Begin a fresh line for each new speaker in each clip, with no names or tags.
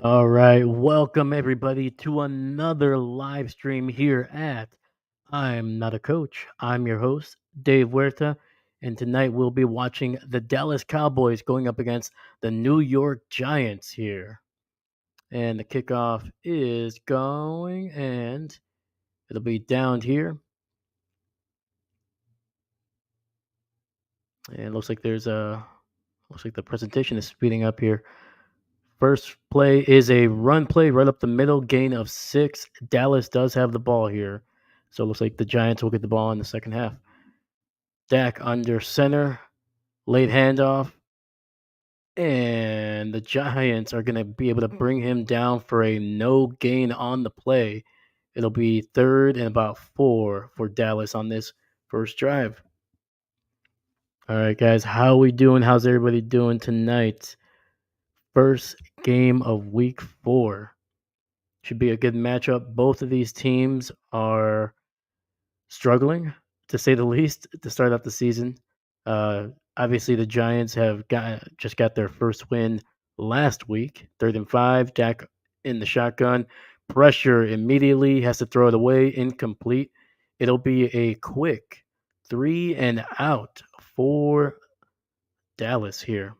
All right, welcome everybody to another live stream here at I'm Not a Coach. I'm your host, Dave Huerta, and tonight we'll be watching the Dallas Cowboys going up against the New York Giants here. And the kickoff is going, and it'll be down here. And it looks like the presentation is speeding up here. First play is a run play right up the middle, gain of 6. Dallas does have the ball here. So it looks like the Giants will get the ball in the second half. Dak under center, late handoff, and the Giants are going to be able to bring him down for a no gain on the play. It'll be third and about 4 for Dallas on this first drive. All right, guys, how we doing? How's everybody doing tonight? First game of week 4. Should be a good matchup. Both of these teams are struggling, to say the least, to start out the season. Obviously, the Giants have got their first win last week, 3rd and 5. Dak in the shotgun, pressure immediately, has to throw it away, incomplete. It'll be a quick 3 and out for Dallas here.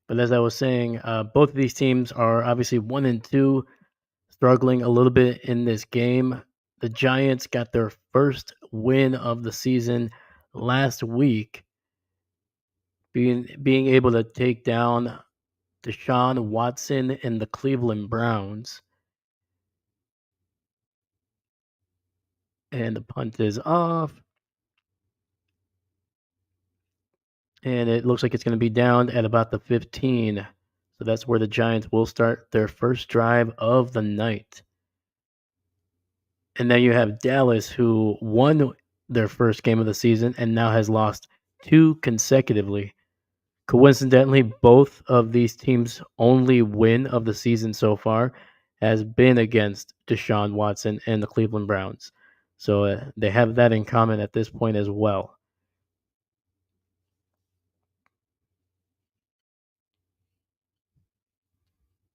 But as I was saying, both of these teams are obviously 1-2, struggling a little bit in this game. The Giants got their first win of the season last week, being able to take down Deshaun Watson and the Cleveland Browns. And the punt is off. And it looks like it's going to be down at about the 15. So that's where the Giants will start their first drive of the night. And then you have Dallas, who won their first game of the season and now has lost 2 consecutively. Coincidentally, both of these teams' only win of the season so far has been against Deshaun Watson and the Cleveland Browns. So they have that in common at this point as well.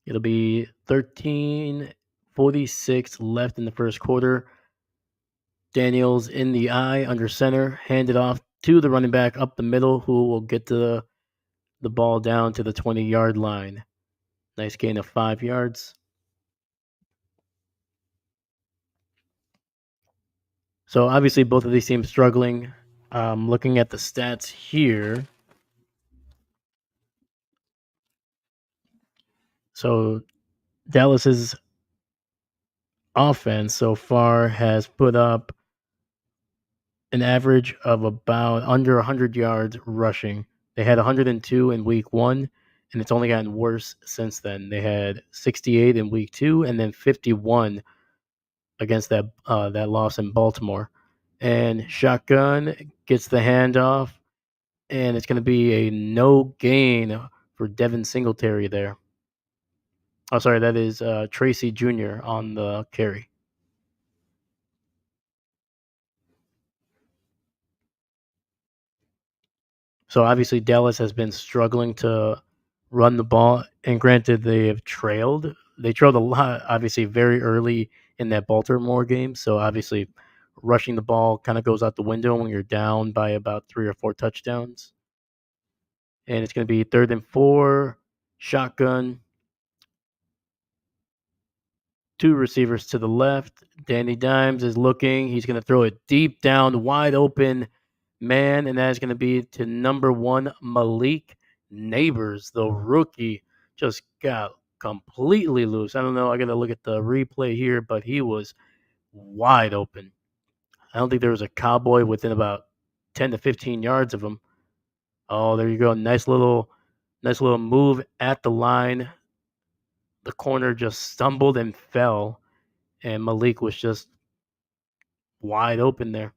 It'll be 13:46 left in the first quarter. Daniels in the eye under center, handed off to the running back up the middle, who will get the ball down to the 20-yard line. Nice gain of 5 yards. So obviously, both of these teams struggling. Looking at the stats here, so Dallas's offense so far has put up an average of about under 100 yards rushing. They had 102 in week 1, and it's only gotten worse since then. They had 68 in week 2, and then 51 against that loss in Baltimore. And shotgun gets the handoff, and it's going to be a no gain for Devin Singletary there. Oh, sorry, that is Tracy Jr. on the carry. So obviously Dallas has been struggling to run the ball, and granted they have trailed. They trailed a lot, obviously, very early in that Baltimore game. So obviously, rushing the ball kind of goes out the window when you're down by about 3 or 4 touchdowns. And it's going to be 3rd and 4, shotgun. 2 receivers to the left. Danny Dimes is looking. He's going to throw it deep down, wide open man, and that is going to be to number 1, Malik Neighbors, the rookie. Just got completely loose. I don't know. I got to look at the replay here, but he was wide open. I don't think there was a Cowboy within about 10 to 15 yards of him. Oh, there you go. Nice little move at the line. The corner just stumbled and fell, and Malik was just wide open there.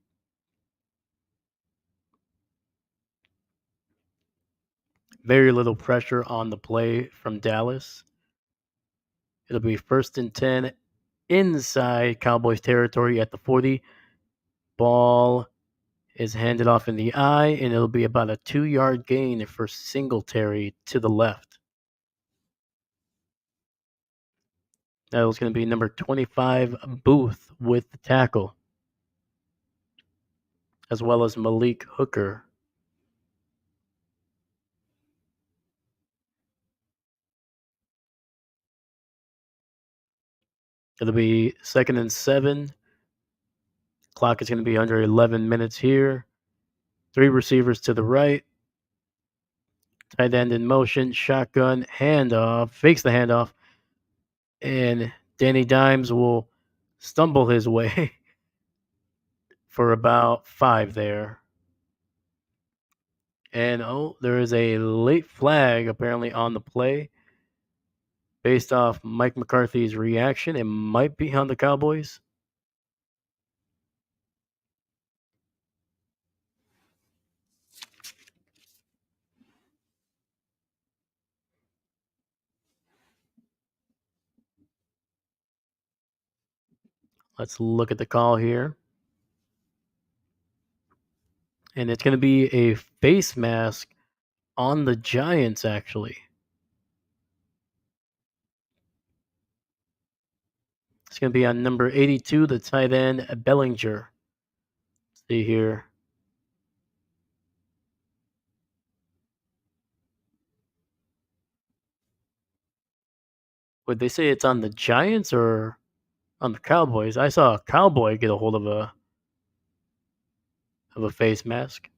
Very little pressure on the play from Dallas. It'll be 1st and 10 inside Cowboys territory at the 40. Ball is handed off in the eye, and it'll be about a 2-yard gain for Singletary to the left. That was going to be number 25, Booth, with the tackle, as well as Malik Hooker. It'll be 2nd and 7. Clock is going to be under 11 minutes here. 3 receivers to the right. Tight end in motion, shotgun, handoff, fakes the handoff, and Danny Dimes will stumble his way for about 5 there. And there is a late flag apparently on the play. Based off Mike McCarthy's reaction, it might be on the Cowboys. Let's look at the call here. And it's going to be a face mask on the Giants, actually. It's going to be on number 82, the tight end, Bellinger. See here. Would they say it's on the Giants or on the Cowboys? I saw a Cowboy get a hold of a face mask.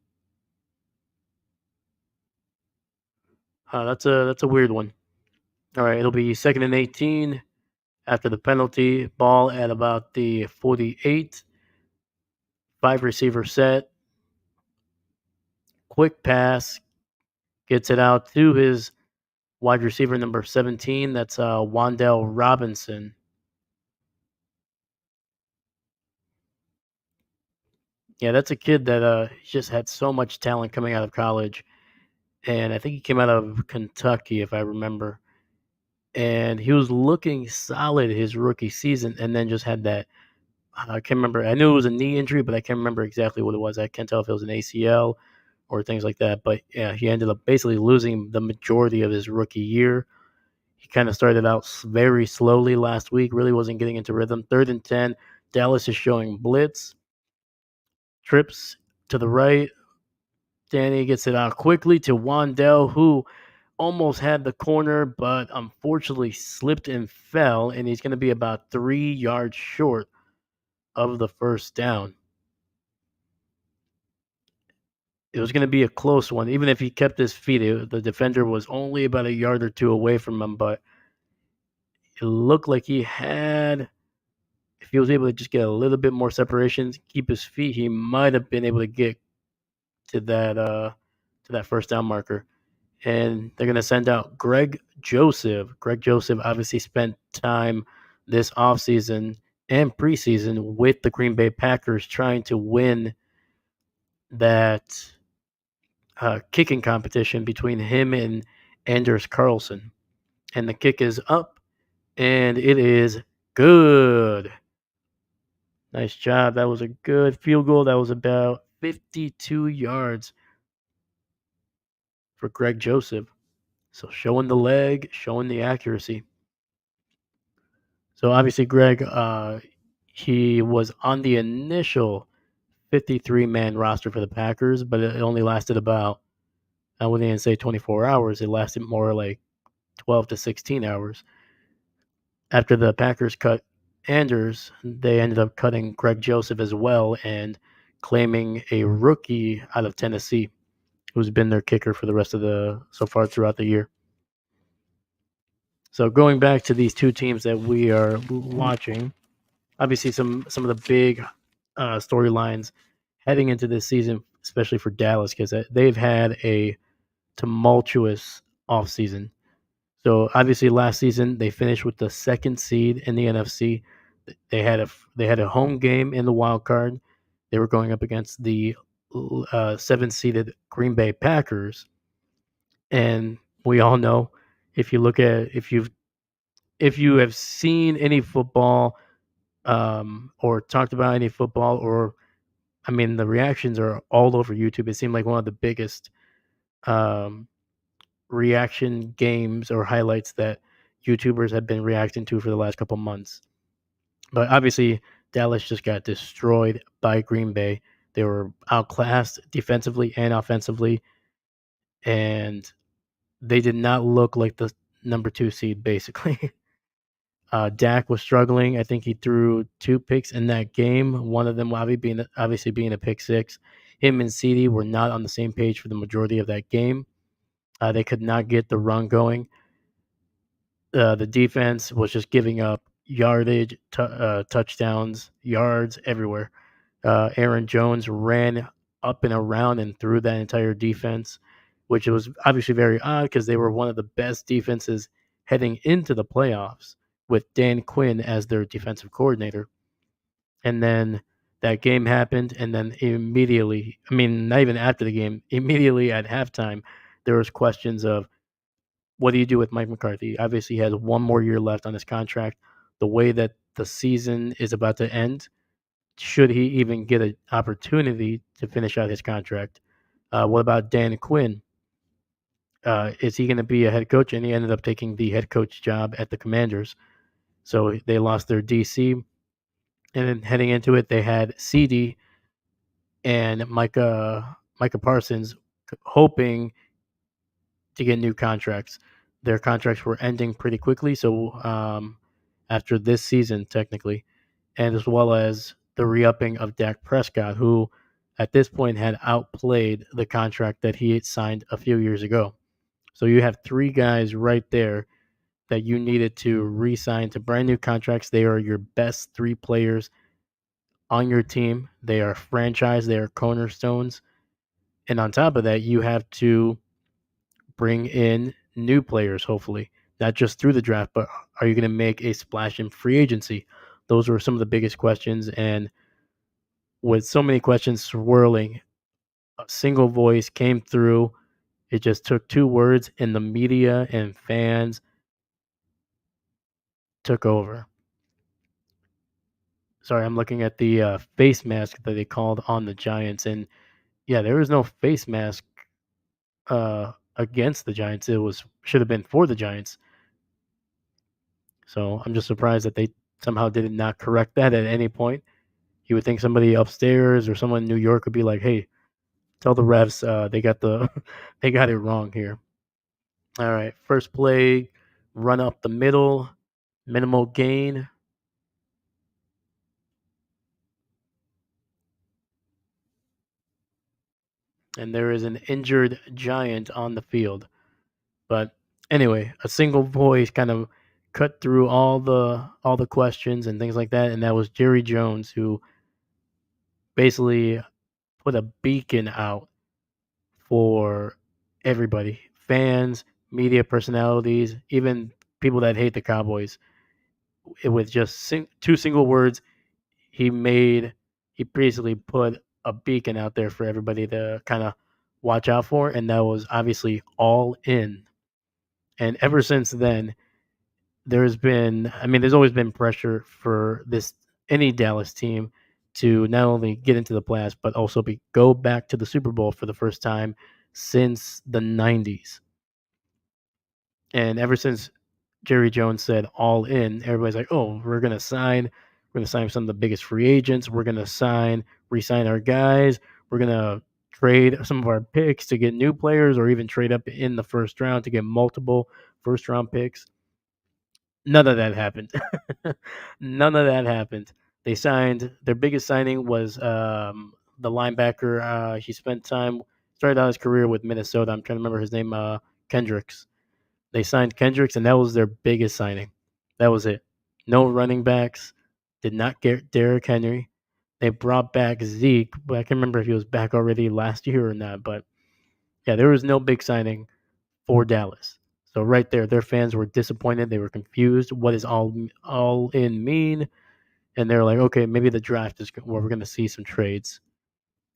That's a weird one. All right, it'll be 2nd and 18 after the penalty. Ball at about the 48. 5 receiver set. Quick pass. Gets it out to his wide receiver number 17. That's Wandell Robinson. Yeah, that's a kid that just had so much talent coming out of college. And I think he came out of Kentucky, if I remember. And he was looking solid his rookie season, and then just had that. I can't remember. I knew it was a knee injury, but I can't remember exactly what it was. I can't tell if it was an ACL or things like that. But yeah, he ended up basically losing the majority of his rookie year. He kind of started out very slowly last week, really wasn't getting into rhythm. 3rd and 10. Dallas is showing blitz. Trips to the right. Danny gets it out quickly to Wandell, who almost had the corner, but unfortunately slipped and fell, and he's going to be about 3 yards short of the first down. It was going to be a close one. Even if he kept his feet, the defender was only about a yard or 2 away from him, but it looked like he had, if he was able to just get a little bit more separation, keep his feet, he might have been able to get to that first down marker. And they're going to send out Greg Joseph. Greg Joseph obviously spent time this offseason and preseason with the Green Bay Packers trying to win that kicking competition between him and Anders Carlson. And the kick is up, and it is good. Nice job. That was a good field goal. That was about 52 yards for Greg Joseph. So showing the leg, showing the accuracy. So obviously, Greg, he was on the initial 53-man roster for the Packers, but it only lasted about, I wouldn't even say 24 hours. It lasted more like 12 to 16 hours. After the Packers cut Anders, they ended up cutting Greg Joseph as well and claiming a rookie out of Tennessee who's been their kicker for the rest of so far throughout the year. So going back to these two teams that we are watching, obviously some of the big storylines heading into this season, especially for Dallas, because they've had a tumultuous offseason. So obviously last season they finished with the 2nd seed in the NFC. They had a home game in the wild card. They were going up against the 7th seeded Green Bay Packers, and we all know if you have seen any football or talked about any football or I mean, the reactions are all over YouTube. It seemed like one of the biggest um, reaction games or highlights that YouTubers have been reacting to for the last couple months. But obviously, Dallas just got destroyed by Green Bay. They were outclassed defensively and offensively, and they did not look like the number two seed, basically. Dak was struggling. I think he threw two picks in that game. One of them obviously being a pick six. Him and CD were not on the same page for the majority of that game. They could not get the run going. The defense was just giving up yardage, touchdowns, yards everywhere. Aaron Jones ran up and around and through that entire defense, which was obviously very odd because they were one of the best defenses heading into the playoffs with Dan Quinn as their defensive coordinator. And then that game happened, and then immediately, I mean, not even after the game, immediately at halftime, there was questions of what do you do with Mike McCarthy? Obviously, he has one more year left on his contract. The way that the season is about to end, should he even get an opportunity to finish out his contract? What about Dan Quinn? Is he going to be a head coach? And he ended up taking the head coach job at the Commanders. So they lost their DC. And then heading into it, they had CD and Micah Parsons hoping to get new contracts. Their contracts were ending pretty quickly. So after this season, technically, and as well as the re-upping of Dak Prescott, who at this point had outplayed the contract that he had signed a few years ago. So you have three guys right there that you needed to re-sign to brand new contracts. They are your best three players on your team. They are franchise. They are cornerstones. And on top of that, you have to bring in new players, hopefully, not just through the draft, but are you going to make a splash in free agency? Those were some of the biggest questions. And with so many questions swirling, a single voice came through. It just took two words, and the media and fans took over. Sorry, I'm looking at the face mask that they called on the Giants. And yeah, there was no face mask against the Giants. It was should have been for the Giants. So I'm just surprised that they somehow did not correct that at any point. You would think somebody upstairs or someone in New York would be like, "Hey, tell the refs they got the they got it wrong here." All right, first play, run up the middle, minimal gain. And there is an injured Giant on the field. But anyway, a single voice kind of cut through all the questions and things like that, and that was Jerry Jones who basically put a beacon out for everybody, fans, media personalities, even people that hate the Cowboys. With just two single words, he made he basically put a beacon out there for everybody to kind of watch out for, and that was obviously all in. And ever since then, there's always been pressure for this any Dallas team to not only get into the playoffs but also go back to the Super Bowl for the first time since the 90s. And ever since Jerry Jones said all in, everybody's like, "Oh, we're going to sign some of the biggest free agents. We're going to re-sign our guys. We're going to trade some of our picks to get new players or even trade up in the first round to get multiple first round picks." None of that happened. None of that happened. They signed their biggest signing was the linebacker. He started out his career with Minnesota. I'm trying to remember his name. Kendricks. They signed Kendricks, and that was their biggest signing. That was it. No running backs. Did not get Derrick Henry. They brought back Zeke, but I can't remember if he was back already last year or not. But yeah, there was no big signing for Dallas. So right there, their fans were disappointed. They were confused. What does all in mean? And they're like, okay, maybe the draft is where we're going to see some trades.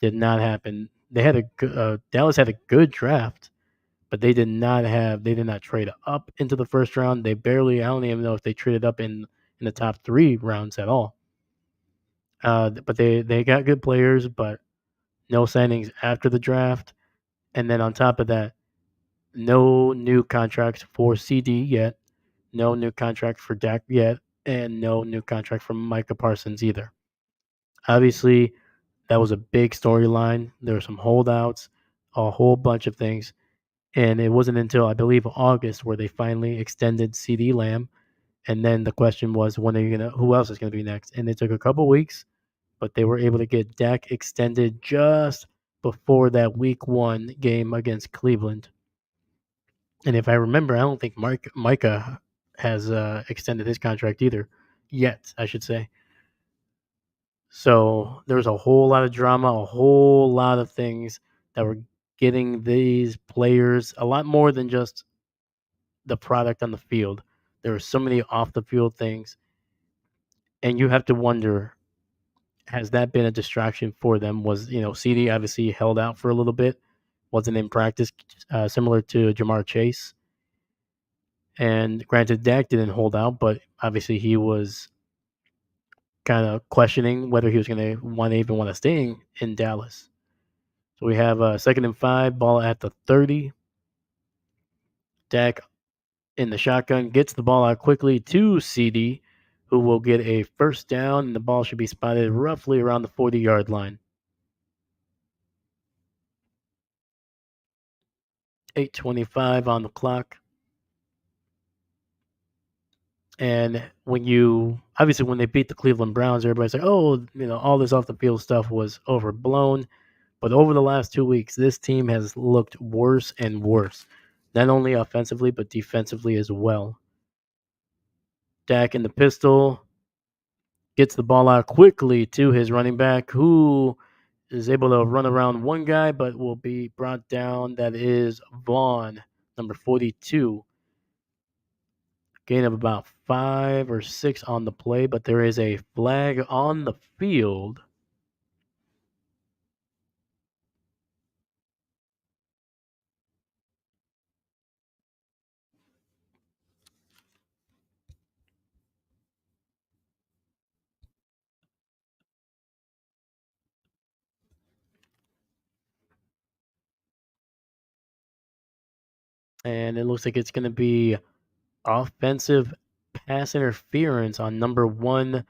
Did not happen. Dallas had a good draft, but they did not trade up into the first round. They barely. I don't even know if they traded up in the top three rounds at all. But they got good players, but no signings after the draft, and then on top of that, no new contracts for CD yet, no new contract for Dak yet, and no new contract for Micah Parsons either. Obviously, that was a big storyline. There were some holdouts, a whole bunch of things. And it wasn't until I believe August where they finally extended CD Lamb. And then the question was, when are you gonna? Who else is gonna be next? And it took a couple weeks, but they were able to get Dak extended just before that Week 1 game against Cleveland. And if I remember, I don't think Micah has extended his contract either yet, I should say. So there was a whole lot of drama, a whole lot of things that were getting these players a lot more than just the product on the field. There were so many off the field things, and you have to wonder, has that been a distraction for them? Was CD obviously held out for a little bit, wasn't in practice, similar to Jamar Chase. And granted, Dak didn't hold out, but obviously he was kind of questioning whether he was going to even want to stay in Dallas. So we have a 2nd and 5, ball at the 30. Dak in the shotgun gets the ball out quickly to CD, who will get a first down, and the ball should be spotted roughly around the 40-yard line. 8:25 on the clock. And when they beat the Cleveland Browns, everybody's like, oh, all this off the field stuff was overblown. But over the last 2 weeks, this team has looked worse and worse, not only offensively, but defensively as well. Dak in the pistol gets the ball out quickly to his running back, who is able to run around one guy, but will be brought down. That is Vaughn, number 42. Gain of about 5 or 6 on the play, but there is a flag on the field. And it looks like it's going to be offensive pass interference on number 1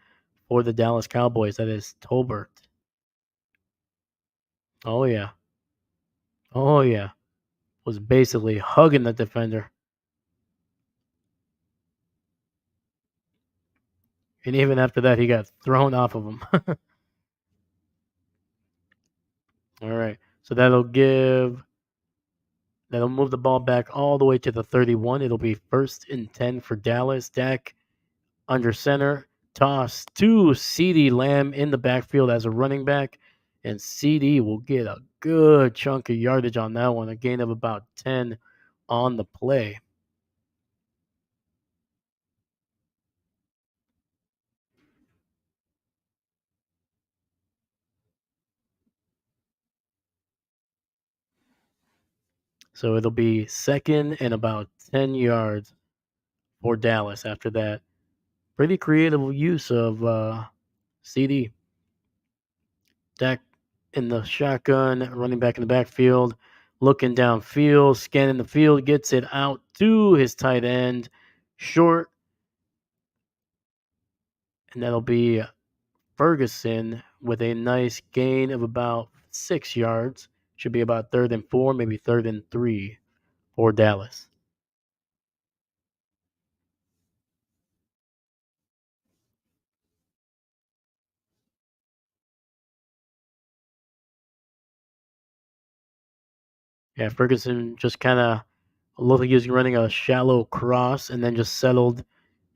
for the Dallas Cowboys. That is Tolbert. Oh, yeah. Oh, yeah. Was basically hugging the defender. And even after that, he got thrown off of him. All right. So that'll move the ball back all the way to the 31. It'll be 1st and 10 for Dallas. Dak under center. Toss to CD Lamb in the backfield as a running back. And CD will get a good chunk of yardage on that one. A gain of about 10 on the play. So it'll be 2nd and about 10 yards for Dallas after that. Pretty creative use of CD. Dak in the shotgun, running back in the backfield, looking downfield, scanning the field, gets it out to his tight end, short, and that'll be Ferguson with a nice gain of about 6 yards. Should be about 3rd and 4, maybe 3rd and 3 for Dallas. Yeah, Ferguson just kind of looked like he was running a shallow cross and then just settled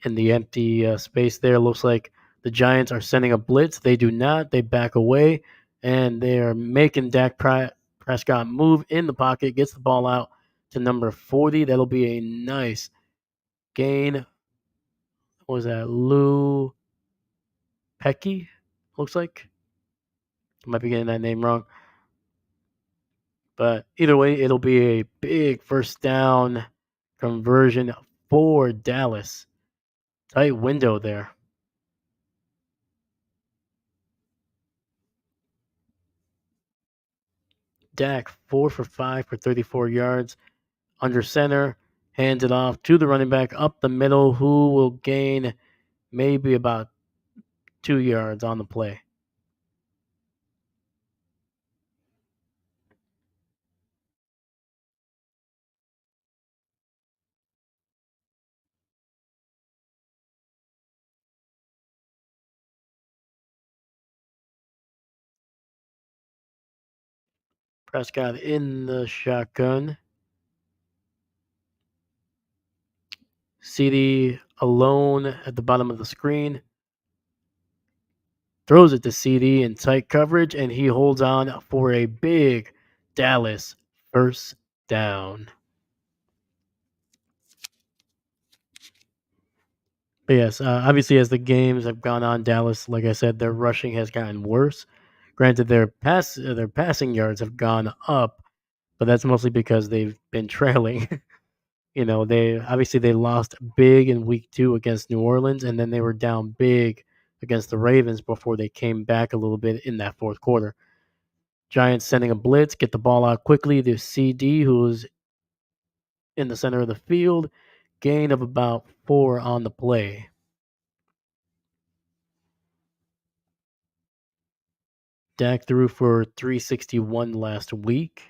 in the empty space there. Looks like the Giants are sending a blitz. They do not. They back away, and they are making Prescott move in the pocket, gets the ball out to number 40. That'll be a nice gain. What was that? Lou Pecky, looks like. I might be getting that name wrong. But either way, it'll be a big first down conversion for Dallas. Tight window there. Dak 4 for 5 for 34 yards under center, hands it off to the running back up the middle, who will gain maybe about 2 yards on the play. Prescott in the shotgun. CD alone at the bottom of the screen. Throws it to CD in tight coverage, and he holds on for a big Dallas first down. But yes, obviously, as the games have gone on, Dallas, like I said, their rushing has gotten worse. Granted, their passing yards have gone up, but that's mostly because they've been trailing. They lost big in week 2 against New Orleans, and then they were down big against the Ravens before they came back a little bit in that fourth quarter. Giants sending a blitz, get the ball out quickly to CD, who's in the center of the field. Gain of about 4 on the play. Dak threw for 361 last week.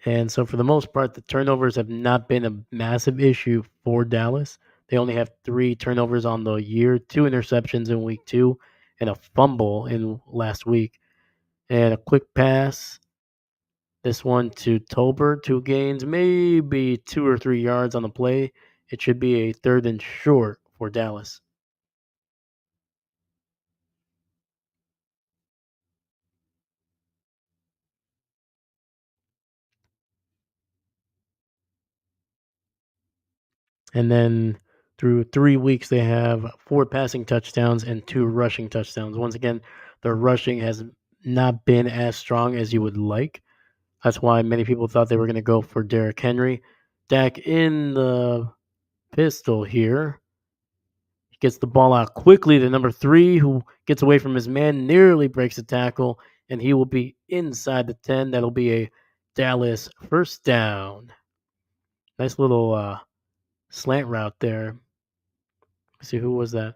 And so, for the most part, the turnovers have not been a massive issue for Dallas. They only have 3 turnovers on the year, 2 interceptions in week 2, and a fumble in last week. And a quick pass. This one to Tolbert, 2 gains, maybe 2 or 3 yards on the play. It should be a third and short for Dallas. And then through 3 weeks, they have 4 passing touchdowns and 2 rushing touchdowns. Once again, their rushing has not been as strong as you would like. That's why many people thought they were going to go for Derrick Henry. Dak in the pistol here. He gets the ball out quickly to number 3, who gets away from his man, nearly breaks a tackle, and he will be inside the 10. That'll be a Dallas first down. Nice little slant route there. Let's see, who was that?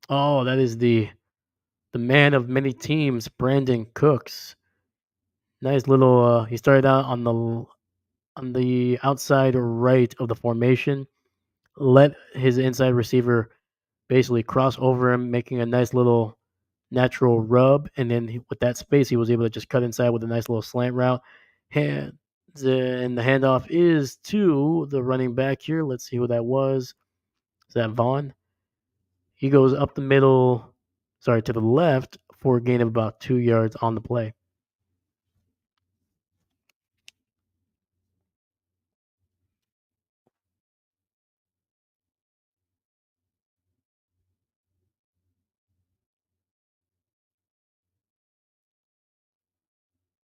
Oh, that is the man of many teams, Brandon Cooks. Nice little. He started out on the outside right of the formation. Let his inside receiver basically cross over him, making a nice little natural rub, and then with that space, he was able to just cut inside with a nice little slant route. And the handoff is to the running back here. Let's see who that was. Is that Vaughn? He goes up the middle, sorry, to the left for a gain of about 2 yards on the play.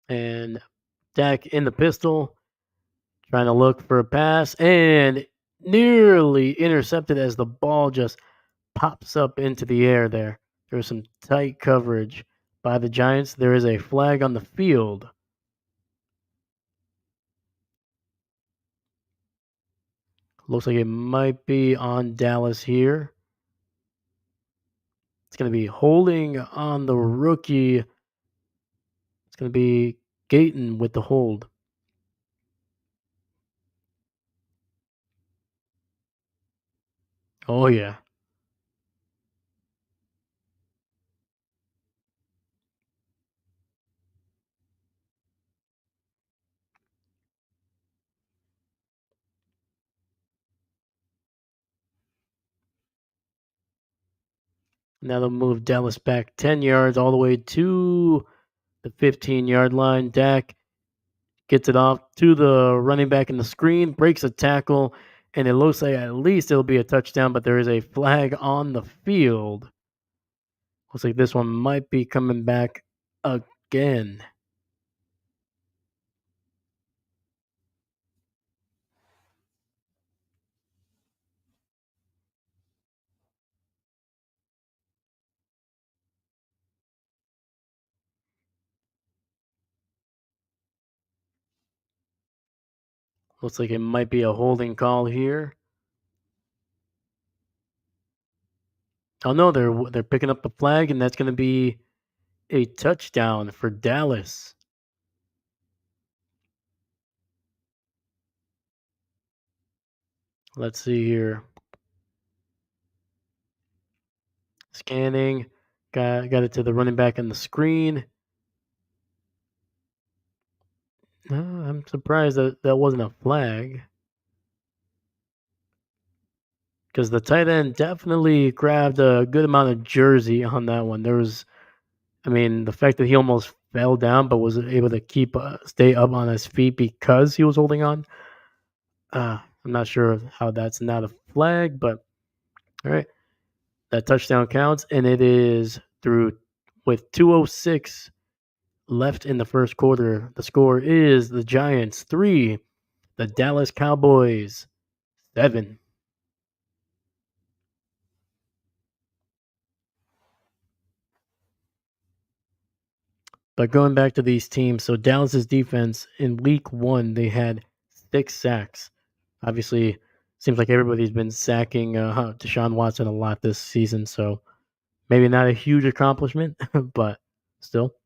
And Dak in the pistol, trying to look for a pass, and nearly intercepted as the ball just pops up into the air there. There's some tight coverage by the Giants. There is a flag on the field. Looks like it might be on Dallas here. It's going to be holding on the rookie. It's going to be Gayton with the hold. Oh, yeah. Now they'll move Dallas back 10 yards all the way to the 15-yard line. Dak gets it off to the running back in the screen, breaks a tackle, and it looks like at least it'll be a touchdown, but there is a flag on the field. Looks like this one might be coming back again. Looks like it might be a holding call here. Oh no, they're picking up the flag, and that's going to be a touchdown for Dallas. Let's see here. Scanning. Got it to the running back on the screen. I'm surprised that that wasn't a flag because the tight end definitely grabbed a good amount of jersey on that one. I mean, the fact that he almost fell down but was able to stay up on his feet because he was holding on. I'm not sure how that's not a flag, but all right. That touchdown counts, and it is through with 2:06 left in the first quarter. The score is the Giants 3, the Dallas Cowboys 7. But going back to these teams, so Dallas's defense in week 1, they had 6 sacks. Obviously, seems like everybody's been sacking Deshaun Watson a lot this season, so maybe not a huge accomplishment, but still.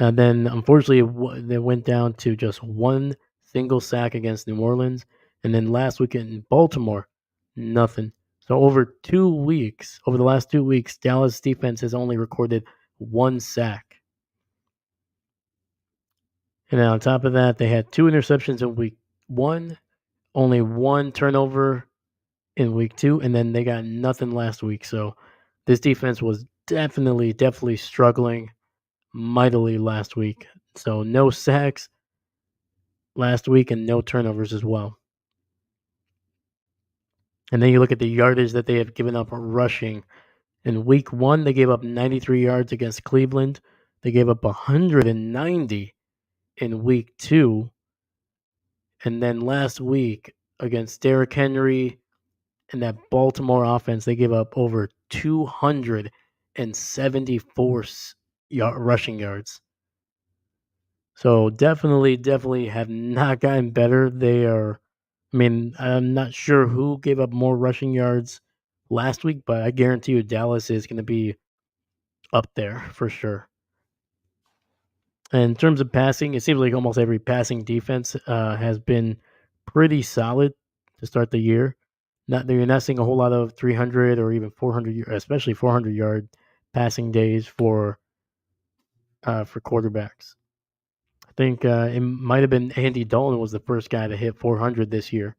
And then unfortunately, they went down to just one single sack against New Orleans. And then last weekend in Baltimore, nothing. So over the last 2 weeks, Dallas defense has only recorded one sack. And then on top of that, they had 2 interceptions in week 1, only 1 turnover in week 2, and then they got nothing last week. So this defense was definitely struggling mightily last week. So no sacks last week and no turnovers as well. And then you look at the yardage that they have given up rushing. In week 1, they gave up 93 yards against Cleveland. They gave up 190 in week 2. And then last week against Derrick Henry and that Baltimore offense, they gave up over 274 rushing yards. So definitely have not gotten better. I mean, I'm not sure who gave up more rushing yards last week, but I guarantee you Dallas is going to be up there for sure. And in terms of passing, it seems like almost every passing defense has been pretty solid to start the year. You're not seeing a whole lot of 300 or even 400, especially 400-yard passing days for quarterbacks. I think it might have been Andy Dalton was the first guy to hit 400 this year.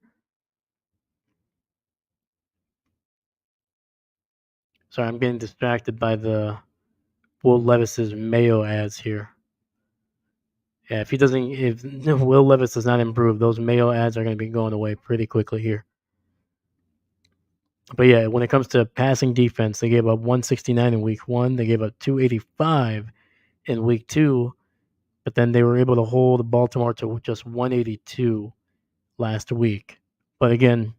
Sorry, I'm getting distracted by the Will Levis's Mayo ads here. Yeah, if Will Levis does not improve, those Mayo ads are going to be going away pretty quickly here. But yeah, when it comes to passing defense, they gave up 169 in week 1. They gave up 285 in week 2, but then they were able to hold Baltimore to just 182 last week. But again,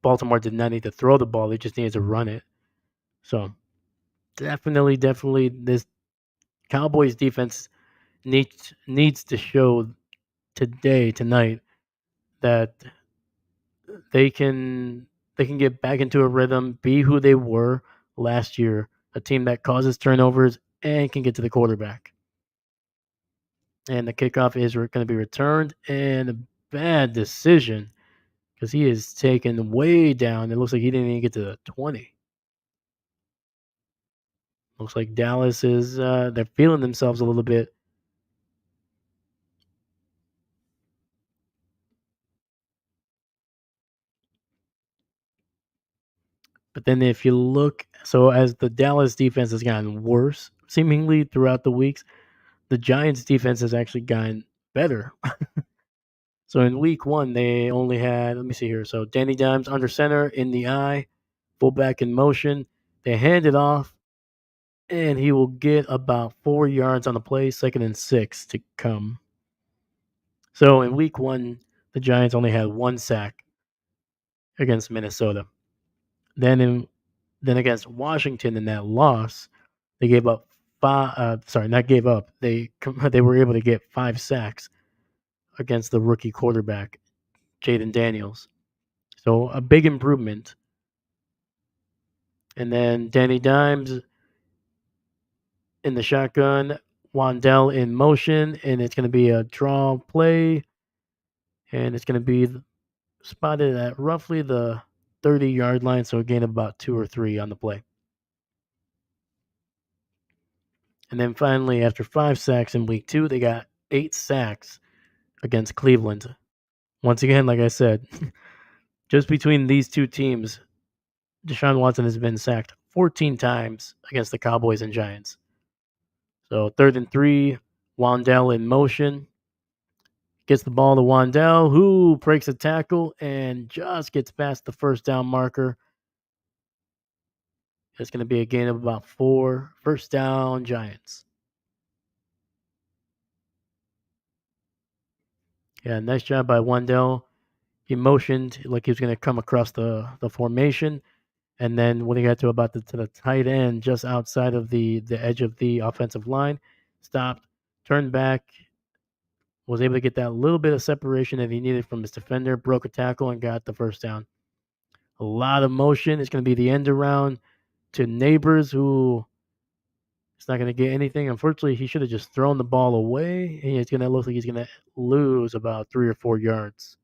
Baltimore did not need to throw the ball; they just needed to run it. So definitely, this Cowboys defense needs to show tonight that they can get back into a rhythm, be who they were last year, a team that causes turnovers and can get to the quarterback. And the kickoff is going to be returned, and a bad decision because he is taken way down. It looks like he didn't even get to the 20. Looks like Dallas is they're feeling themselves a little bit. But then if you look, so as the Dallas defense has gotten worse seemingly throughout the weeks, the Giants defense has actually gotten better. So in week 1, they only had, let me see here. So Danny Dimes under center in the eye, fullback in motion. They hand it off, and he will get about 4 yards on the play, 2nd and 6 to come. So in week 1, the Giants only had 1 sack against Minnesota. Then against Washington in that loss, they gave up not gave up. They were able to get 5 sacks against the rookie quarterback, Jaden Daniels. So a big improvement. And then Danny Dimes in the shotgun, Wandell in motion, and it's going to be a draw play, and it's going to be spotted at roughly the 30-yard line, so a gain of about 2 or 3 on the play. And then finally, after 5 sacks in week 2, they got 8 sacks against Cleveland. Once again, like I said, just between these two teams, Deshaun Watson has been sacked 14 times against the Cowboys and Giants. So 3rd and 3, Wandell in motion. Gets the ball to Wandell, who breaks a tackle and just gets past the first down marker. It's going to be a gain of about 4. First down, Giants. Yeah, nice job by Wandell. He motioned like he was going to come across the formation. And then when he got to about to the tight end, just outside of the edge of the offensive line, stopped, turned back, was able to get that little bit of separation that he needed from his defender, broke a tackle, and got the first down. A lot of motion. It's going to be the end around to Neighbors, who is not going to get anything. Unfortunately, he should have just thrown the ball away, and it's going to look like he's going to lose about 3 or 4 yards.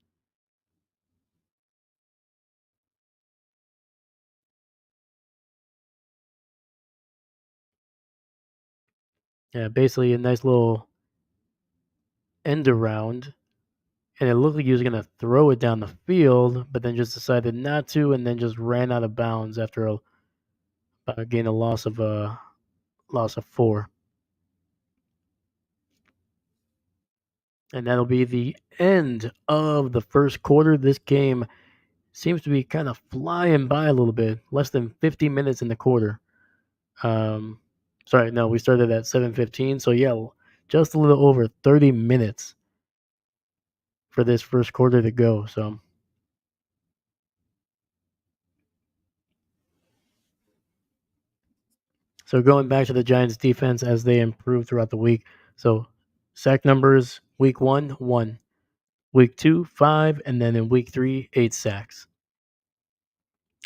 Yeah, basically a nice little end around, and it looked like he was going to throw it down the field, but then just decided not to, and then just ran out of bounds after gain a loss of 4. And that'll be the end of the first quarter. This game seems to be kind of flying by a little bit. Less than 50 minutes in the quarter. Um, Sorry, no, we started at 7:15. So yeah, just a little over 30 minutes for this first quarter to go. So going back to the Giants defense as they improve throughout the week. So sack numbers: week 1, 1; week 2, 5; and then in week 3, 8 sacks.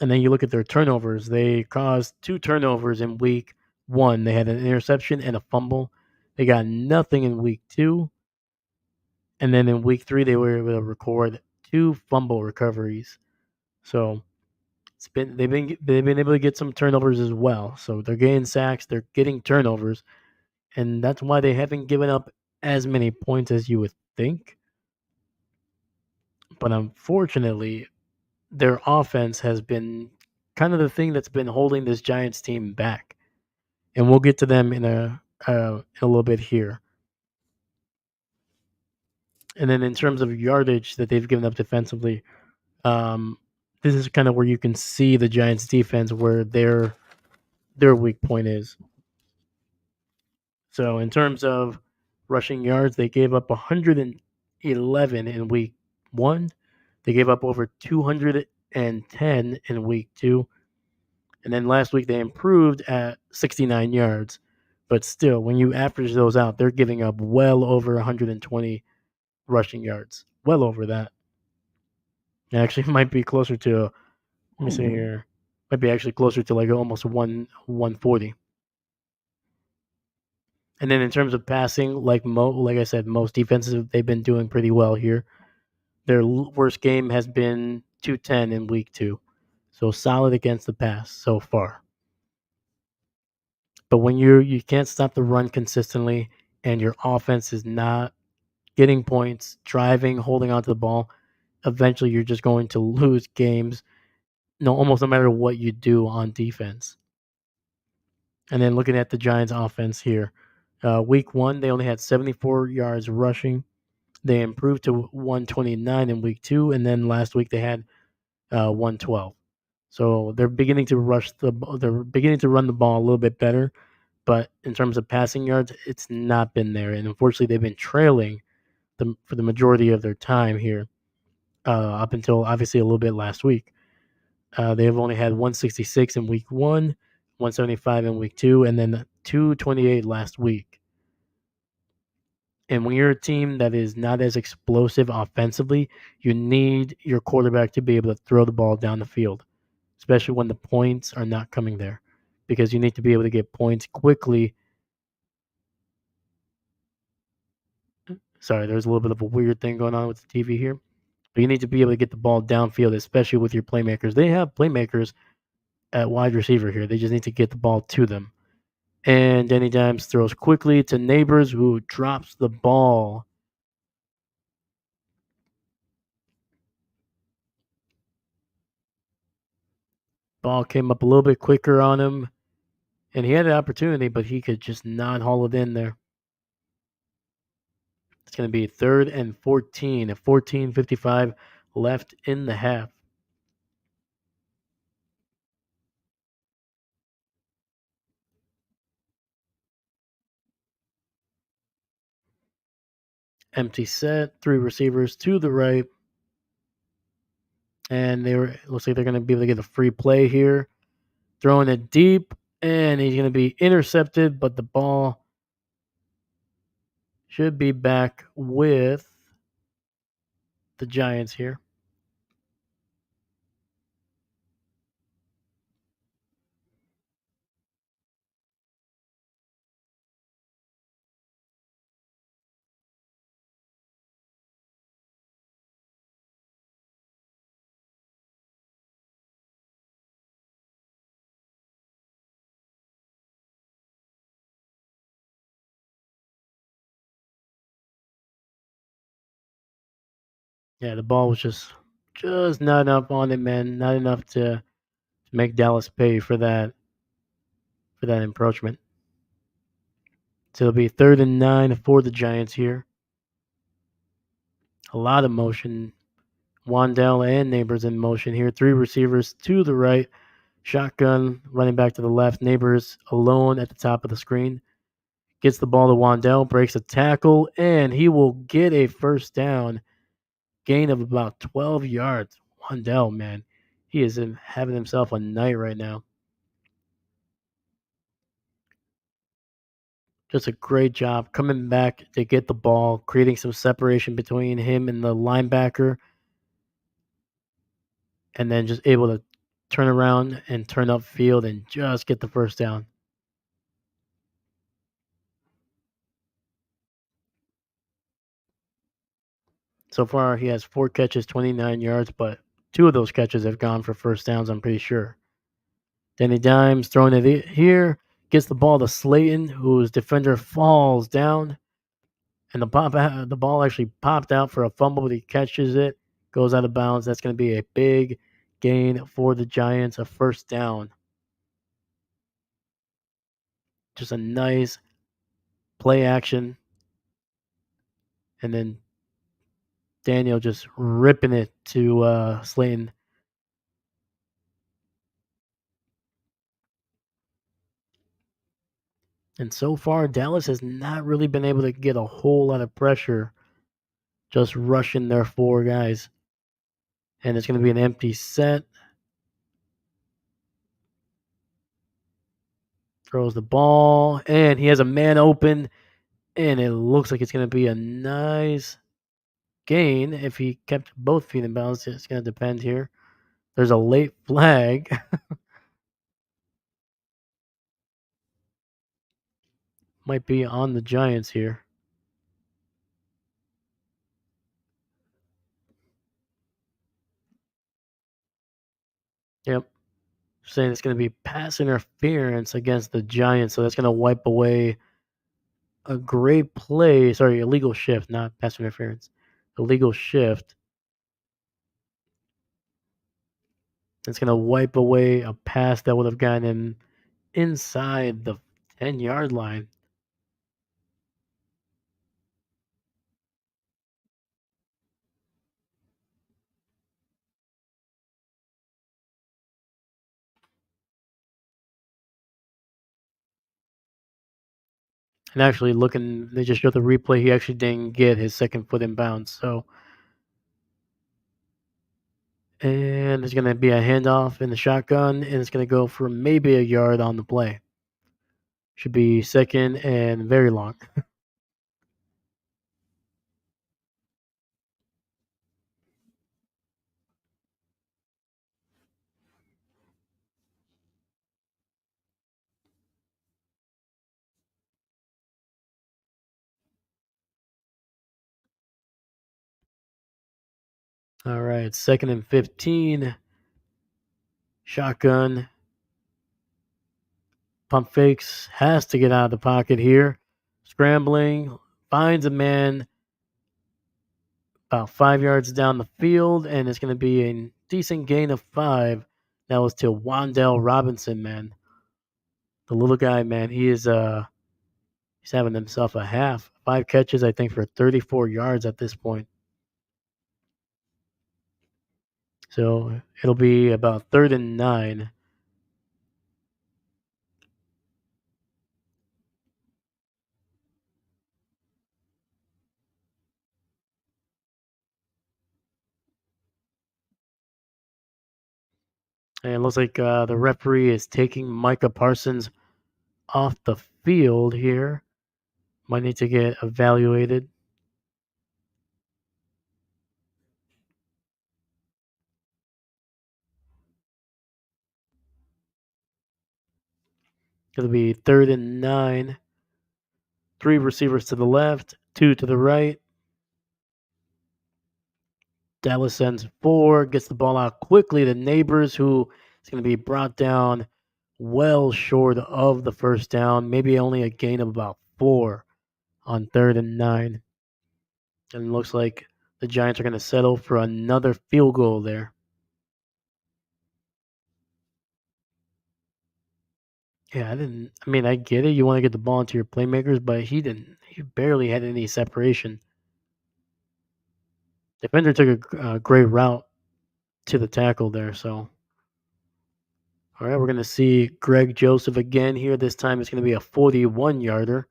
And then you look at their turnovers. They caused 2 turnovers in week 1. They had an interception and a fumble. They got nothing in week 2. And then in week 3, they were able to record 2 fumble recoveries. So they've been able to get some turnovers as well. So they're getting sacks, they're getting turnovers, and that's why they haven't given up as many points as you would think. But unfortunately, their offense has been kind of the thing that's been holding this Giants team back. And we'll get to them in a little bit here. And then in terms of yardage that they've given up defensively, um, this is kind of where you can see the Giants' defense where their weak point is. So in terms of rushing yards, they gave up 111 in week 1. They gave up over 210 in week 2. And then last week they improved at 69 yards. But still, when you average those out, they're giving up well over 120 rushing yards. Well over that. It actually might be closer to, let me see here, might be actually closer to like almost 140. And then in terms of passing, like I said, most defenses they've been doing pretty well here. Their worst game has been 210 in week 2. So solid against the pass so far. But when you can't stop the run consistently and your offense is not getting points, driving, holding onto the ball, eventually you're just going to lose games. No, almost no matter what you do on defense. And then looking at the Giants' offense here, week 1 they only had 74 yards rushing. They improved to 129 in week 2, and then last week they had 112. So they're beginning to they're beginning to run the ball a little bit better, but in terms of passing yards, it's not been there, and unfortunately they've been trailing for the majority of their time here, up until obviously a little bit last week. They have only had 166 in week 1, 175 in week 2, and then 228 last week. And when you're a team that is not as explosive offensively, you need your quarterback to be able to throw the ball down the field, especially when the points are not coming there, because you need to be able to get points quickly. Sorry, there's a little bit of a weird thing going on with the TV here. But you need to be able to get the ball downfield, especially with your playmakers. They have playmakers at wide receiver here. They just need to get the ball to them. And Danny Dimes throws quickly to Neighbors, who drops the ball. Ball came up a little bit quicker on him, and he had an opportunity, but he could just not haul it in there. It's going to be 3rd and 14 at 14:55 left in the half. Empty set, three receivers to the right, and looks like they're going to be able to get a free play here. Throwing it deep, and he's going to be intercepted, but the ball should be back with the Giants here. Yeah, the ball was just not enough on it, man. Not enough to make Dallas pay for that encroachment. So it'll be 3rd and 9 for the Giants here. A lot of motion. Wandell and Neighbors in motion here. Three receivers to the right. Shotgun running back to the left. Neighbors alone at the top of the screen. Gets the ball to Wandell, breaks a tackle, and he will get a first down. Gain of about 12 yards. Wandell, man, he is having himself a night right now. Just a great job coming back to get the ball, creating some separation between him and the linebacker, and then just able to turn around and turn upfield and just get the first down. So far, he has 4 catches, 29 yards, but two of those catches have gone for first downs, I'm pretty sure. Danny Dimes throwing it here, gets the ball to Slayton, whose defender falls down, and the ball actually popped out for a fumble, but he catches it, goes out of bounds. That's going to be a big gain for the Giants, a first down. Just a nice play action, and then Daniel just ripping it to Slayton. And so far, Dallas has not really been able to get a whole lot of pressure just rushing their four guys. And it's going to be an empty set. Throws the ball, and he has a man open, and it looks like it's going to be a nice gain if he kept both feet in bounds. It's going to depend here. There's a late flag. Might be on the Giants here. Yep. Saying it's going to be pass interference against the Giants, so that's going to wipe away a great play. Sorry, illegal shift, not pass interference. Illegal shift. It's going to wipe away a pass that would have gotten him inside the 10-yard line. And actually, looking, they just showed the replay. He actually didn't get his second foot in bounds. So, and there's going to be a handoff in the shotgun, and it's going to go for maybe a yard on the play. Should be second and very long. All right, 2nd and 15. Shotgun. Pump fakes. Has to get out of the pocket here. Scrambling. Finds a man about 5 yards down the field, and it's going to be a decent gain of 5. That was to Wandell Robinson, man. The little guy, man, he's having himself a half. 5 catches, I think, for 34 yards at this point. So it'll be about 3rd and 9. And it looks like the referee is taking Micah Parsons off the field here. Might need to get evaluated. It'll be 3rd and 9. 3 receivers to the left, 2 to the right. Dallas sends 4, gets the ball out quickly to Neighbors, who is going to be brought down well short of the first down. Maybe only a gain of about 4 on 3rd and 9. And it looks like the Giants are going to settle for another field goal there. Yeah, I get it. You want to get the ball into your playmakers, but he didn't. He barely had any separation. Defender took a great route to the tackle there. So, all right, we're going to see Greg Joseph again here. This time it's going to be a 41-yarder.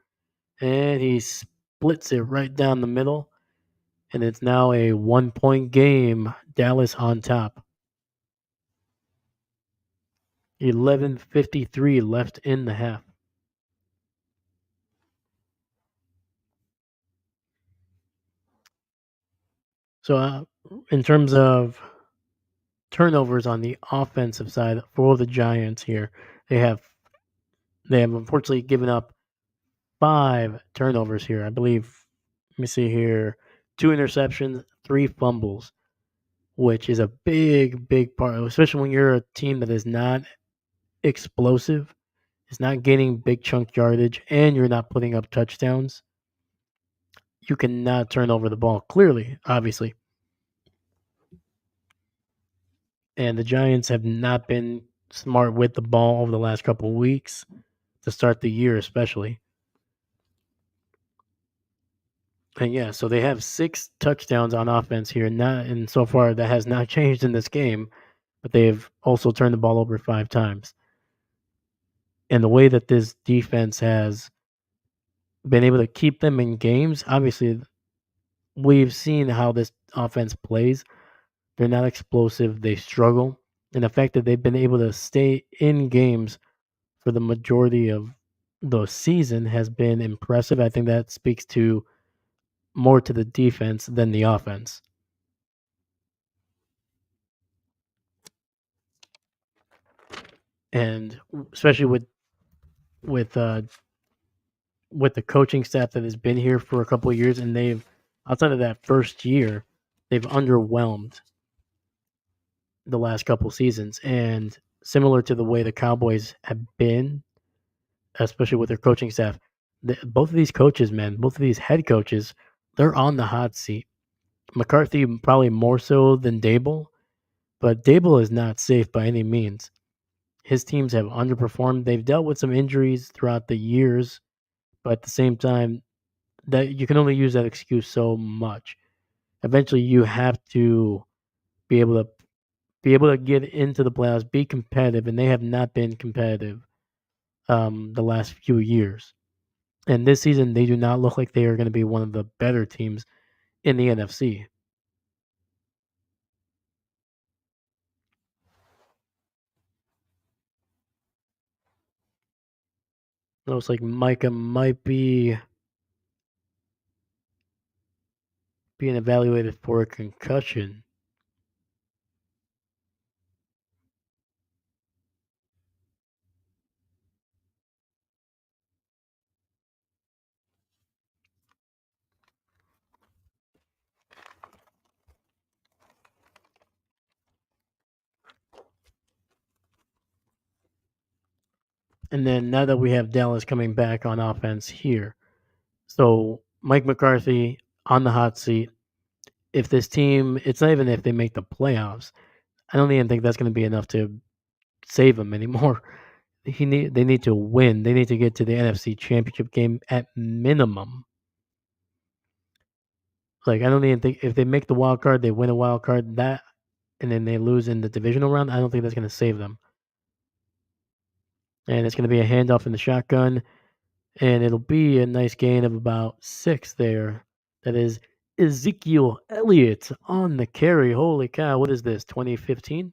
And he splits it right down the middle. And it's now a 1-point game. Dallas on top. 11:53 left in the half. So, in terms of turnovers on the offensive side for the Giants here, they have unfortunately given up 5 turnovers here. I believe. Let me see here: 2 interceptions, 3 fumbles, which is a big part, especially when you're a team that is not explosive. It's not gaining big chunk yardage, and you're not putting up touchdowns. You cannot turn over the ball, clearly, obviously. And the Giants have not been smart with the ball over the last couple of weeks to start the year, especially. And yeah, so they have 6 touchdowns on offense here. Not and so far that has not changed in this game, but they've also turned the ball over 5 times. And the way that this defense has been able to keep them in games, obviously we've seen how this offense plays. They're not explosive. They struggle. And the fact that they've been able to stay in games for the majority of the season has been impressive. I think that speaks to more to the defense than the offense. And especially with uh with the coaching staff that has been here for a couple of years, and they've outside of that first year, they've underwhelmed the last couple seasons. And similar to the way the Cowboys have been, especially with their coaching staff, both of these coaches, man, both of these head coaches, they're on the hot seat. McCarthy probably more so than Dable, but Dable is not safe by any means. His teams have underperformed. They've dealt with some injuries throughout the years, but at the same time, that you can only use that excuse so much. Eventually, you have to be able to get into the playoffs, be competitive, and they have not been competitive the last few years. And this season, they do not look like they are going to be one of the better teams in the NFC. Looks like Micah might be being evaluated for a concussion. And then now that we have Dallas coming back on offense here, so Mike McCarthy on the hot seat. If this team, it's not even if they make the playoffs. I don't even think that's going to be enough to save him anymore. They need to win. They need to get to the NFC Championship game at minimum. Like I don't even think if they make the wild card, they win a wild card that, and then they lose in the divisional round. I don't think that's going to save them. And it's going to be a handoff in the shotgun, and it'll be a nice gain of about 6 there. That is Ezekiel Elliott on the carry. Holy cow! What is this? 2015?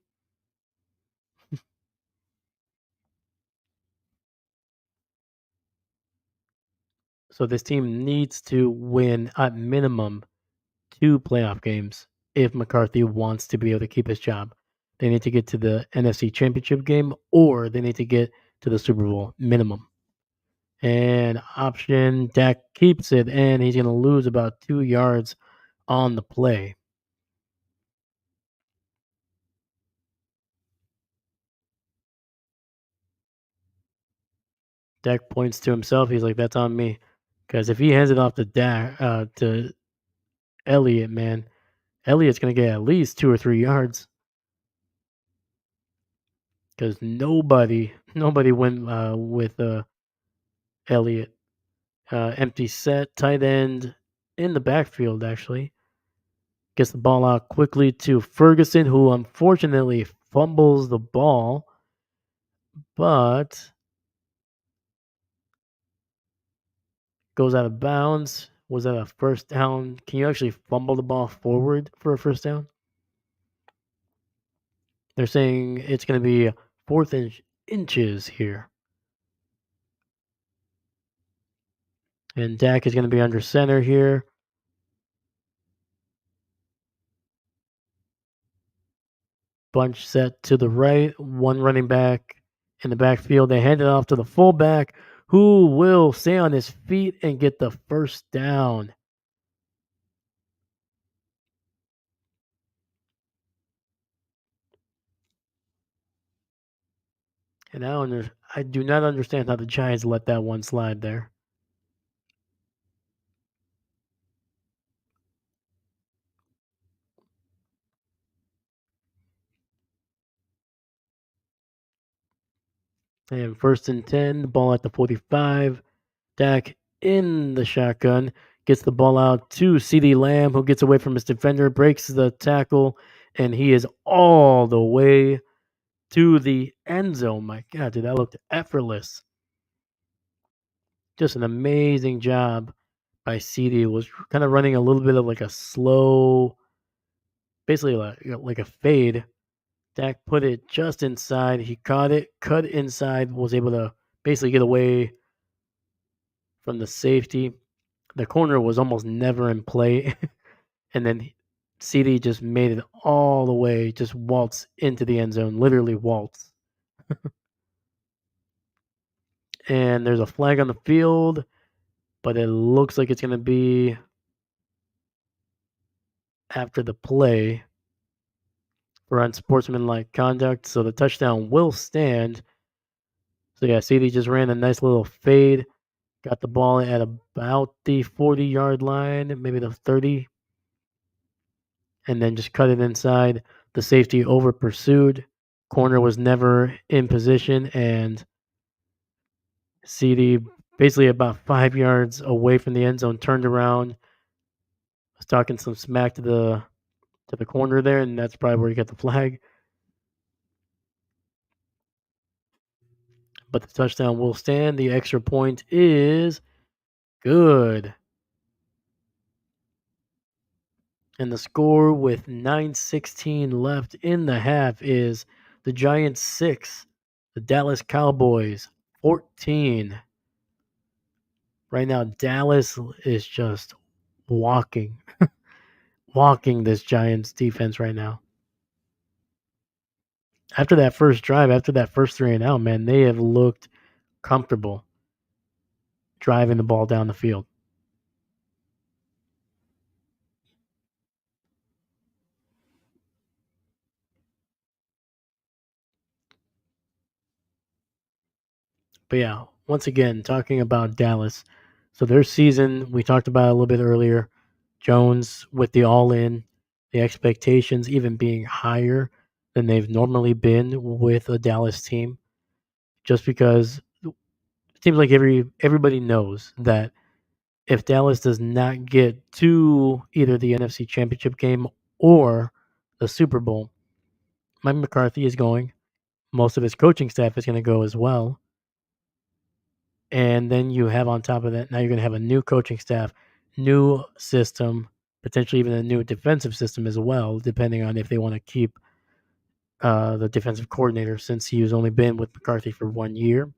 So this team needs to win at minimum 2 playoff games if McCarthy wants to be able to keep his job. They need to get to the NFC Championship game or they need to get to the Super Bowl minimum. And option Dak keeps it, and he's going to lose about 2 yards on the play. Dak points to himself. He's like, "That's on me," because if he hands it off to to Elliott, man, Elliott's going to get at least 2 or 3 yards because nobody went with Elliott. Empty set, tight end in the backfield, actually. Gets the ball out quickly to Ferguson, who unfortunately fumbles the ball, but goes out of bounds. Was that a first down? Can you actually fumble the ball forward for a first down? They're saying it's going to be fourth inches here. And Dak is going to be under center here. Bunch set to the right. One running back in the backfield. They hand it off to the fullback, who will stay on his feet and get the first down. And I do not understand how the Giants let that one slide there. And first and 10, the ball at the 45. Dak in the shotgun gets the ball out to CeeDee Lamb, who gets away from his defender, breaks the tackle, and he is all the way to the end zone. My God, dude, that looked effortless. Just an amazing job by CeeDee. Was kind of running a little bit of like a slow, basically like a fade. Dak put it just inside. He caught it, cut inside, was able to basically get away from the safety. The corner was almost never in play. And then CD just made it all the way, just waltz into the end zone, literally waltz. And there's a flag on the field, but it looks like it's going to be after the play for unsportsmanlike conduct. So the touchdown will stand. So yeah, CD just ran a nice little fade, got the ball at about the 40-yard line, maybe the 30, and then just cut it inside. The safety over pursued. Corner was never in position, and CD basically about 5 yards away from the end zone turned around, was talking some smack to the corner there, and that's probably where he got the flag. But the touchdown will stand. The extra point is good. And the score with 9:16 left in the half is the Giants 6, the Dallas Cowboys 14. Right now, Dallas is just walking, walking this Giants defense right now. After that first drive, after that first 3-and-out, man, they have looked comfortable driving the ball down the field. But yeah, once again, talking about Dallas. So their season, we talked about it a little bit earlier. Jones with the all in, the expectations even being higher than they've normally been with a Dallas team, just because it seems like everybody knows that if Dallas does not get to either the NFC Championship game or the Super Bowl, Mike McCarthy is going. Most of his coaching staff is going to go as well. And then you have on top of that, now you're going to have a new coaching staff, new system, potentially even a new defensive system as well, depending on if they want to keep the defensive coordinator since he's only been with McCarthy for 1 year.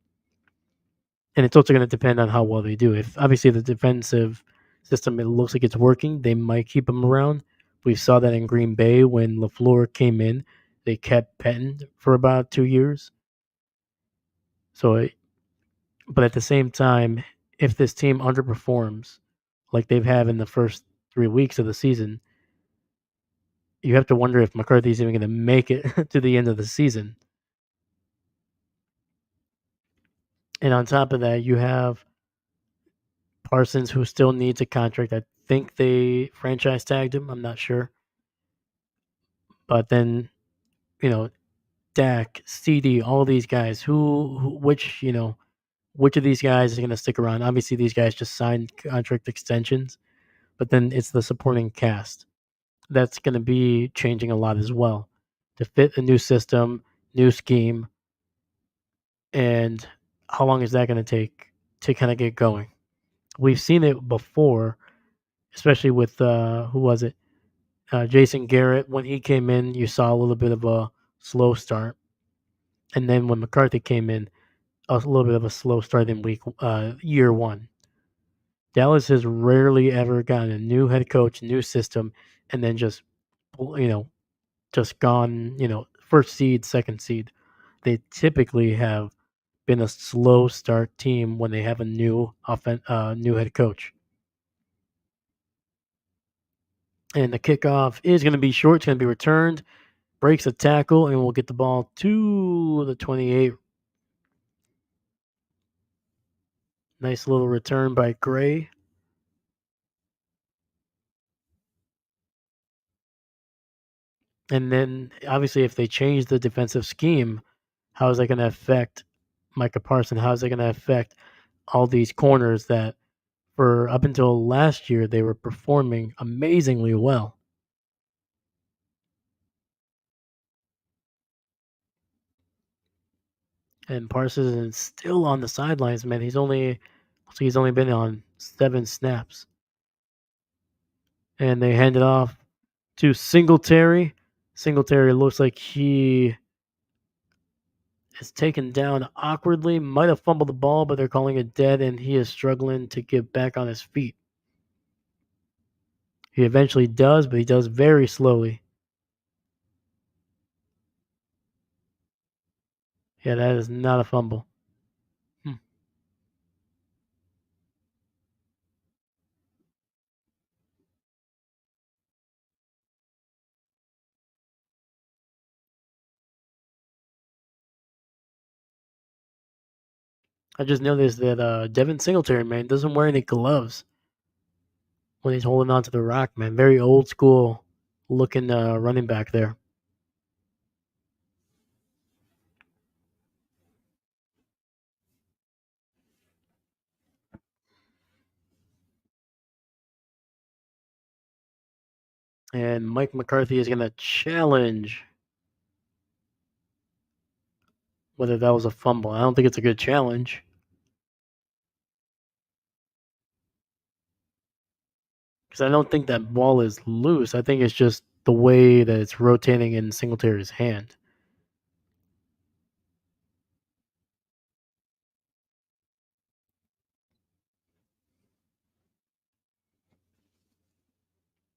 And it's also going to depend on how well they do. If obviously the defensive system it looks like it's working, they might keep him around. We saw that in Green Bay when LaFleur came in, they kept Pettin for about 2 years. So but at the same time, if this team underperforms like they've had in the first 3 weeks of the season, you have to wonder if McCarthy's even going to make it to the end of the season. And on top of that, you have Parsons who still needs a contract. I think they franchise tagged him. I'm not sure. But then, you know, Dak, CD, all these guys, which of these guys is going to stick around? Obviously, these guys just signed contract extensions, but then it's the supporting cast that's going to be changing a lot as well to fit a new system, new scheme, and how long is that going to take to kind of get going? We've seen it before, especially with who was it? Jason Garrett. When he came in, you saw a little bit of a slow start, and then when McCarthy came in, a little bit of a slow start in year one. Dallas has rarely ever gotten a new head coach, new system, and then you know just gone, first seed, second seed. They typically have been a slow start team when they have a new head coach. And the kickoff is going to be short. It's going to be returned, breaks a tackle, and we'll get the ball to the 28. Nice little return by Gray. And then, obviously, if they change the defensive scheme, how is that going to affect Micah Parsons? How is that going to affect all these corners that, for up until last year, they were performing amazingly well? And Parsons is still on the sidelines, man. He's only been on 7 snaps. And they hand it off to Singletary. Singletary looks like he is taken down awkwardly. Might have fumbled the ball, but they're calling it dead, and he is struggling to get back on his feet. He eventually does, but he does very slowly. Yeah, that is not a fumble. Hmm. I just noticed that Devin Singletary, man, doesn't wear any gloves when he's holding on to the rock, man. Very old school looking running back there. And Mike McCarthy is going to challenge whether that was a fumble. I don't think it's a good challenge because I don't think that ball is loose. I think it's just the way that it's rotating in Singletary's hand.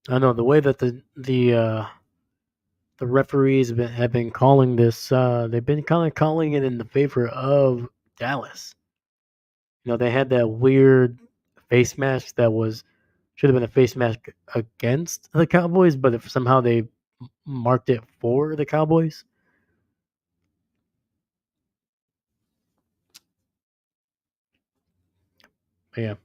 I know the way that the referees have been calling this. They've been kind of calling it in the favor of Dallas. They had that weird face mask that should have been a face mask against the Cowboys, but if somehow they marked it for the Cowboys. But yeah,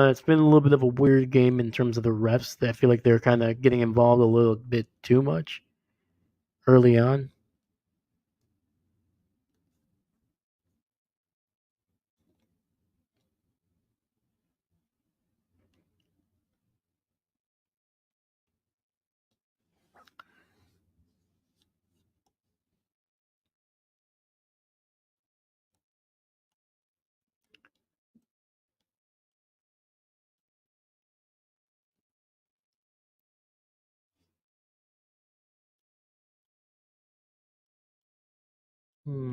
it's been a little bit of a weird game in terms of the refs. That I feel like they're kind of getting involved a little bit too much early on. Hmm.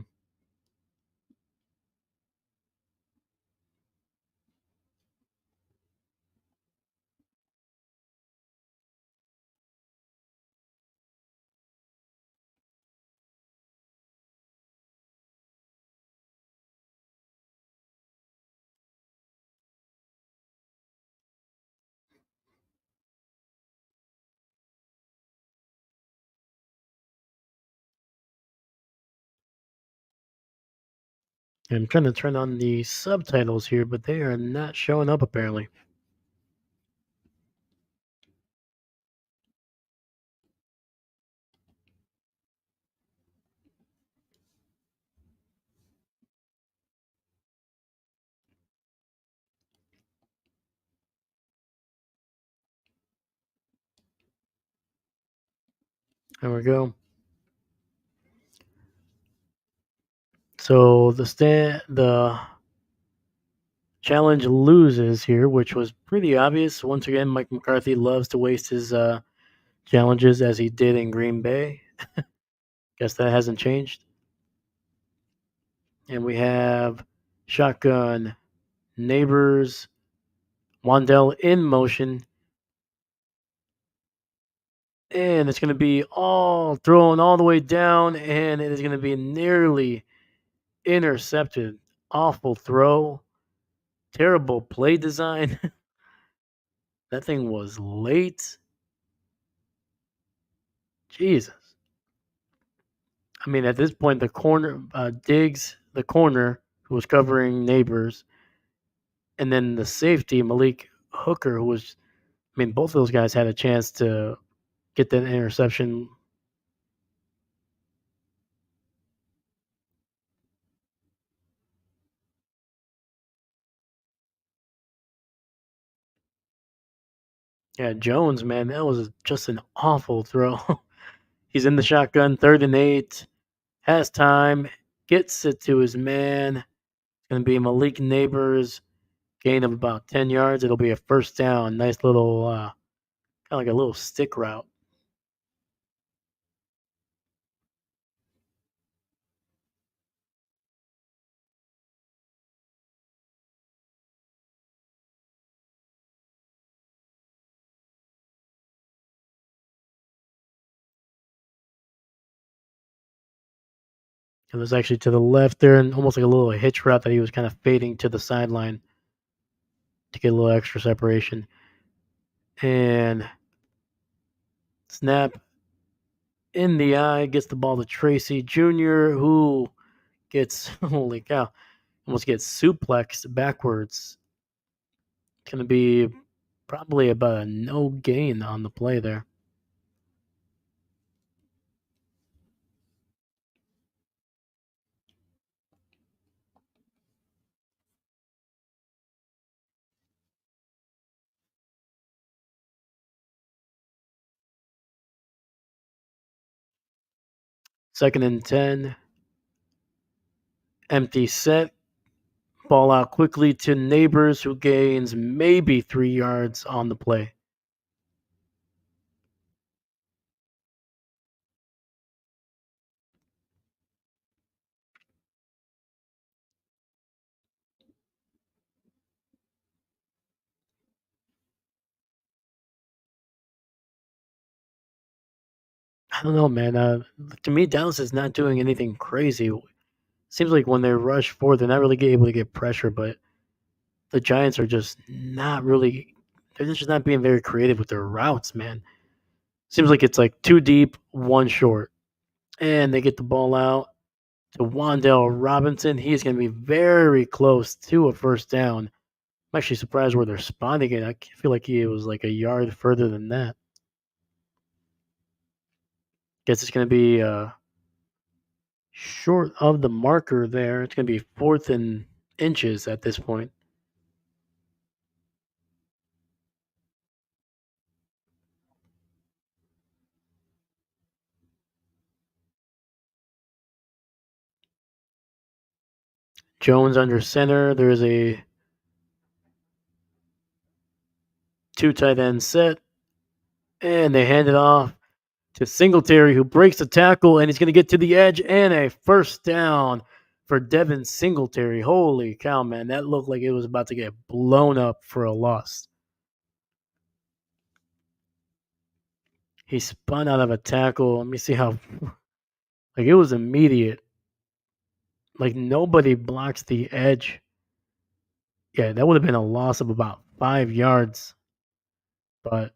I'm trying to turn on the subtitles here, but they are not showing up apparently. There we go. So the challenge loses here, which was pretty obvious. Once again, Mike McCarthy loves to waste his challenges as he did in Green Bay. Guess that hasn't changed. And we have shotgun neighbors, Wandell in motion, and it's going to be all thrown all the way down, and it is going to be nearly intercepted. Awful throw, terrible play design. That thing was late. Jesus. I mean, at this point, the corner Diggs, the corner who was covering neighbors, and then the safety Malik Hooker, who was. I mean, both of those guys had a chance to get that interception. Yeah, Jones, man, that was just an awful throw. He's in the shotgun, 3rd and 8, has time, gets it to his man. It's going to be Malik Neighbors, gain of about 10 yards. It'll be a first down. Nice little, kind of like a little stick route. It was actually to the left there, and almost like a little hitch route that he was kind of fading to the sideline to get a little extra separation. And snap in the eye, gets the ball to Tracy Jr., who gets, holy cow, almost gets suplexed backwards. Going to be probably about a no gain on the play there. 2nd and 10, empty set, ball out quickly to Neighbors, who gains maybe 3 yards on the play. I don't know, man. To me, Dallas is not doing anything crazy. Seems like when they rush forward, they're not really able to get pressure, but the Giants are just not really. They're just not being very creative with their routes, man. Seems like it's like 2 deep, 1 short, and they get the ball out. to Wandale Robinson. He is going to be very close to a first down. I'm actually surprised where they're spotting it. I feel like he was like a yard further than that. Guess it's going to be short of the marker there. It's going to be 4th and inches at this point. Jones under center. There's a 2 tight end set. And they hand it off to Singletary, who breaks the tackle, and he's going to get to the edge, and a first down for Devin Singletary. Holy cow, man. That looked like it was about to get blown up for a loss. He spun out of a tackle. Let me see how. Like, it was immediate. Like, nobody blocks the edge. Yeah, that would have been a loss of about 5 yards. But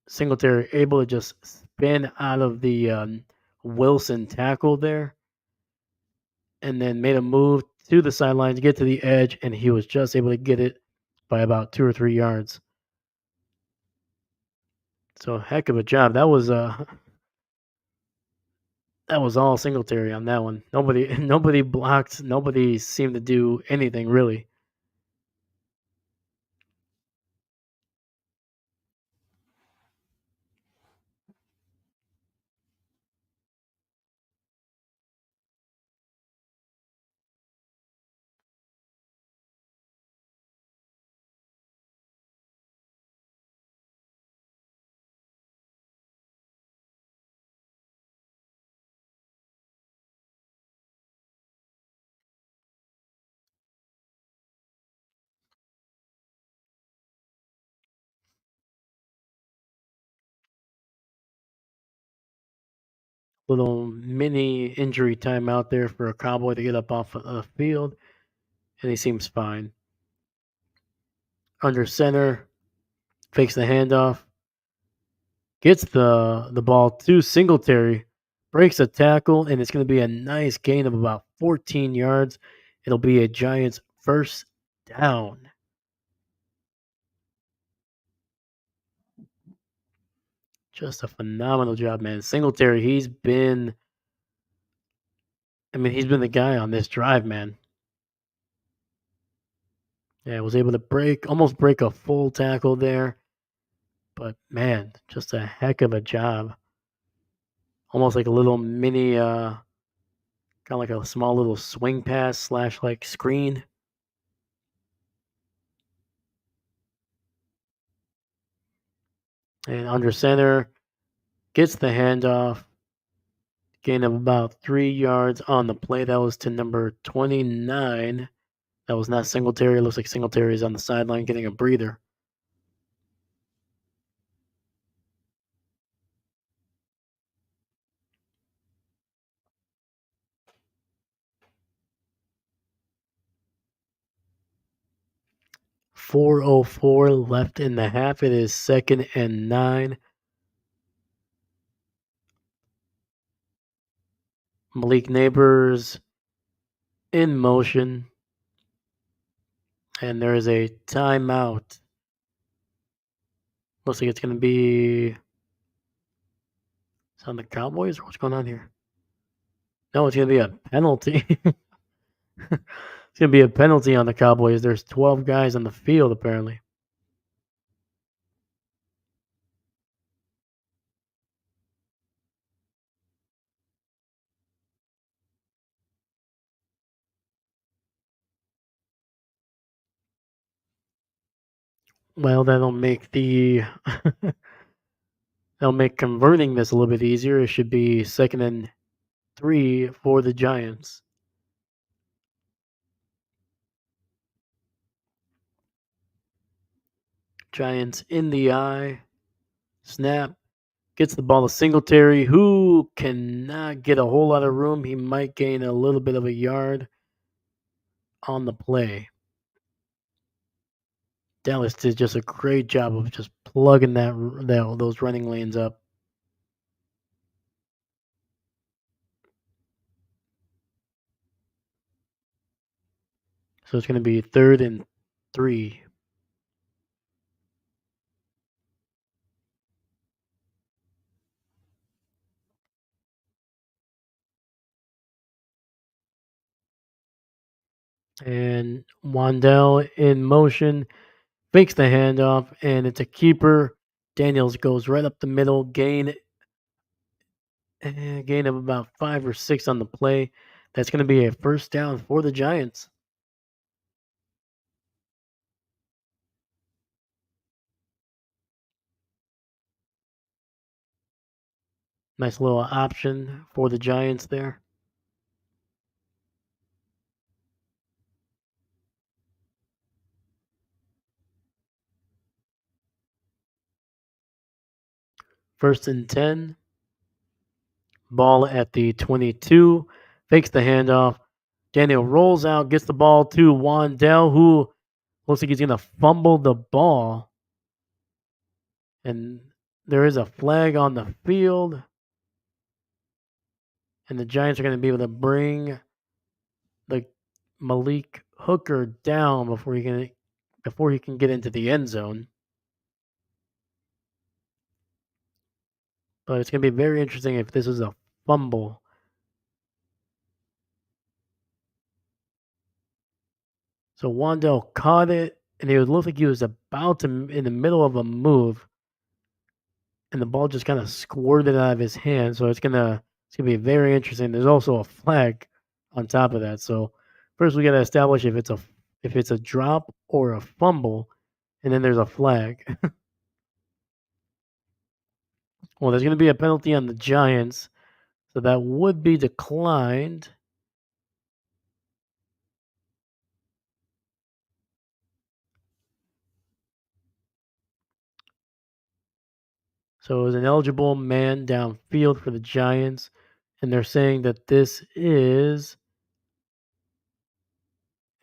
Singletary able to just spin out of the Wilson tackle there, and then made a move to the sideline to get to the edge, and he was just able to get it by about 2 or 3 yards. So heck of a job. That was all Singletary on that one. Nobody blocked. Nobody seemed to do anything really. Little mini injury time out there for a Cowboy to get up off the field, and he seems fine. Under center, fakes the handoff, gets the ball to Singletary, breaks a tackle, and it's going to be a nice gain of about 14 yards. It'll be a Giants first down. Just a phenomenal job, man. Singletary, he's been the guy on this drive, man. Yeah, was able to almost break a full tackle there. But man, just a heck of a job. Almost like a little mini kind of like a small little swing pass slash like screen. And under center, gets the handoff. Gain of about 3 yards on the play. That was to number 29. That was not Singletary. It looks like Singletary is on the sideline getting a breather. .404 left in the half. It is 2nd and 9. Malik Neighbors in motion. And there is a timeout. Looks like it's going to be. Is it on the Cowboys? Or what's going on here? No, it's going to be a penalty. It's going to be a penalty on the Cowboys. There's 12 guys on the field, apparently. Well, that'll make that'll make converting this a little bit easier. It should be 2nd and 3 for the Giants. Giants in the eye. Snap. Gets the ball to Singletary, who cannot get a whole lot of room. He might gain a little bit of a yard on the play. Dallas did just a great job of just plugging those running lanes up. So it's going to be third and 3. And Wandell in motion fakes the handoff, and it's a keeper. Daniels goes right up the middle, gain of about 5 or 6 on the play. That's going to be a first down for the Giants. Nice little option for the Giants there. First and 10. Ball at the 22. Fakes the handoff. Daniel rolls out, gets the ball to Wandell, who looks like he's going to fumble the ball. And there is a flag on the field. And the Giants are going to be able to bring the Malik Hooker down before he can get into the end zone. But it's going to be very interesting if this is a fumble. So Wandell caught it, and it looked like he was about to in the middle of a move, and the ball just kind of squirted out of his hand. So it's gonna be very interesting. There's also a flag on top of that. So first we got to establish if it's a drop or a fumble, and then there's a flag. Well, there's gonna be a penalty on the Giants, so that would be declined. So it was an eligible man downfield for the Giants, and they're saying that this is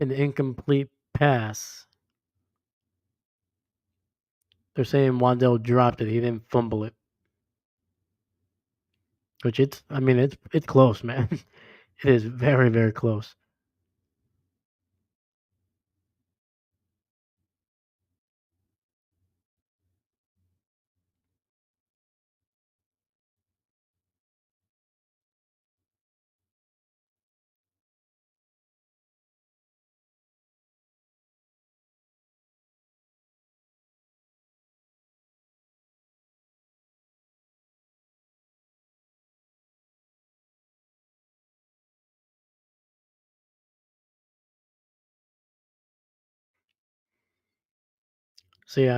an incomplete pass. They're saying Wandell dropped it. He didn't fumble it. Which it's close, man. It is very, very close. So yeah, I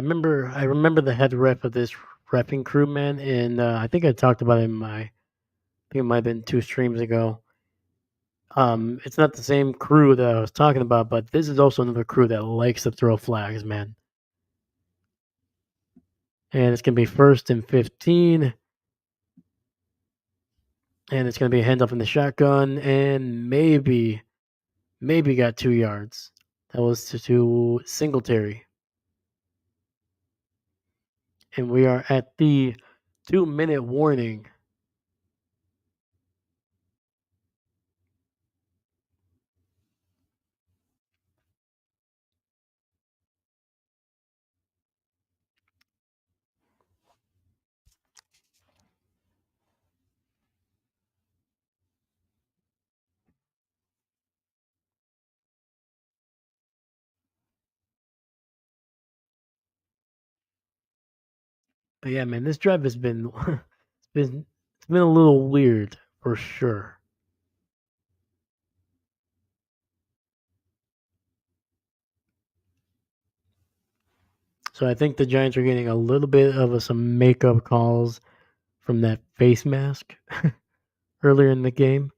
remember the head ref of this repping crew, man, and I think I talked about it I think it might have been 2 streams ago. It's not the same crew that I was talking about, but this is also another crew that likes to throw flags, man. And it's gonna be first and 15, and it's gonna be a handoff in the shotgun, and maybe got 2 yards. That was to Singletary, and we are at the 2-minute warning. But yeah, man, this drive has been it's been a little weird for sure. So I think the Giants are getting a little bit of some makeup calls from that face mask earlier in the game.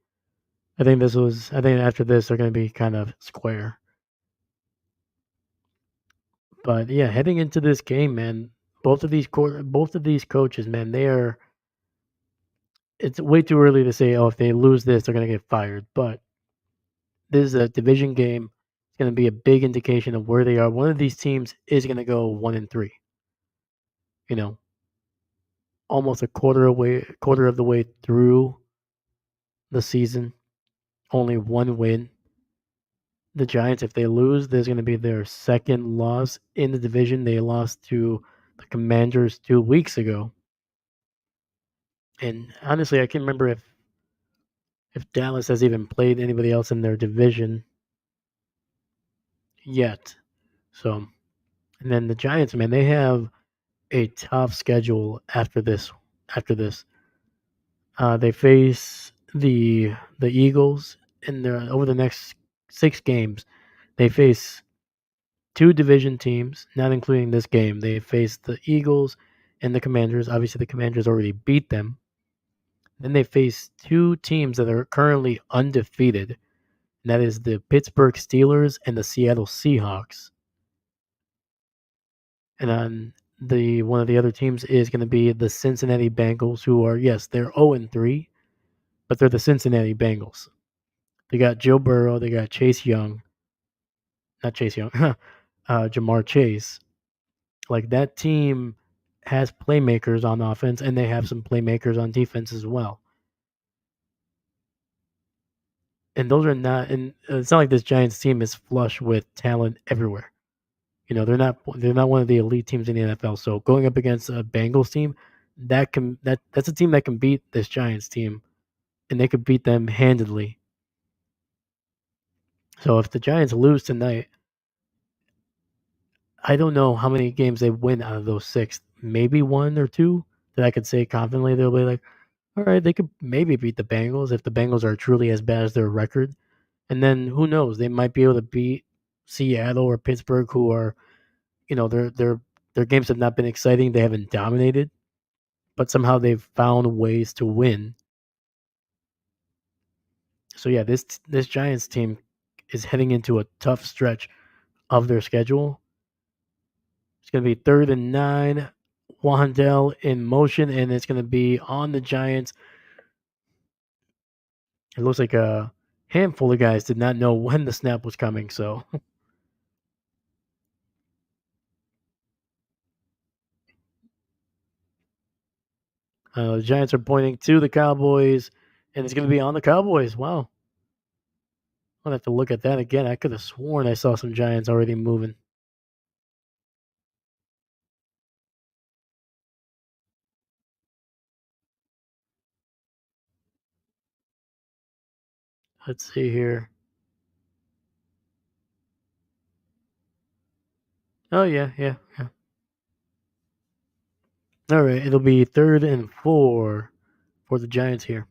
I think after this they're going to be kind of square. But yeah, heading into this game, man, both of these coaches, man, they are. It's way too early to say, oh, if they lose this, they're going to get fired. But this is a division game. It's going to be a big indication of where they are. One of these teams is going to go 1-3. You know, almost a quarter of the way through the season, only one win. The Giants, if they lose, there's going to be their second loss in the division. They lost to the Commanders 2 weeks ago. And honestly, I can't remember if Dallas has even played anybody else in their division yet. So, and then the Giants, man, they have a tough schedule after this. After this, they face the Eagles in their over the next 6 games. They face two division teams, not including this game. They face the Eagles and the Commanders. Obviously, the Commanders already beat them. Then they face two teams that are currently undefeated, and that is the Pittsburgh Steelers and the Seattle Seahawks. And on the one of the other teams is going to be the Cincinnati Bengals, who are yes, they're 0-3, but they're the Cincinnati Bengals. They got Joe Burrow, they got Chase Young, not Chase Young, Jamar Chase. Like that team has playmakers on offense, and they have some playmakers on defense as well. And those are not, and it's not like this Giants team is flush with talent everywhere. You know, they're not one of the elite teams in the NFL. So going up against a Bengals team, that's a team that can beat this Giants team, and they could beat them handedly. So if the Giants lose tonight, I don't know how many games they win out of those 6. Maybe 1 or 2 that I could say confidently they'll be like, all right, they could maybe beat the Bengals if the Bengals are truly as bad as their record. And then who knows? They might be able to beat Seattle or Pittsburgh, who are, their games have not been exciting. They haven't dominated, but somehow they've found ways to win. So yeah, this Giants team is heading into a tough stretch of their schedule. It's going to be 3rd and 9. Wandell in motion, and it's going to be on the Giants. It looks like a handful of guys did not know when the snap was coming. So the Giants are pointing to the Cowboys, and it's going to be on the Cowboys. Wow. I'll have to look at that again. I could have sworn I saw some Giants already moving. Let's see here. Oh, yeah, yeah, yeah. All right, it'll be 3rd and 4 for the Giants here.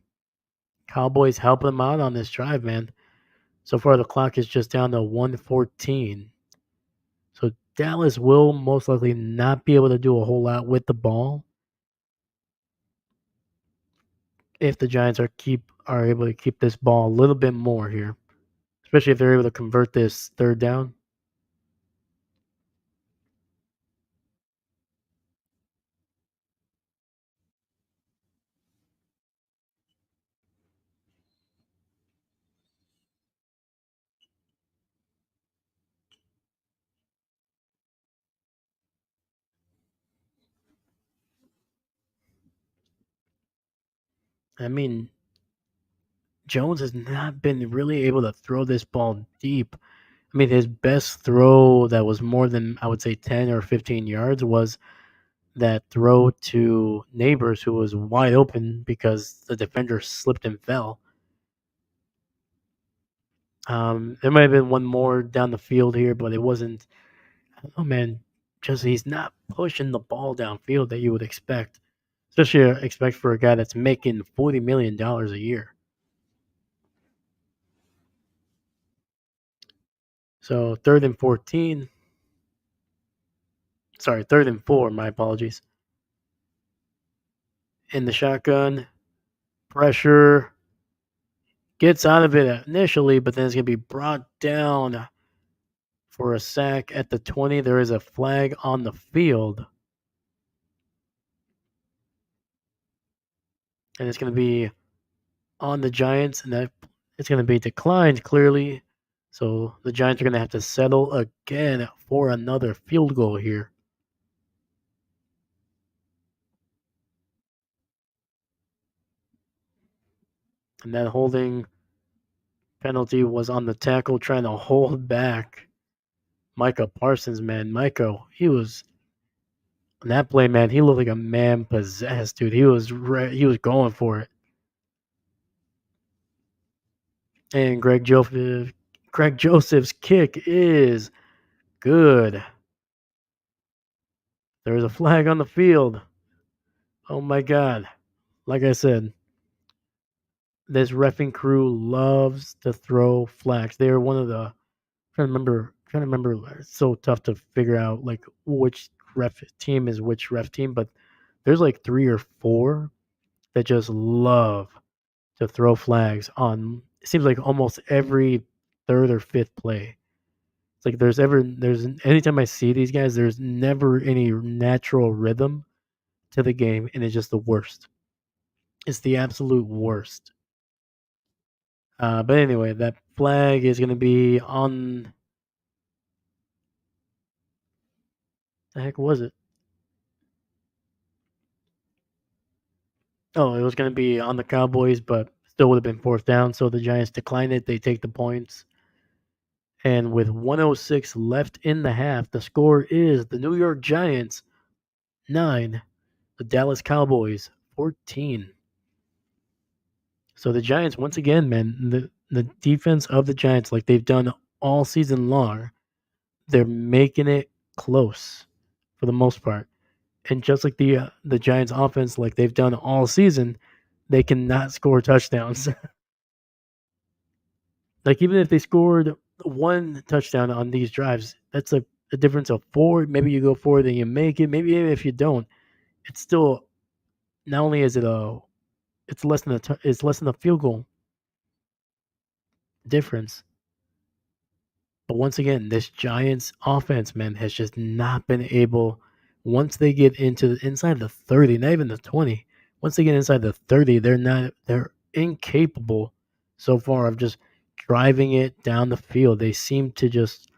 Cowboys helping them out on this drive, man. So far, the clock is just down to 1:14. So Dallas will most likely not be able to do a whole lot with the ball if the Giants are able to keep this ball a little bit more here, especially if they're able to convert this 3rd down. I mean, Jones has not been really able to throw this ball deep. I mean, his best throw that was more than, I would say, 10 or 15 yards was that throw to Neighbors, who was wide open because the defender slipped and fell. There might have been one more down the field here, but it wasn't. Oh man, just he's not pushing the ball downfield that you would expect, especially expect for a guy that's making $40 million a year. So 3rd and 14. Sorry, 3rd and 4. My apologies. In the shotgun, pressure gets out of it initially, but then it's gonna be brought down for a sack at the 20. There is a flag on the field, and it's gonna be on the Giants, and that it's going to be declined clearly. So the Giants are going to have to settle again for another field goal here. And that holding Penalty was on the tackle trying to hold back Micah Parsons, man. Micah, he was on that play, man. He looked like a man possessed, dude. He was going for it. And Greg Joseph's kick is good. There's a flag on the field. Oh my god. Like I said, this reffing crew loves to throw flags. They are one of the trying to remember it's so tough to figure out like which ref team is which ref team, but there's like 3 or 4 that just love to throw flags on it seems like almost every third or fifth play. It's like there's anytime I see these guys, there's never any natural rhythm to the game, and it's just the worst. It's the absolute worst. But anyway, that flag is going to be on. The heck was it? Oh, it was going to be on the Cowboys, but still would have been fourth down. So the Giants decline it. They take the points. And with 106 left in the half, the score is the New York Giants 9, the Dallas Cowboys 14. So the Giants, once again, man, the defense of the Giants, like they've done all season long, they're making it close for the most part. And just like the Giants offense, like they've done all season, they cannot score touchdowns. Like even if they scored one touchdown on these drives, that's a difference of 4. Maybe you go for it and you make it. Maybe if you don't, it's still not only is it a it's less than a field goal difference. But once again, this Giants offense, man, has just not been able. Once they get into inside the 30, not even the 20. Once they get inside the 30, they're incapable so far of just driving it down the field. They seem to just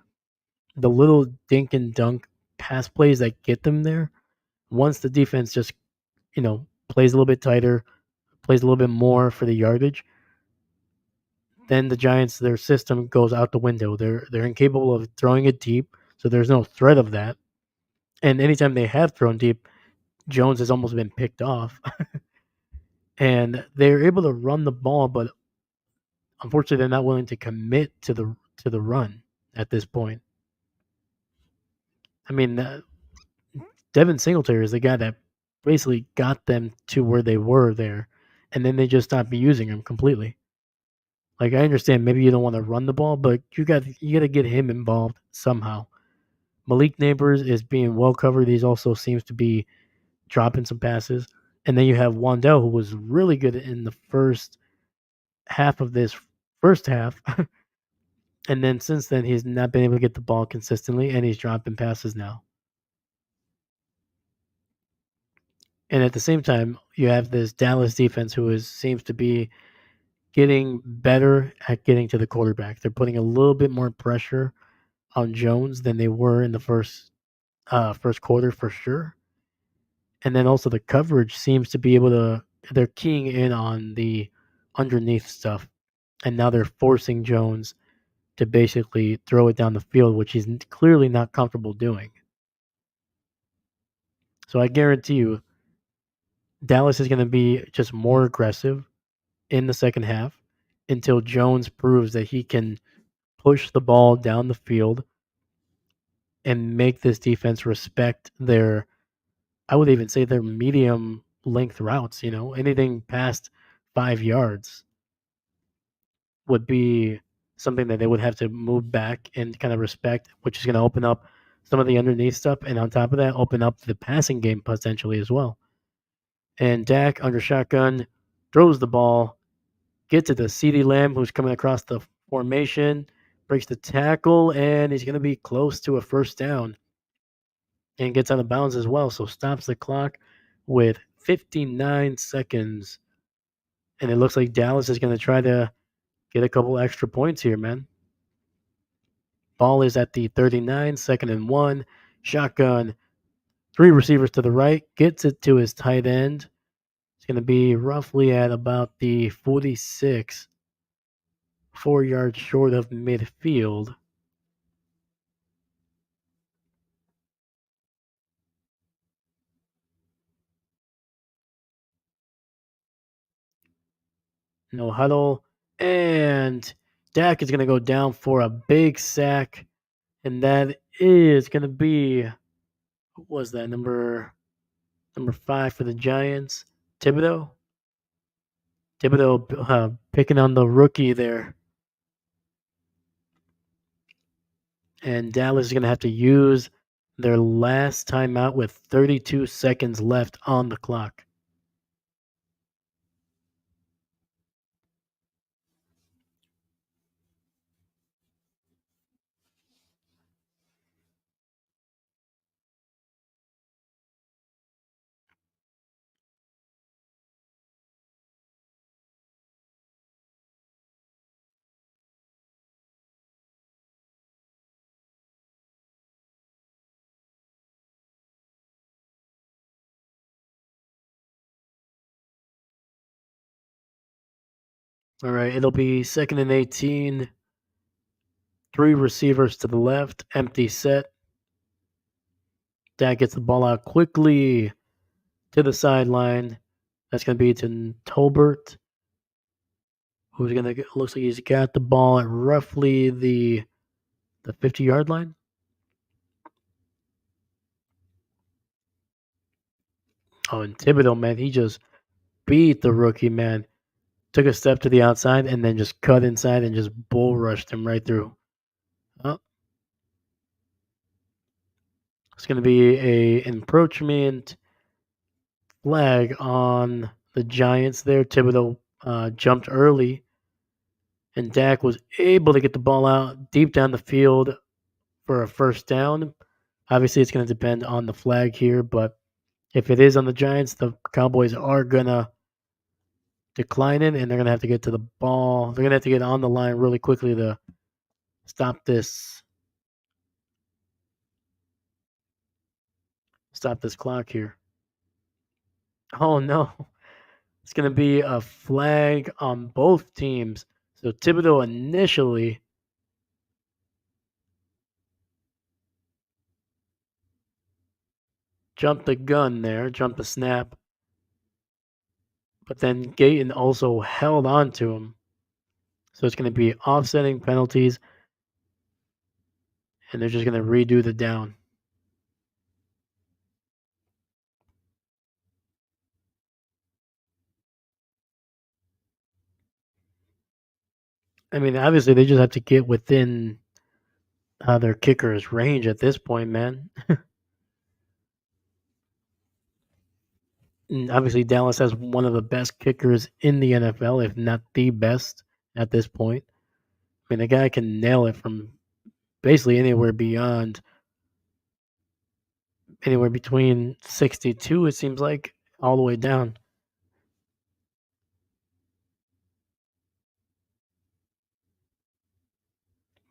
the little dink and dunk pass plays that get them there. Once the defense just plays a little bit tighter, plays a little bit more for the yardage, then the Giants, their system goes out the window. They're incapable of throwing it deep, so there's no threat of that. And anytime they have thrown deep, Jones has almost been picked off. And they're able to run the ball, but unfortunately, they're not willing to commit to the run at this point. I mean, Devin Singletary is the guy that basically got them to where they were there, and then they just stopped using him completely. Like I understand, maybe you don't want to run the ball, but you got to get him involved somehow. Malik Neighbors is being well covered. He also seems to be dropping some passes. And then you have Wandell, who was really good in the first half of this first half. And then since then, he's not been able to get the ball consistently, and he's dropping passes now. And at the same time, you have this Dallas defense who seems to be getting better at getting to the quarterback. They're putting a little bit more pressure on Jones than they were in the first quarter for sure. And then also the coverage seems to be able to they're keying in on the underneath stuff, and now they're forcing Jones to basically throw it down the field, which he's clearly not comfortable doing. So I guarantee you Dallas is going to be just more aggressive in the second half until Jones proves that he can push the ball down the field and make this defense respect their I would even say their medium length routes, anything past 5 yards would be something that they would have to move back and kind of respect, which is going to open up some of the underneath stuff. And on top of that, open up the passing game potentially as well. And Dak under shotgun throws the ball, gets it to CeeDee Lamb, who's coming across the formation, breaks the tackle, and he's going to be close to a first down and gets out of bounds as well. So stops the clock with 59 seconds. And it looks like Dallas is going to try to get a couple extra points here, man. Ball is at the 39, 2nd and 1. Shotgun, 3 receivers to the right, gets it to his tight end. It's going to be roughly at about the 46. 4 yards short of midfield. No huddle. And Dak is going to go down for a big sack. And that is going to be, what was that, number 5 for the Giants? Thibodeau? Thibodeau picking on the rookie there. And Dallas is going to have to use their last timeout with 32 seconds left on the clock. All right, it'll be 2nd and 18. 3 receivers to the left, empty set. Dak gets the ball out quickly to the sideline. That's going to be to Tolbert, who's going to looks like he's got the ball at roughly the 50-yard line. Oh, and Thibodeau, man, he just beat the rookie, man. Took a step to the outside and then just cut inside and just bull rushed him right through. Oh, it's going to be a encroachment flag on the Giants there. Thibodeau jumped early, and Dak was able to get the ball out deep down the field for a first down. Obviously, it's going to depend on the flag here, but if it is on the Giants, the Cowboys are going to decline it, and they're going to have to get to the ball. They're going to have to get on the line really quickly to stop this clock here. Oh no. It's going to be a flag on both teams. So Thibodeau initially jumped the gun there, jumped the snap, but then Gayton also held on to him. So it's going to be offsetting penalties, and they're just going to redo the down. I mean, obviously, they just have to get within their kicker's range at this point, man. And obviously, Dallas has one of the best kickers in the NFL, if not the best at this point. I mean, the guy can nail it from basically anywhere between 62, it seems like, all the way down.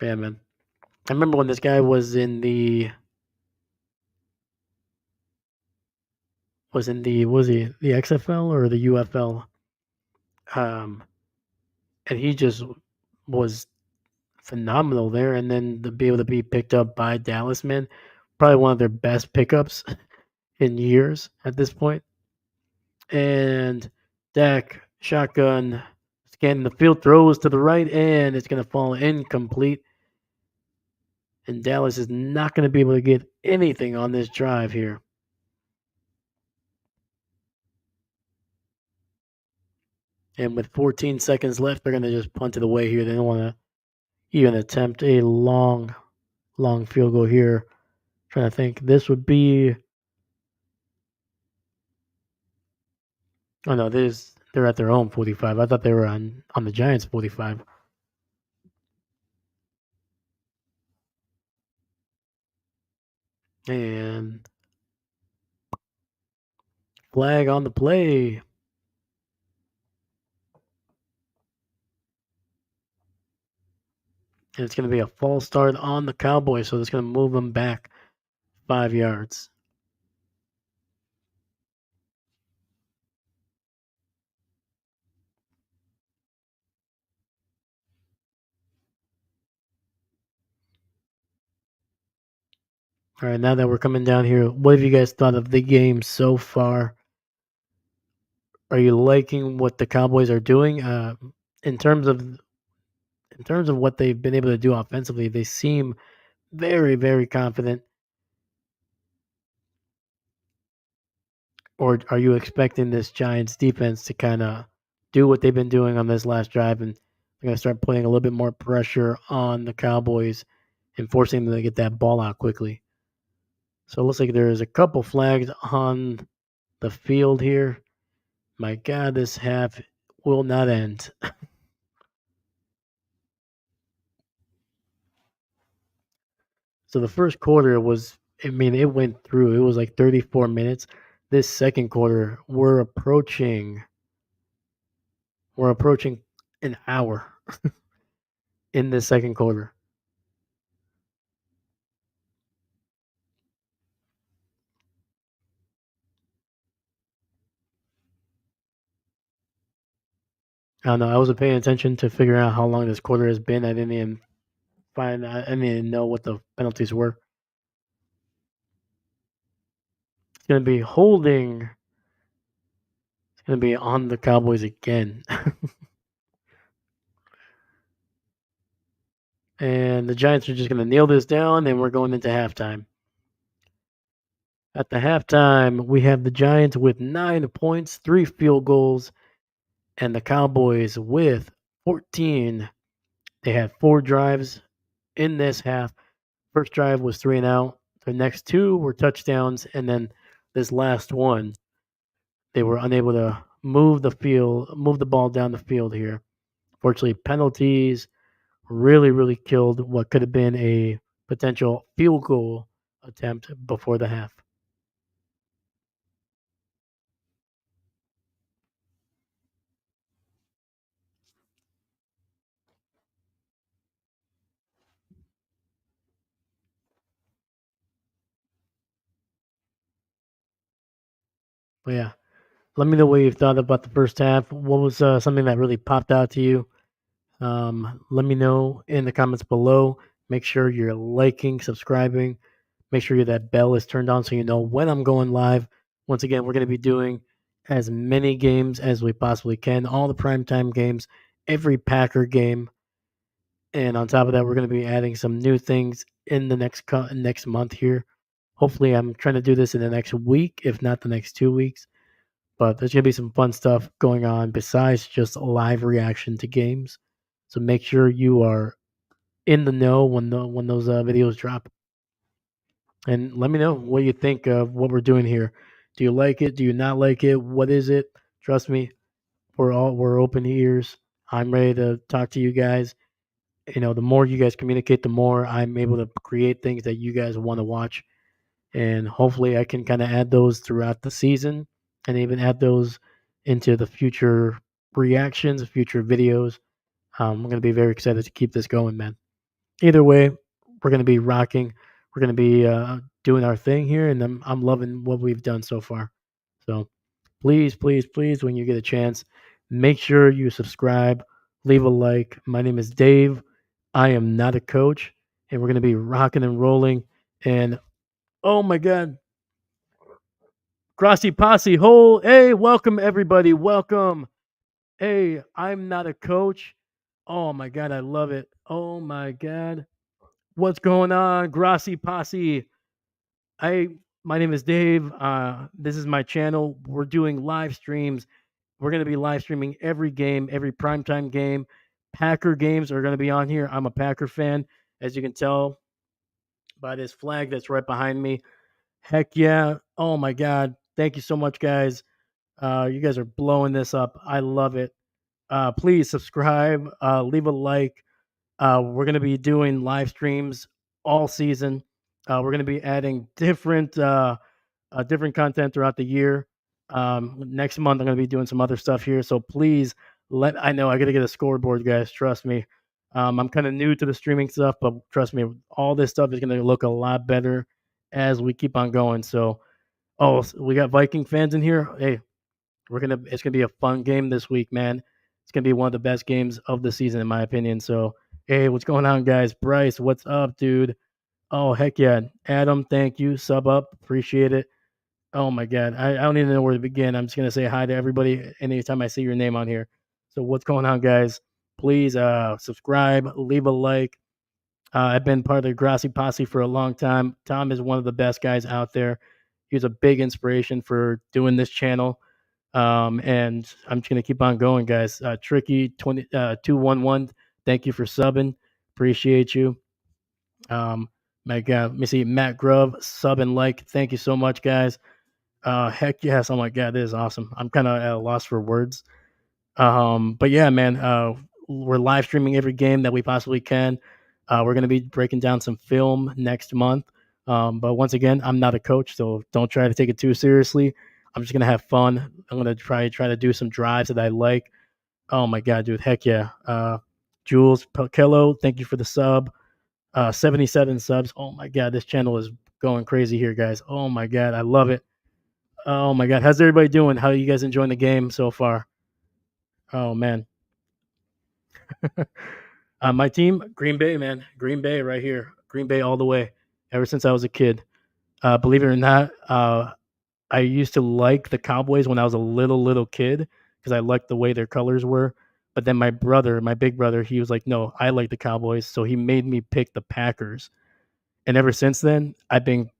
Yeah, man. I remember when this guy was he the XFL or the UFL? Um, and he just was phenomenal there. And then to be able to be picked up by Dallas, man, probably one of their best pickups in years at this point. And Dak shotgun scanning the field, throws to the right, and it's going to fall incomplete. And Dallas is not going to be able to get anything on this drive here. And with 14 seconds left, they're going to just punt it away here. They don't want to even attempt a long field goal here. Trying to think. This would be. Oh no, they're at their own 45. I thought they were on the Giants 45. And flag on the play. And it's going to be a false start on the Cowboys, so it's going to move them back 5 yards. All right, now that we're coming down here, what have you guys thought of the game so far? Are you liking what the Cowboys are doing? In terms of what they've been able to do offensively, they seem very, very confident. Or are you expecting this Giants defense to kind of do what they've been doing on this last drive, and they're going to start putting a little bit more pressure on the Cowboys and forcing them to get that ball out quickly? So it looks like there's a couple flags on the field here. My God, this half will not end. So the first quarter was, I mean, it went through. It was like 34 minutes. This second quarter, we're approaching an hour in the second quarter. I don't know. I wasn't paying attention to figure out how long this quarter has been. I didn't even know what the penalties were. It's gonna be holding. It's gonna be on the Cowboys again. And the Giants are just gonna nail this down, and we're going into halftime. At the halftime, we have the Giants with 9 points, 3 field goals, and the Cowboys with 14. They had 4 drives in this half. First drive was 3-and-out. The next 2 were touchdowns, and then this last one, they were unable to move the ball down the field here. Fortunately, penalties really, really killed what could have been a potential field goal attempt before the half. But yeah, let me know what you thought about the first half. What was something that really popped out to you? Let me know in the comments below. Make sure you're liking, subscribing. Make sure that bell is turned on so you know when I'm going live. Once again, we're going to be doing as many games as we possibly can, all the primetime games, every Packer game. And on top of that, we're going to be adding some new things in the next month here. Hopefully, I'm trying to do this in the next week, if not the next 2 weeks. But there's going to be some fun stuff going on besides just live reaction to games. So make sure you are in the know when those videos drop. And let me know what you think of what we're doing here. Do you like it? Do you not like it? What is it? Trust me, we're open ears. I'm ready to talk to you guys. The more you guys communicate, the more I'm able to create things that you guys want to watch. And hopefully I can kind of add those throughout the season and even add those into the future reactions, future videos. I'm going to be very excited to keep this going, man. Either way, we're going to be rocking. We're going to be doing our thing here, and I'm loving what we've done so far. So please, please, please, when you get a chance, make sure you subscribe, leave a like. My name is Dave. I am not a coach, and we're going to be rocking and rolling. And oh my God, Grassy Posse Hole. Hey, welcome everybody. Welcome. Hey, I'm not a coach. Oh my God, I love it. Oh my God. What's going on, Grassy Posse? I My name is Dave. This is my channel. We're doing live streams. We're gonna be live streaming every game, every primetime game. Packer games are gonna be on here. I'm a Packer fan, as you can tell by this flag that's right behind me. Heck yeah. Oh my God. Thank you so much, guys. You guys are blowing this up. I love it. Please subscribe, leave a like. We're going to be doing live streams all season. We're going to be adding different content throughout the year. Next month, I'm going to be doing some other stuff here. So please I know I got to get a scoreboard, guys. Trust me. I'm kind of new to the streaming stuff, but trust me, all this stuff is going to look a lot better as we keep on going. So, so we got Viking fans in here. Hey, it's gonna be a fun game this week, man. It's gonna be one of the best games of the season, in my opinion. So, hey, what's going on, guys? Bryce, what's up, dude? Oh, heck yeah. Adam, thank you. Sub up. Appreciate it. Oh my God. I don't even know where to begin. I'm just gonna say hi to everybody anytime I see your name on here. So what's going on, guys? Please subscribe, leave a like. I've been part of the Grassy Posse for a long time. Tom is one of the best guys out there. He was a big inspiration for doing this channel. And I'm just gonna keep on going, guys. Tricky 211. Thank you for subbing. Appreciate you. My God, let me see. Matt Grove, sub and like. Thank you so much, guys. Heck yes. Oh my God, this is awesome. I'm kind of at a loss for words. But yeah, man, we're live streaming every game that we possibly can. We're going to be breaking down some film next month. But once again, I'm not a coach, so don't try to take it too seriously. I'm just going to have fun. I'm going to try to do some drives that I like. Oh my God, dude. Heck yeah. Jules Pelkello, thank you for the sub. 77 subs. Oh my God, this channel is going crazy here, guys. Oh my God, I love it. Oh my God, how's everybody doing? How are you guys enjoying the game so far? Oh man. My team, Green Bay, man. Green Bay right here. Green Bay all the way. Ever since I was a kid. Believe it or not, I used to like the Cowboys when I was a little kid because I liked the way their colors were. But then my brother, my big brother, he was like, "No, I like the Cowboys," so he made me pick the Packers. And ever since then, I've been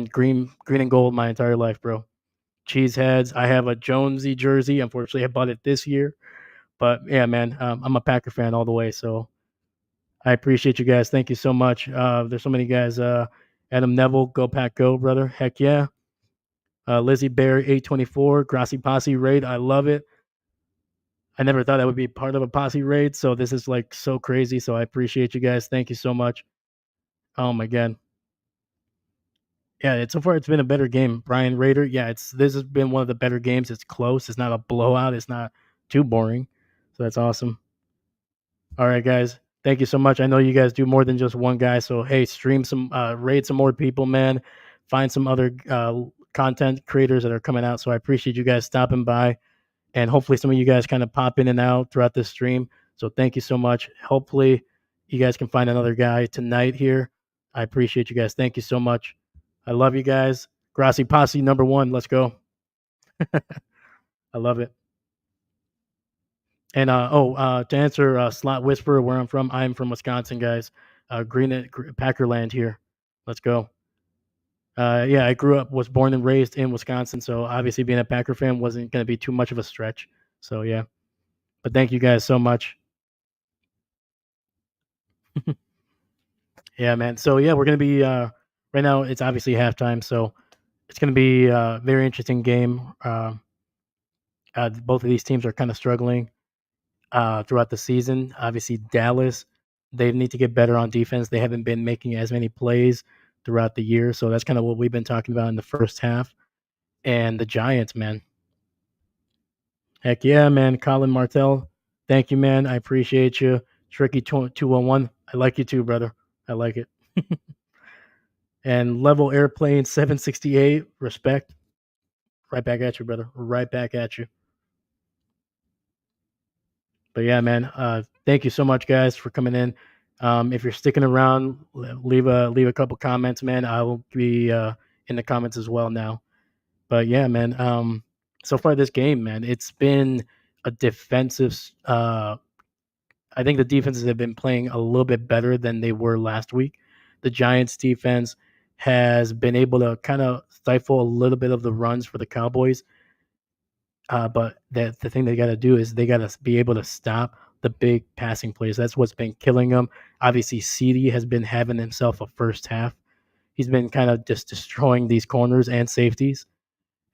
green and gold my entire life, bro. Cheeseheads. I have a Jonesy jersey. Unfortunately, I bought it this year. But yeah, man, I'm a Packer fan all the way. So I appreciate you guys. Thank you so much. There's so many guys. Adam Neville, go Pack, go, brother. Heck yeah. Lizzie Bear, 824, Grassy Posse raid. I love it. I never thought I would be part of a posse raid, so this is like so crazy. So I appreciate you guys. Thank you so much. Oh my God. Yeah, so far it's been a better game. Brian Raider. Yeah, it's this has been one of the better games. It's close. It's not a blowout. It's not too boring. So that's awesome. All right, guys. Thank you so much. I know you guys do more than just one guy. So hey, stream some, raid some more people, man. Find some other content creators that are coming out. So I appreciate you guys stopping by, and hopefully some of you guys kind of pop in and out throughout this stream. So thank you so much. Hopefully you guys can find another guy tonight here. I appreciate you guys. Thank you so much. I love you guys. Grassy Posse number one. Let's go. I love it. And to answer Slot Whisperer, where I'm from, I'm from Wisconsin, guys. Packerland here. Let's go. Yeah, I was born and raised in Wisconsin, so obviously being a Packer fan wasn't going to be too much of a stretch. So yeah, but thank you guys so much. Yeah, man. So yeah, we're going to be right now. It's obviously halftime, so it's going to be a very interesting game. Both of these teams are kind of struggling throughout the season. Obviously, Dallas, they need to get better on defense. They haven't been making as many plays throughout the year. So that's kind of what we've been talking about in the first half. And the Giants, man. Heck yeah, man. Colin Martell, thank you, man. I appreciate you. Tricky 211, I like you too, brother. I like it. And Level Airplane 768, respect. Right back at you, brother. Right back at you. But yeah, man, thank you so much, guys, for coming in. If you're sticking around, leave a couple comments, man. I will be in the comments as well now. But yeah, man. So far this game, man, it's been a defensive. I think the defenses have been playing a little bit better than they were last week. The Giants' defense has been able to kind of stifle a little bit of the runs for the Cowboys. But the thing they got to do is they got to be able to stop the big passing plays. That's what's been killing them. Obviously, CD has been having himself a first half. He's been kind of just destroying these corners and safeties.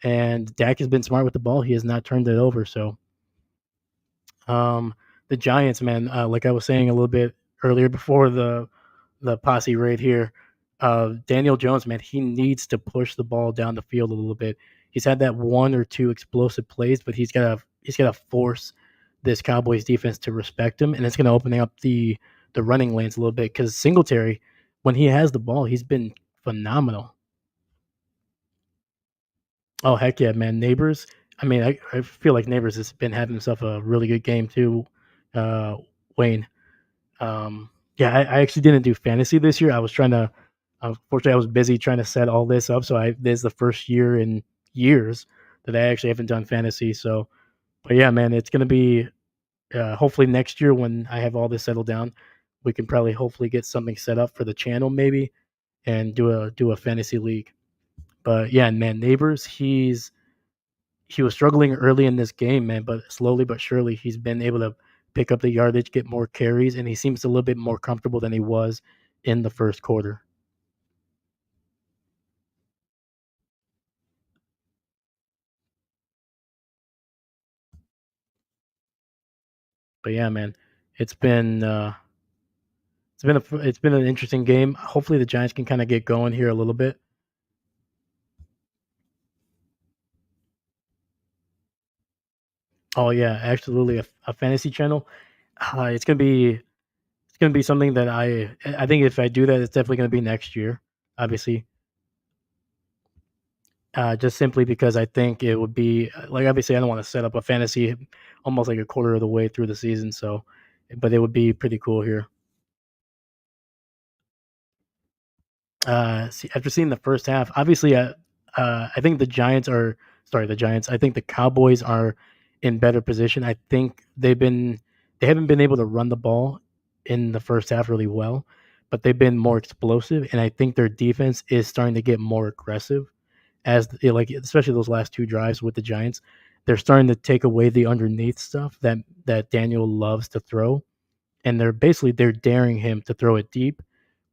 And Dak has been smart with the ball. He has not turned it over. So um, the Giants, man, like I was saying a little bit earlier before the posse raid here, Daniel Jones, man, he needs to push the ball down the field a little bit. He's had that one or two explosive plays, but he's gotta force this Cowboys defense to respect him, and it's gonna open up the running lanes a little bit because Singletary, when he has the ball, he's been phenomenal. Oh heck yeah, man! Neighbors. I mean, I feel like Neighbors has been having himself a really good game too. Wayne. Yeah, I actually didn't do fantasy this year. I was trying to Unfortunately, I was busy trying to set all this up, so I this is the first year in years that I actually haven't done fantasy. So, but yeah, man, it's gonna be hopefully next year when I have all this settled down, we can probably hopefully get something set up for the channel maybe and do a fantasy league. But yeah, man, neighbors, he was struggling early in this game, man, but slowly but surely he's been able to pick up the yardage, get more carries, and he seems a little bit more comfortable than he was in the first quarter. But yeah, man, it's been it's been an interesting game. Hopefully, the Giants can kind of get going here a little bit. Oh yeah, absolutely, a fantasy channel. It's gonna be something that I think if I do that, it's definitely gonna be next year. Obviously, just simply because I think it would be like obviously I don't want to set up a fantasy almost like a quarter of the way through the season. So, but it would be pretty cool here. After seeing the first half, obviously, I think the Giants are sorry, the Giants. I think the Cowboys are in better position. I think they haven't been able to run the ball in the first half really well, but they've been more explosive, and I think their defense is starting to get more aggressive like especially those last two drives with the Giants. They're starting to take away the underneath stuff that Daniel loves to throw, and they're daring him to throw it deep,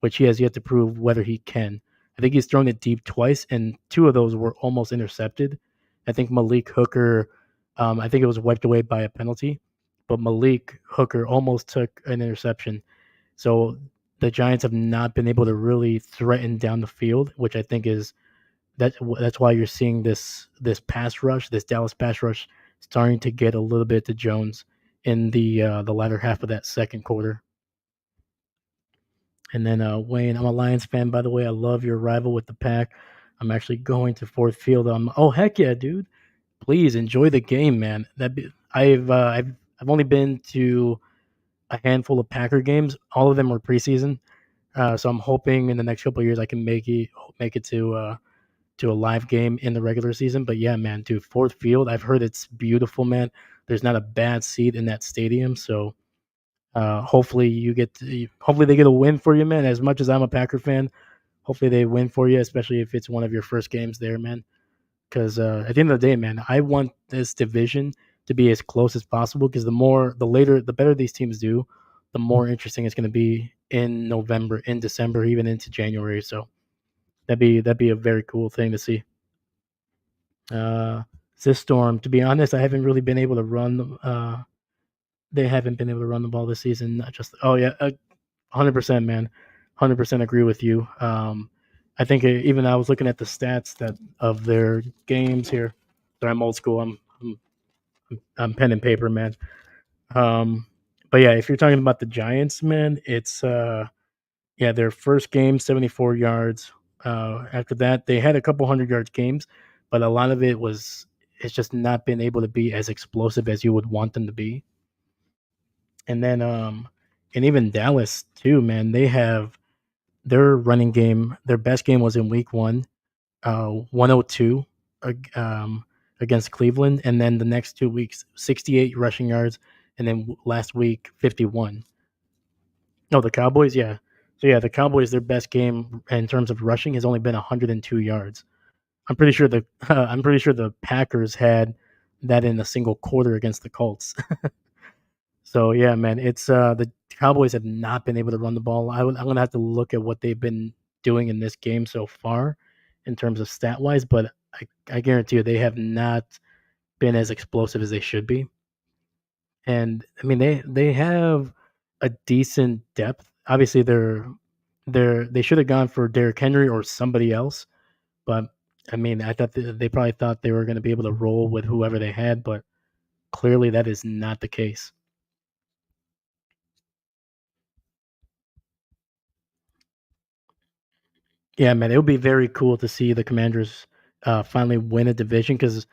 which he has yet to prove whether he can. I think he's thrown it deep twice, and two of those were almost intercepted. I think Malik Hooker, I think it was wiped away by a penalty, but Malik Hooker almost took an interception. So the Giants have not been able to really threaten down the field, which I think is that's why you're seeing this Dallas pass rush starting to get a little bit to Jones in the latter half of that second quarter. And then Wayne, I'm a Lions fan, by the way. I love your rival with the pack. I'm actually going to Ford Field. Oh heck yeah, dude! Please enjoy the game, man. I've only been to a handful of Packer games. All of them were preseason. So I'm hoping in the next couple of years I can make it to a live game in the regular season. But yeah, man, dude, Ford Field, I've heard it's beautiful, man. There's not a bad seat in that stadium. So hopefully they get a win for you, man. As much as I'm a Packer fan, hopefully they win for you, especially if it's one of your first games there, man. Because at the end of the day, man, I want this division to be as close as possible. Because the better these teams do, the more interesting it's going to be in November, in December, even into January. So that'd be a very cool thing to see. Uh, this storm, to be honest, I haven't really been able to run. They haven't been able to run the ball this season. Not just oh yeah, 100%, man. 100% agree with you. I think even I was looking at the stats that of their games here. Sorry, I'm old school. I'm pen and paper, man. Um, but yeah, if you're talking about the Giants, man, it's yeah, their first game 74 yards. After that, they had a couple hundred yards games, but a lot of it's just not been able to be as explosive as you would want them to be. And then and even Dallas too, man. They have their running game. Their best game was in week 1, 102 against Cleveland, and then the next 2 weeks 68 rushing yards, and then last week 51. No, the Cowboys, yeah. So yeah, the Cowboys their best game in terms of rushing has only been 102 yards. I'm pretty sure the Packers had that in a single quarter against the Colts. So yeah, man, it's the Cowboys have not been able to run the ball. I'm gonna have to look at what they've been doing in this game so far, in terms of stat wise, but I guarantee you they have not been as explosive as they should be. And I mean they have a decent depth. Obviously they should have gone for Derrick Henry or somebody else, but I mean I thought they probably thought they were going to be able to roll with whoever they had, but clearly that is not the case. Yeah, man, it would be very cool to see the Commanders finally win a division. Because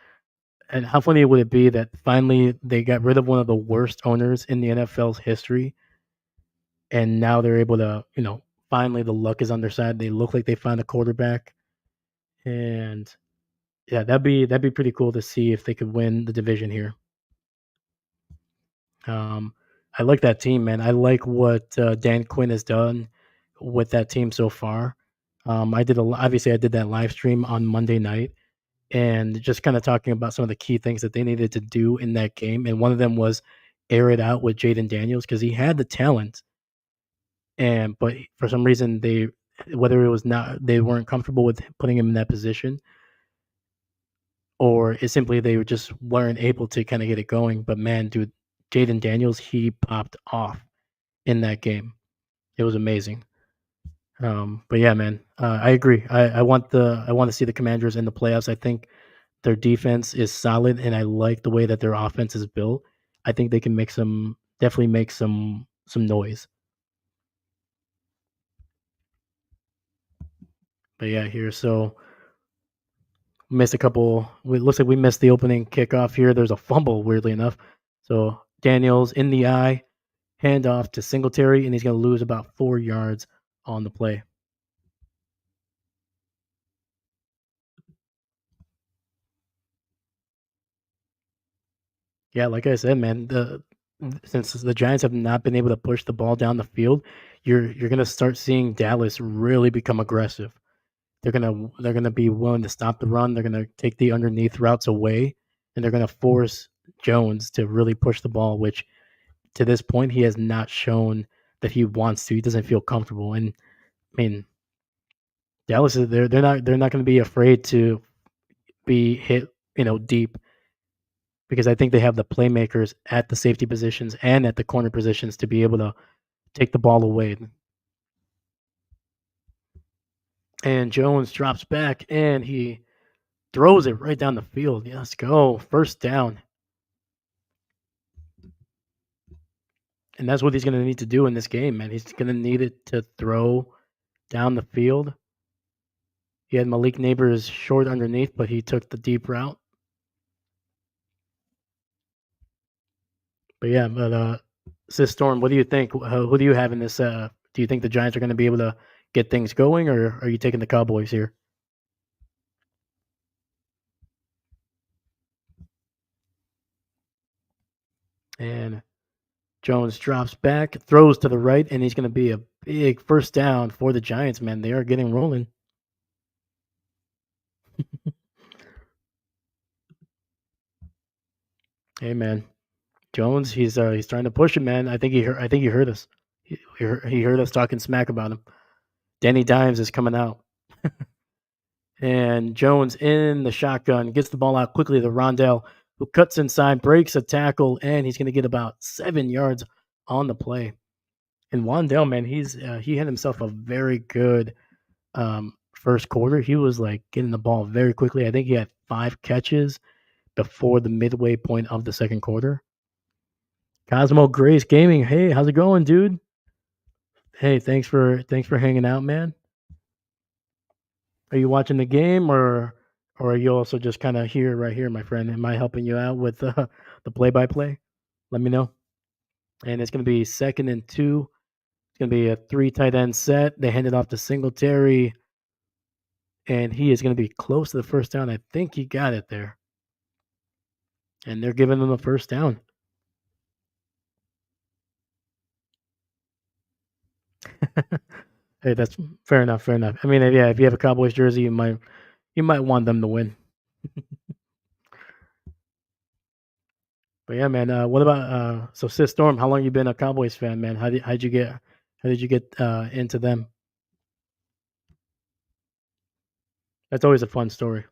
and how funny would it be that finally they got rid of one of the worst owners in the NFL's history, and now they're able to finally the luck is on their side. They look like they found a quarterback, and yeah, that'd be pretty cool to see if they could win the division here. Um, I like that team, man. I like what Dan Quinn has done with that team so far. Obviously I did that live stream on Monday night, and just kind of talking about some of the key things that they needed to do in that game. And one of them was air it out with Jaden Daniels because he had the talent, and but for some reason whether it was not they weren't comfortable with putting him in that position, or it's simply they just weren't able to kind of get it going. But man, dude, Jaden Daniels, he popped off in that game. It was amazing. But yeah, man, I agree. I want to see the Commanders in the playoffs. I think their defense is solid, and I like the way that their offense is built. I think they can definitely make some noise. But yeah, here so missed a couple. It looks like we missed the opening kickoff here. There's a fumble, weirdly enough. So Daniels in the eye, handoff to Singletary, and he's going to lose about 4 yards on the play. Yeah, like I said, man, the since the Giants have not been able to push the ball down the field, you're gonna start seeing Dallas really become aggressive. They're gonna be willing to stop the run. They're gonna take the underneath routes away, and they're gonna force Jones to really push the ball, which to this point he has not shown that he wants to. He doesn't feel comfortable. And I mean, Dallas is they're not gonna be afraid to be hit, deep because I think they have the playmakers at the safety positions and at the corner positions to be able to take the ball away. And Jones drops back and he throws it right down the field. Yeah, let's go. First down. And that's what he's going to need to do in this game, man. He's going to need it to throw down the field. He had Malik Neighbors short underneath, but he took the deep route. But yeah, Sis Storm, what do you think? Who do you have in this? Do you think the Giants are going to be able to get things going, or are you taking the Cowboys here? And Jones drops back, throws to the right, and he's going to be a big first down for the Giants, man. They are getting rolling. Hey, man. Jones, he's trying to push him, man. I think he heard us. He heard us talking smack about him. Danny Dimes is coming out. And Jones in the shotgun gets the ball out quickly to Rondell, who cuts inside, breaks a tackle, and he's going to get about 7 yards on the play. And Wandell, man, he had himself a very good first quarter. He was like getting the ball very quickly. I think he had 5 catches before the midway point of the second quarter. Cosmo Grace Gaming, hey, how's it going, dude? Hey, thanks for hanging out, man. Are you watching the game or are you also just kind of here right here, my friend? Am I helping you out with the play by play? Let me know. And it's going to be 2nd and 2. It's going to be a 3 tight end set. They hand it off to Singletary, and he is going to be close to the first down. I think he got it there. And they're giving them a first down. Hey, that's fair enough. Fair enough. I mean, yeah, if you have a Cowboys jersey, you might want them to win. But yeah, man. What about so Sis Storm? How long you been a Cowboys fan, man? How did you get into them? That's always a fun story.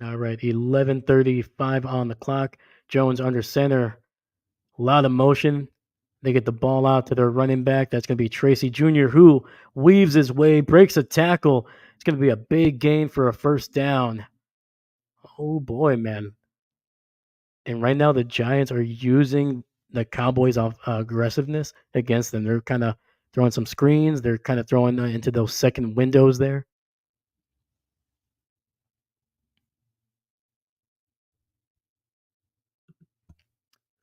All right, 11:35 on the clock. Jones under center. A lot of motion. They get the ball out to their running back. That's going to be Tracy Jr., who weaves his way, breaks a tackle. It's going to be a big gain for a first down. Oh boy, man. And right now, the Giants are using the Cowboys' aggressiveness against them. They're kind of throwing some screens. They're kind of throwing into those second windows there.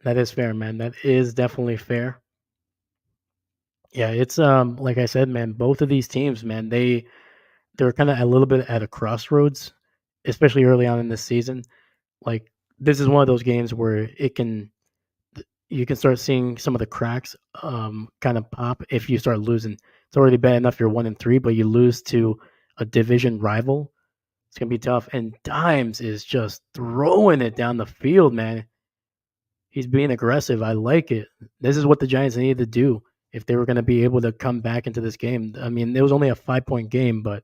That is fair, man. That is definitely fair. Yeah, it's like I said, man, both of these teams, man, they're kind of a little bit at a crossroads, especially early on in this season. Like this is one of those games where you can start seeing some of the cracks kind of pop if you start losing. It's already bad enough you're 1-3, but you lose to a division rival. It's gonna be tough. And Dimes is just throwing it down the field, man. He's being aggressive. I like it. This is what the Giants needed to do if they were going to be able to come back into this game. I mean, it was only a 5 point game, but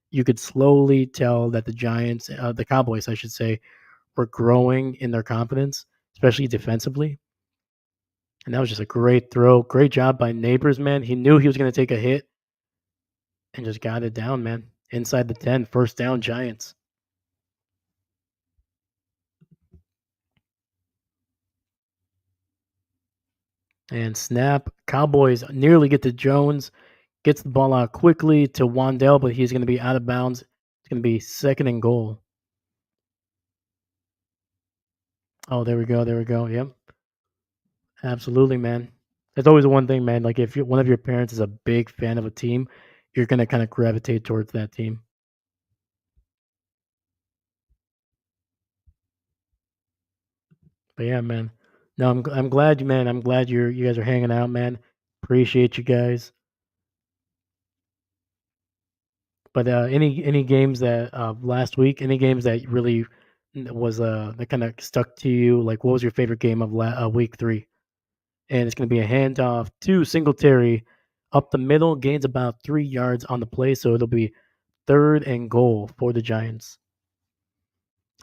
you could slowly tell that the Giants, the Cowboys, I should say, were growing in their confidence, especially defensively. And that was just a great throw. Great job by Neighbors, man. He knew he was going to take a hit and just got it down, man. Inside the 10, first down, Giants. And snap. Cowboys nearly get to Jones. Gets the ball out quickly to Wandell, but he's going to be out of bounds. It's going to be second and goal. Oh, there we go. There we go. Yep. Absolutely, man. It's always the one thing, man. Like if one of your parents is a big fan of a team, you're going to kind of gravitate towards that team. But yeah, man. No, I'm glad you, man. I'm glad you guys are hanging out, man. Appreciate you guys. But any games that last week, any games that really was that kind of stuck to you? Like, what was your favorite game of week 3? And it's going to be a handoff to Singletary up the middle, gains about 3 yards on the play, so it'll be third and goal for the Giants.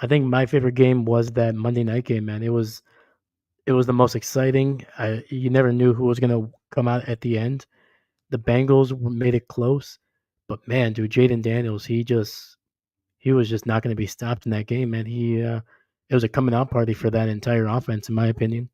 I think my favorite game was that Monday night game, man. It was the most exciting. You never knew who was going to come out at the end. The Bengals made it close, but man, dude, Jaden Daniels, he was just not going to be stopped in that game, man. It was a coming out party for that entire offense, in my opinion.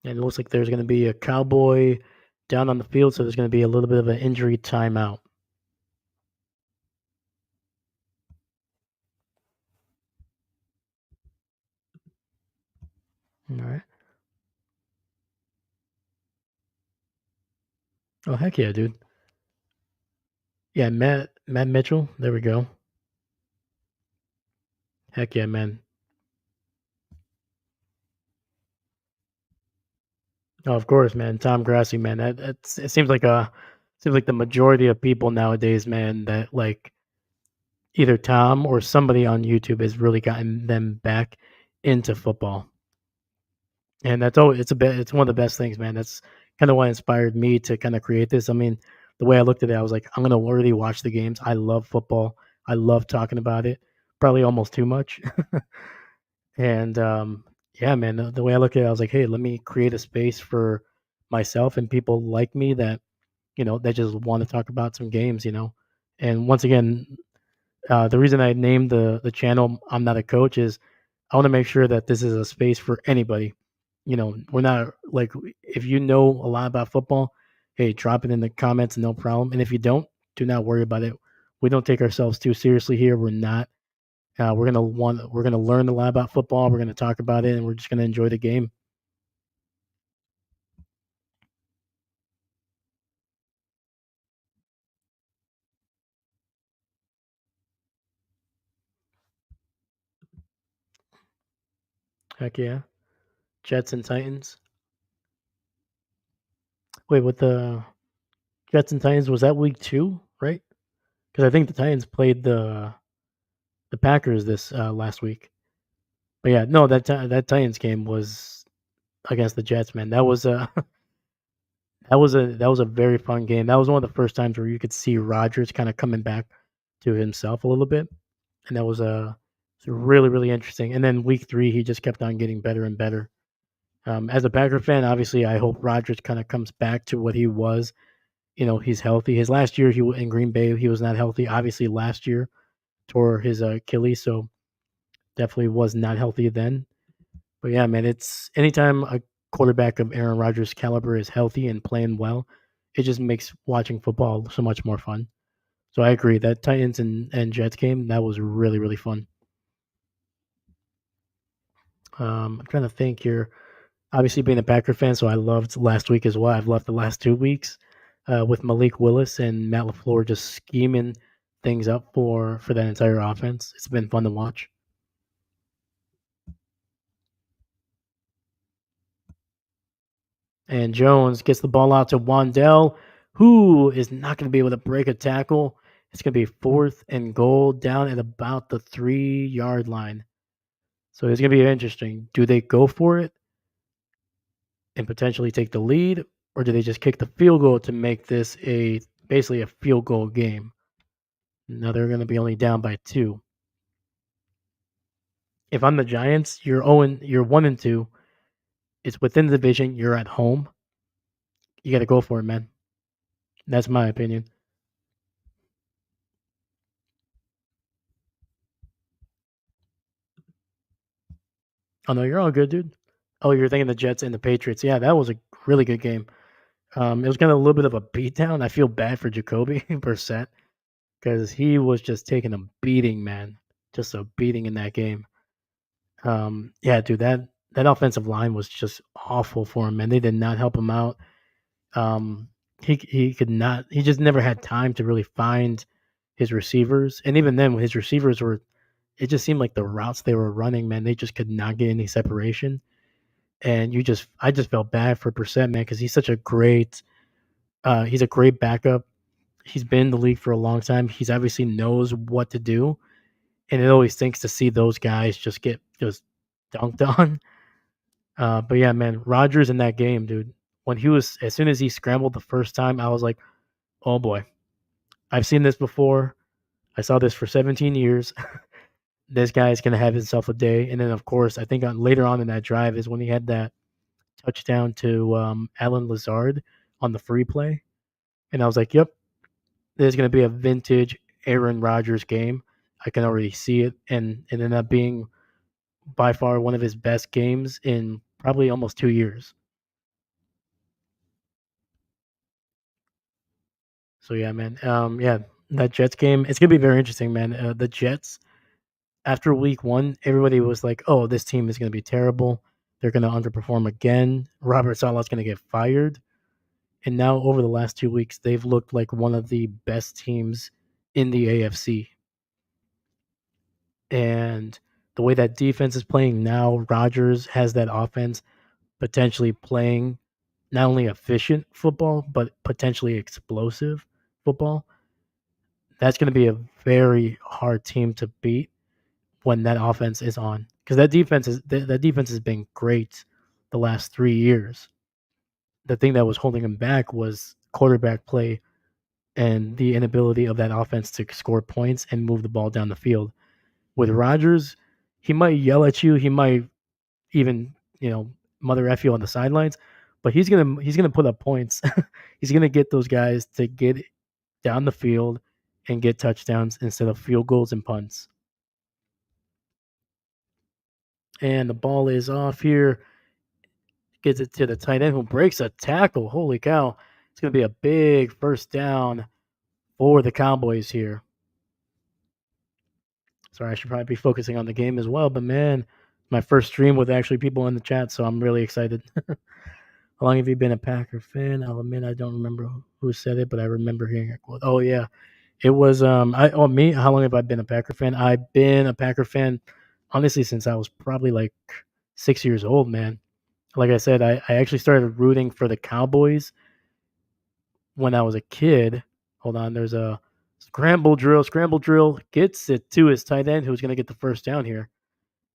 And it looks like there's going to be a Cowboy down on the field, so there's going to be a little bit of an injury timeout. All right. Oh heck yeah, dude. Yeah, Matt Mitchell. There we go. Heck yeah, man. Oh, of course, man. Tom Grassi, man. It seems like the majority of people nowadays, man, that like either Tom or somebody on YouTube has really gotten them back into football. And that's always it's one of the best things, man. That's kind of what inspired me to kind of create this. I mean, the way I looked at it, I was like, I'm gonna already watch the games. I love football. I love talking about it. Probably almost too much. And yeah, man, the way I look at it, I was like, hey, let me create a space for myself and people like me that that just want to talk about some games. And once again, the reason I named the channel "I'm Not a Coach" is I want to make sure that this is a space for anybody. We're not like if you know a lot about football, hey, drop it in the comments, no problem. And if you don't, do not worry about it. We don't take ourselves too seriously here. We're not. We're gonna learn a lot about football. We're gonna talk about it, and we're just gonna enjoy the game. Heck yeah, Jets and Titans. Wait, with the Jets and Titans was that week 2, right? Because I think the Titans played the Packers this last week. But yeah, no, that Titans game was against the Jets, man. That was a that was a very fun game. That was one of the first times where you could see Rodgers kind of coming back to himself a little bit, and that was really interesting. And then week 3, he just kept on getting better and better. As a Packer fan, obviously, I hope Rodgers kind of comes back to what he was. He's healthy. His last year, in Green Bay, he was not healthy. Obviously, last year tore his Achilles, so definitely was not healthy then. But yeah, man, it's anytime quarterback of Aaron Rodgers' caliber is healthy and playing well, it just makes watching football so much more fun. So I agree that Titans and Jets game that was really really fun. I'm trying to think here. Obviously, being a Packer fan, so I loved last week as well. I've loved the last 2 weeks with Malik Willis and Matt Lafleur just scheming things up for that entire offense. It's been fun to watch. And Jones gets the ball out to Wandell, who is not going to be able to break a tackle. It's going to be fourth and goal down at about the 3 yard line. So it's going to be interesting. Do they go for it and potentially take the lead, or do they just kick the field goal to make this a basically a field goal game? Now they're going to be only down by 2. If I'm the Giants, you're 1-2. It's within the division. You're at home. You got to go for it, man. That's my opinion. Oh no, you're all good, dude. Oh, you're thinking the Jets and the Patriots. Yeah, that was a really good game. It was kind of a little bit of a beatdown. I feel bad for Jacoby Brissett because he was just taking a beating, man. Just a beating in that game. Yeah, dude, that offensive line was just awful for him, man. They did not help him out. Um, he could not. He just never had time to really find his receivers, and even then, when his receivers were, it just seemed like the routes they were running, man, they just could not get any separation. And I just felt bad for Brissett, man, because he's a great backup. He's been in the league for a long time. He's obviously knows what to do, and it always stinks to see those guys just dunked on. But yeah, man, Rodgers in that game, dude. When he was as soon as he scrambled the first time, I was like, oh boy, I've seen this before. I saw this for 17 years. This guy is gonna have himself a day. And then of course, I think later on in that drive is when he had that touchdown to Alan Lazard on the free play, and I was like, yep, there's gonna be a vintage Aaron Rodgers game. I can already see it, and it ended up being by far one of his best games in probably almost 2 years. So yeah, man. Yeah, that Jets game, it's gonna be very interesting, man. The Jets after week one, everybody was like, "Oh, this team is gonna be terrible. They're gonna underperform again. Robert Sala's gonna get fired." And now over the last 2 weeks, they've looked like one of the best teams in the AFC. And the way that defense is playing now, Rodgers has that offense potentially playing not only efficient football but potentially explosive football. That's going to be a very hard team to beat when that offense is on, because that defense has been great the last 3 years. The thing that was holding them back was quarterback play and the inability of that offense to score points and move the ball down the field. With Rodgers, he might yell at you, he might even mother f you on the sidelines, but he's gonna put up points. He's gonna get those guys to get down the field and get touchdowns instead of field goals and punts. And the ball is off here. Gets it to the tight end who breaks a tackle. Holy cow. It's going to be a big first down for the Cowboys here. Sorry, I should probably be focusing on the game as well, but man, my first stream with actually people in the chat, so I'm really excited. How long have you been a Packer fan? I'll admit I don't remember who said it, but I remember hearing it. Oh yeah, it was me. How long have I been a Packer fan? I've been a Packer fan honestly since I was probably like 6 years old, man. Like I said, I actually started rooting for the Cowboys when I was a kid. Hold on, there's a scramble drill, gets it to his tight end who's going to get the first down here.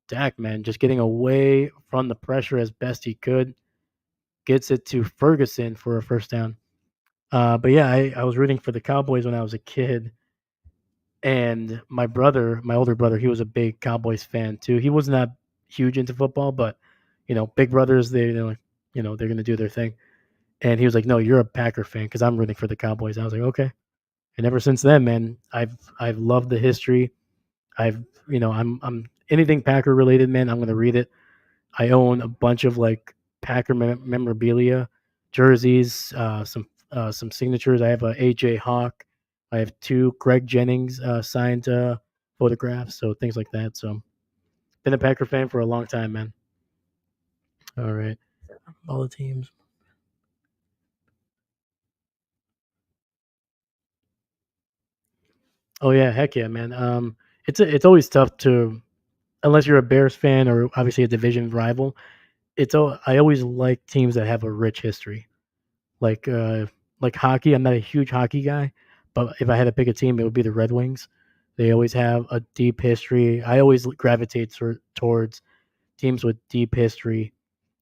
Dak, man, just getting away from the pressure as best he could, gets it to Ferguson for a first down. But yeah, I was rooting for the Cowboys when I was a kid. And my older brother, he was a big Cowboys fan too. He wasn't that huge into football, but big brothers, they're going to do their thing. And he was like, "No, you're a Packer fan because I'm rooting for the Cowboys." I was like, "Okay." And ever since then, man, I've loved the history. I'm anything Packer related, man. I'm gonna read it. I own a bunch of like Packer memorabilia, jerseys, some signatures. I have a AJ Hawk. I have two Greg Jennings signed photographs, so things like that. So been a Packer fan for a long time, man. All right, all the teams. Oh yeah, heck yeah, man. It's always tough to unless you're a Bears fan or obviously a division rival. I always like teams that have a rich history. Like uh, like hockey, I'm not a huge hockey guy, but if I had to pick a team, it would be the Red Wings. They always have a deep history. I always gravitate towards teams with deep history,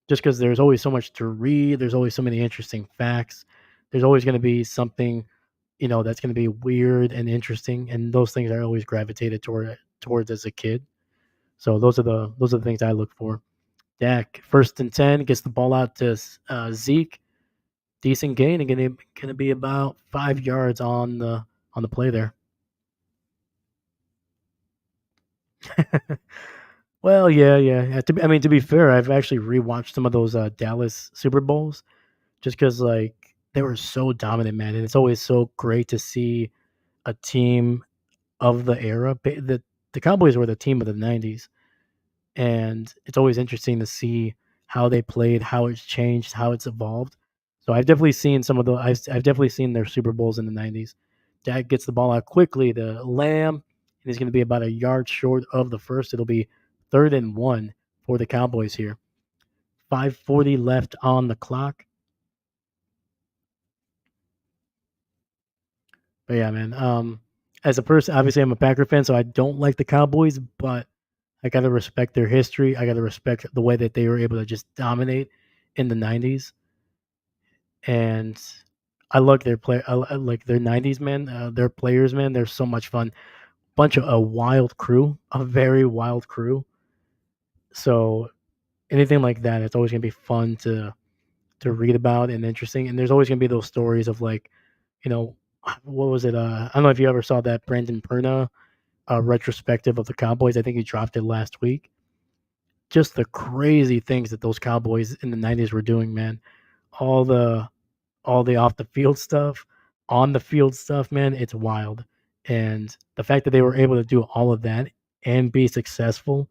just because there's always so much to read. There's always so many interesting facts. There's always going to be something that's going to be weird and interesting, and those things I always gravitated towards as a kid. So those are the things I look for. Dak, 1st and 10, gets the ball out to Zeke. Decent gain and gonna be about 5 yards on the play there. Well, yeah, yeah. To be fair, I've actually rewatched some of those Dallas Super Bowls just because like they were so dominant, man, and it's always so great to see a team of the era. The Cowboys were the team of the '90s, and it's always interesting to see how they played, how it's changed, how it's evolved. So I've definitely seen I've definitely seen their Super Bowls in the '90s. Dak gets the ball out quickly to Lamb, and he's going to be about a yard short of the first. It'll be 3rd and 1 for the Cowboys here. 5:40 left on the clock. But yeah, man. As a person, obviously I'm a Packer fan, so I don't like the Cowboys, but I gotta respect their history. I gotta respect the way that they were able to just dominate in the '90s, and I like their play. I like their '90s man. Their players, man. They're so much fun. Bunch of a wild crew, a very wild crew. So anything like that, it's always gonna be fun to read about and interesting. And there's always gonna be those stories of like, you know, what was it? I don't know if you ever saw that Brandon Perna retrospective of the Cowboys. I think he dropped it last week. Just the crazy things that those Cowboys in the '90s were doing, man. All the all the off the field stuff, on the field stuff, man, it's wild. And the fact that they were able to do all of that and be successful,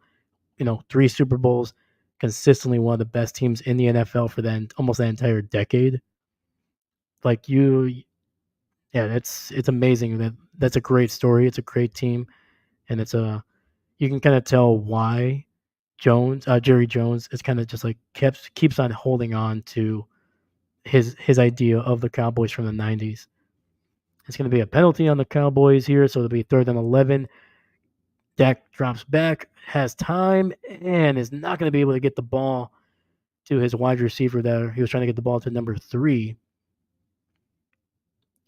3 Super Bowls, consistently one of the best teams in the NFL for almost that entire decade. Like yeah, it's amazing. That's a great story. It's a great team, and you can kind of tell why Jerry Jones, is kind of just like keeps on holding on to his idea of the Cowboys from the '90s. It's going to be a penalty on the Cowboys here, so it'll be 3rd and 11. Dak drops back, has time, and is not going to be able to get the ball to his wide receiver there. He was trying to get the ball to number 3.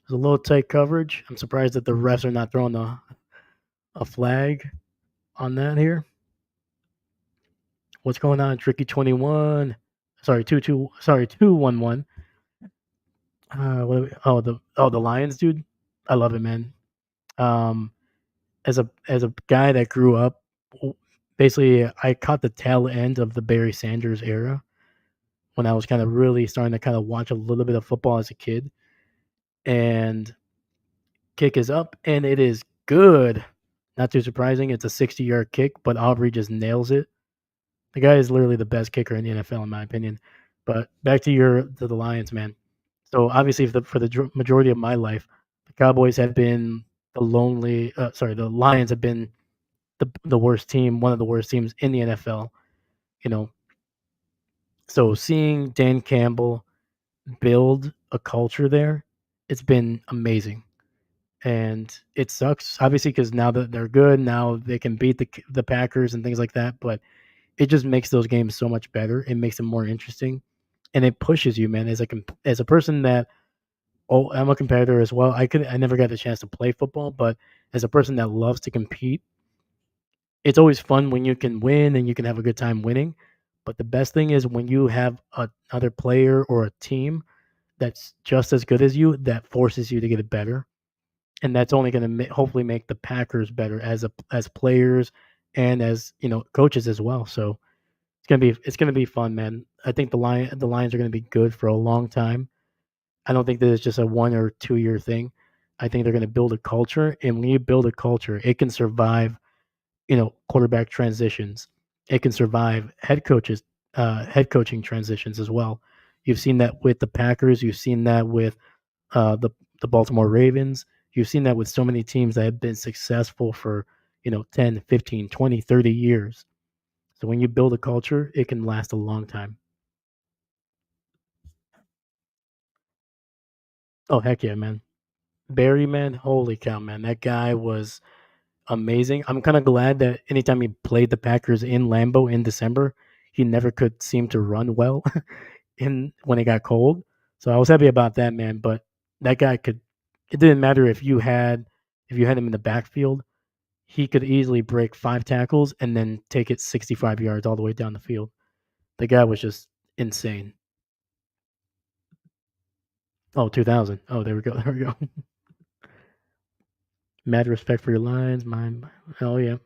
It's a little tight coverage. I'm surprised that the refs are not throwing a flag on that here. What's going on? Tricky 21. Sorry, 2-1-1. The Lions, dude. I love it, man. Um, as a guy that grew up, basically, I caught the tail end of the Barry Sanders era when I was kind of really starting to kind of watch a little bit of football as a kid. And kick is up, and it is good. Not too surprising. It's a 60-yard kick, but Aubrey just nails it. The guy is literally the best kicker in the NFL, in my opinion. But back to the Lions, man. So obviously, for the majority of my life, the Cowboys have been the Lions have been the worst team, one of the worst teams in the NFL. You know, so seeing Dan Campbell build a culture there, it's been amazing. And it sucks, obviously, because now that they're good, now they can beat the Packers and things like that. But it just makes those games so much better. It makes them more interesting, and it pushes you, man. As a person that I'm a competitor as well. I never got the chance to play football, but as a person that loves to compete, it's always fun when you can win and you can have a good time winning. But the best thing is when you have another player or a team that's just as good as you that forces you to get it better, and that's only going to hopefully make the Packers better as players and as coaches as well. So It's gonna be fun, man. I think the Lions are gonna be good for a long time. I don't think that it's just a 1 or 2 year thing. I think they're gonna build a culture, and when you build a culture, it can survive, quarterback transitions. It can survive head coaching transitions as well. You've seen that with the Packers. You've seen that with uh, the the Baltimore Ravens. You've seen that with so many teams that have been successful for 10, 15, 20, 30 years. So when you build a culture, it can last a long time. Oh heck yeah, man! Barry, man, holy cow, man, that guy was amazing. I'm kind of glad that anytime he played the Packers in Lambeau in December, he never could seem to run well in when it got cold. So I was happy about that, man. But that guy could. It didn't matter if you had him in the backfield. He could easily break 5 tackles and then take it 65 yards all the way down the field. The guy was just insane. Oh, 2000. Oh, there we go. There we go. Mad respect for your lines. Mine. Oh yeah.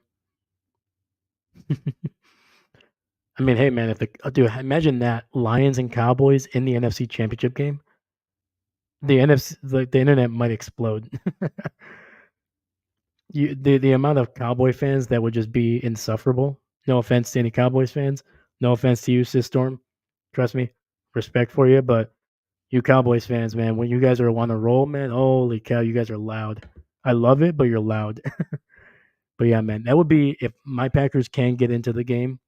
I mean, hey man, if dude, imagine that Lions and Cowboys in the NFC Championship game. The NFC, like the internet might explode. The amount of Cowboy fans that would just be insufferable. No offense to any Cowboys fans. No offense to you, Storm. Trust me, respect for you, but you Cowboys fans, man, when you guys are on a roll, man, holy cow, you guys are loud. I love it, but you're loud. But yeah, man, that would be if my Packers can get into the game.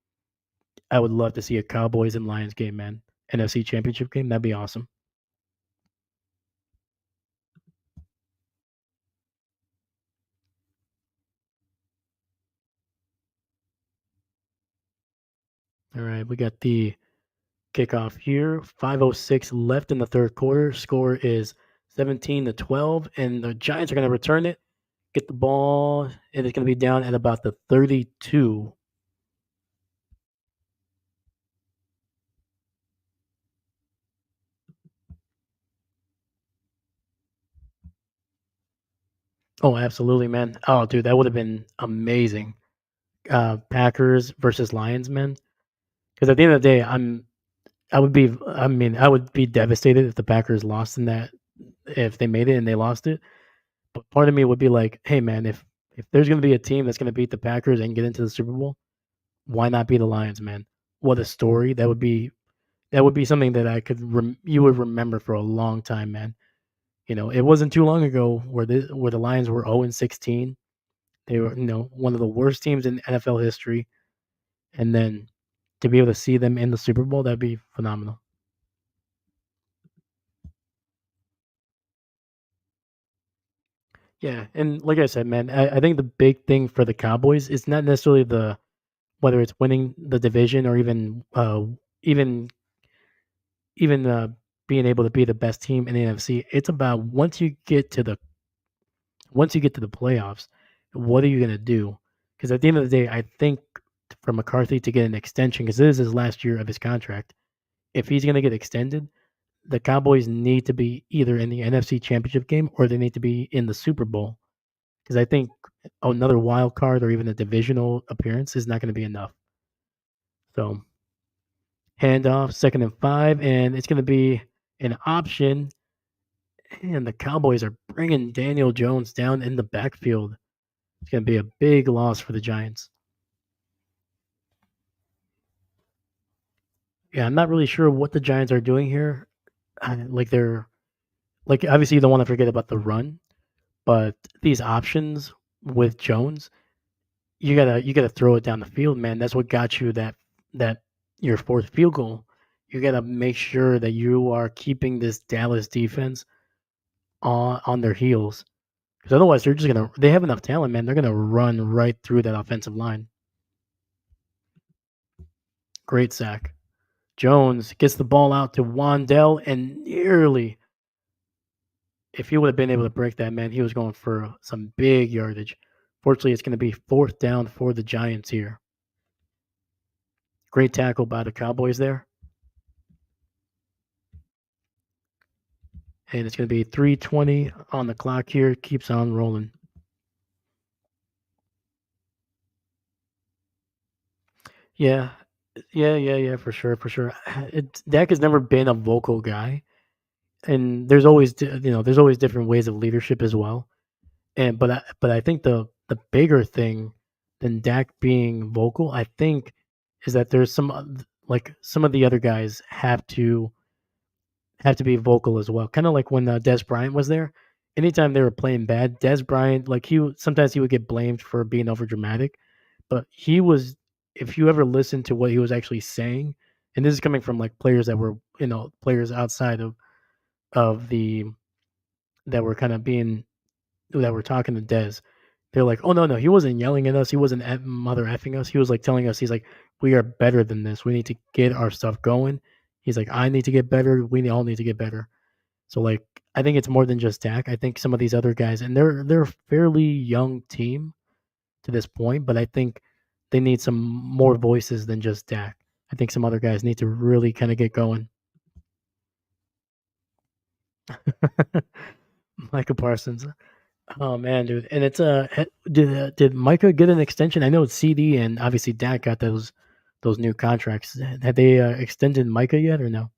I would love to see a Cowboys and Lions game, man. NFC Championship game, that'd be awesome. All right, we got the kickoff here. 5:06 left in the third quarter. Score is 17-12, and the Giants are going to return it, get the ball, and it's going to be down at about the 32. Oh, absolutely, man. Oh, dude, that would have been amazing. Packers versus Lions, man. Because at the end of the day, I would be devastated if the Packers lost in that, if they made it and they lost it. But part of me would be like, hey, man, if there's going to be a team that's going to beat the Packers and get into the Super Bowl, why not be the Lions, man? What a story that would be something that you would remember for a long time, man. It wasn't too long ago where the Lions were 0-16. They were one of the worst teams in NFL history, and then to be able to see them in the Super Bowl, that'd be phenomenal. Yeah, and like I said, man, I think the big thing for the Cowboys is not necessarily the whether it's winning the division or even even being able to be the best team in the NFC. It's about once you get to the playoffs, what are you gonna do? Because at the end of the day, I think for McCarthy to get an extension, because this is his last year of his contract, if he's gonna get extended, the Cowboys need to be either in the NFC Championship game or they need to be in the Super Bowl. Because I think another wild card or even a divisional appearance is not going to be enough. So handoff, 2nd and 5, and it's going to be an option. And the Cowboys are bringing Daniel Jones down in the backfield. It's going to be a big loss for the Giants. Yeah, I'm not really sure what the Giants are doing here. They're like obviously you don't want to forget about the run, but these options with Jones, you gotta throw it down the field, man. That's what got you that your fourth field goal. You gotta make sure that you are keeping this Dallas defense on their heels, because otherwise they have enough talent, man. They're gonna run right through that offensive line. Great sack. Jones gets the ball out to Wandell, and nearly, if he would have been able to break that, man, he was going for some big yardage. Fortunately, it's going to be 4th down for the Giants here. Great tackle by the Cowboys there. And it's going to be 3:20 on the clock here. Keeps on rolling. Yeah. Yeah, for sure, for sure. Dak has never been a vocal guy, and there's always there's always different ways of leadership as well. And but I think the bigger thing than Dak being vocal, I think, is that there's like some of the other guys have to be vocal as well. Kind of like when Des Bryant was there. Anytime they were playing bad, Des Bryant, like sometimes he would get blamed for being overdramatic, but he was. If you ever listen to what he was actually saying, and this is coming from like players that were players outside of the that were kind of being that were talking to Des, they're like, "Oh no, he wasn't yelling at us. He wasn't mother effing us. He was like telling us, he's like, we are better than this. We need to get our stuff going." He's like, "I need to get better. All need to get better." So like, I think it's more than just Dak. I think some of these other guys, and they're a fairly young team to this point, but I think they need some more voices than just Dak. I think some other guys need to really kind of get going. Micah Parsons. Oh man, dude, and it's did Micah get an extension? I know CD and obviously Dak got those new contracts. Have they extended Micah yet or no?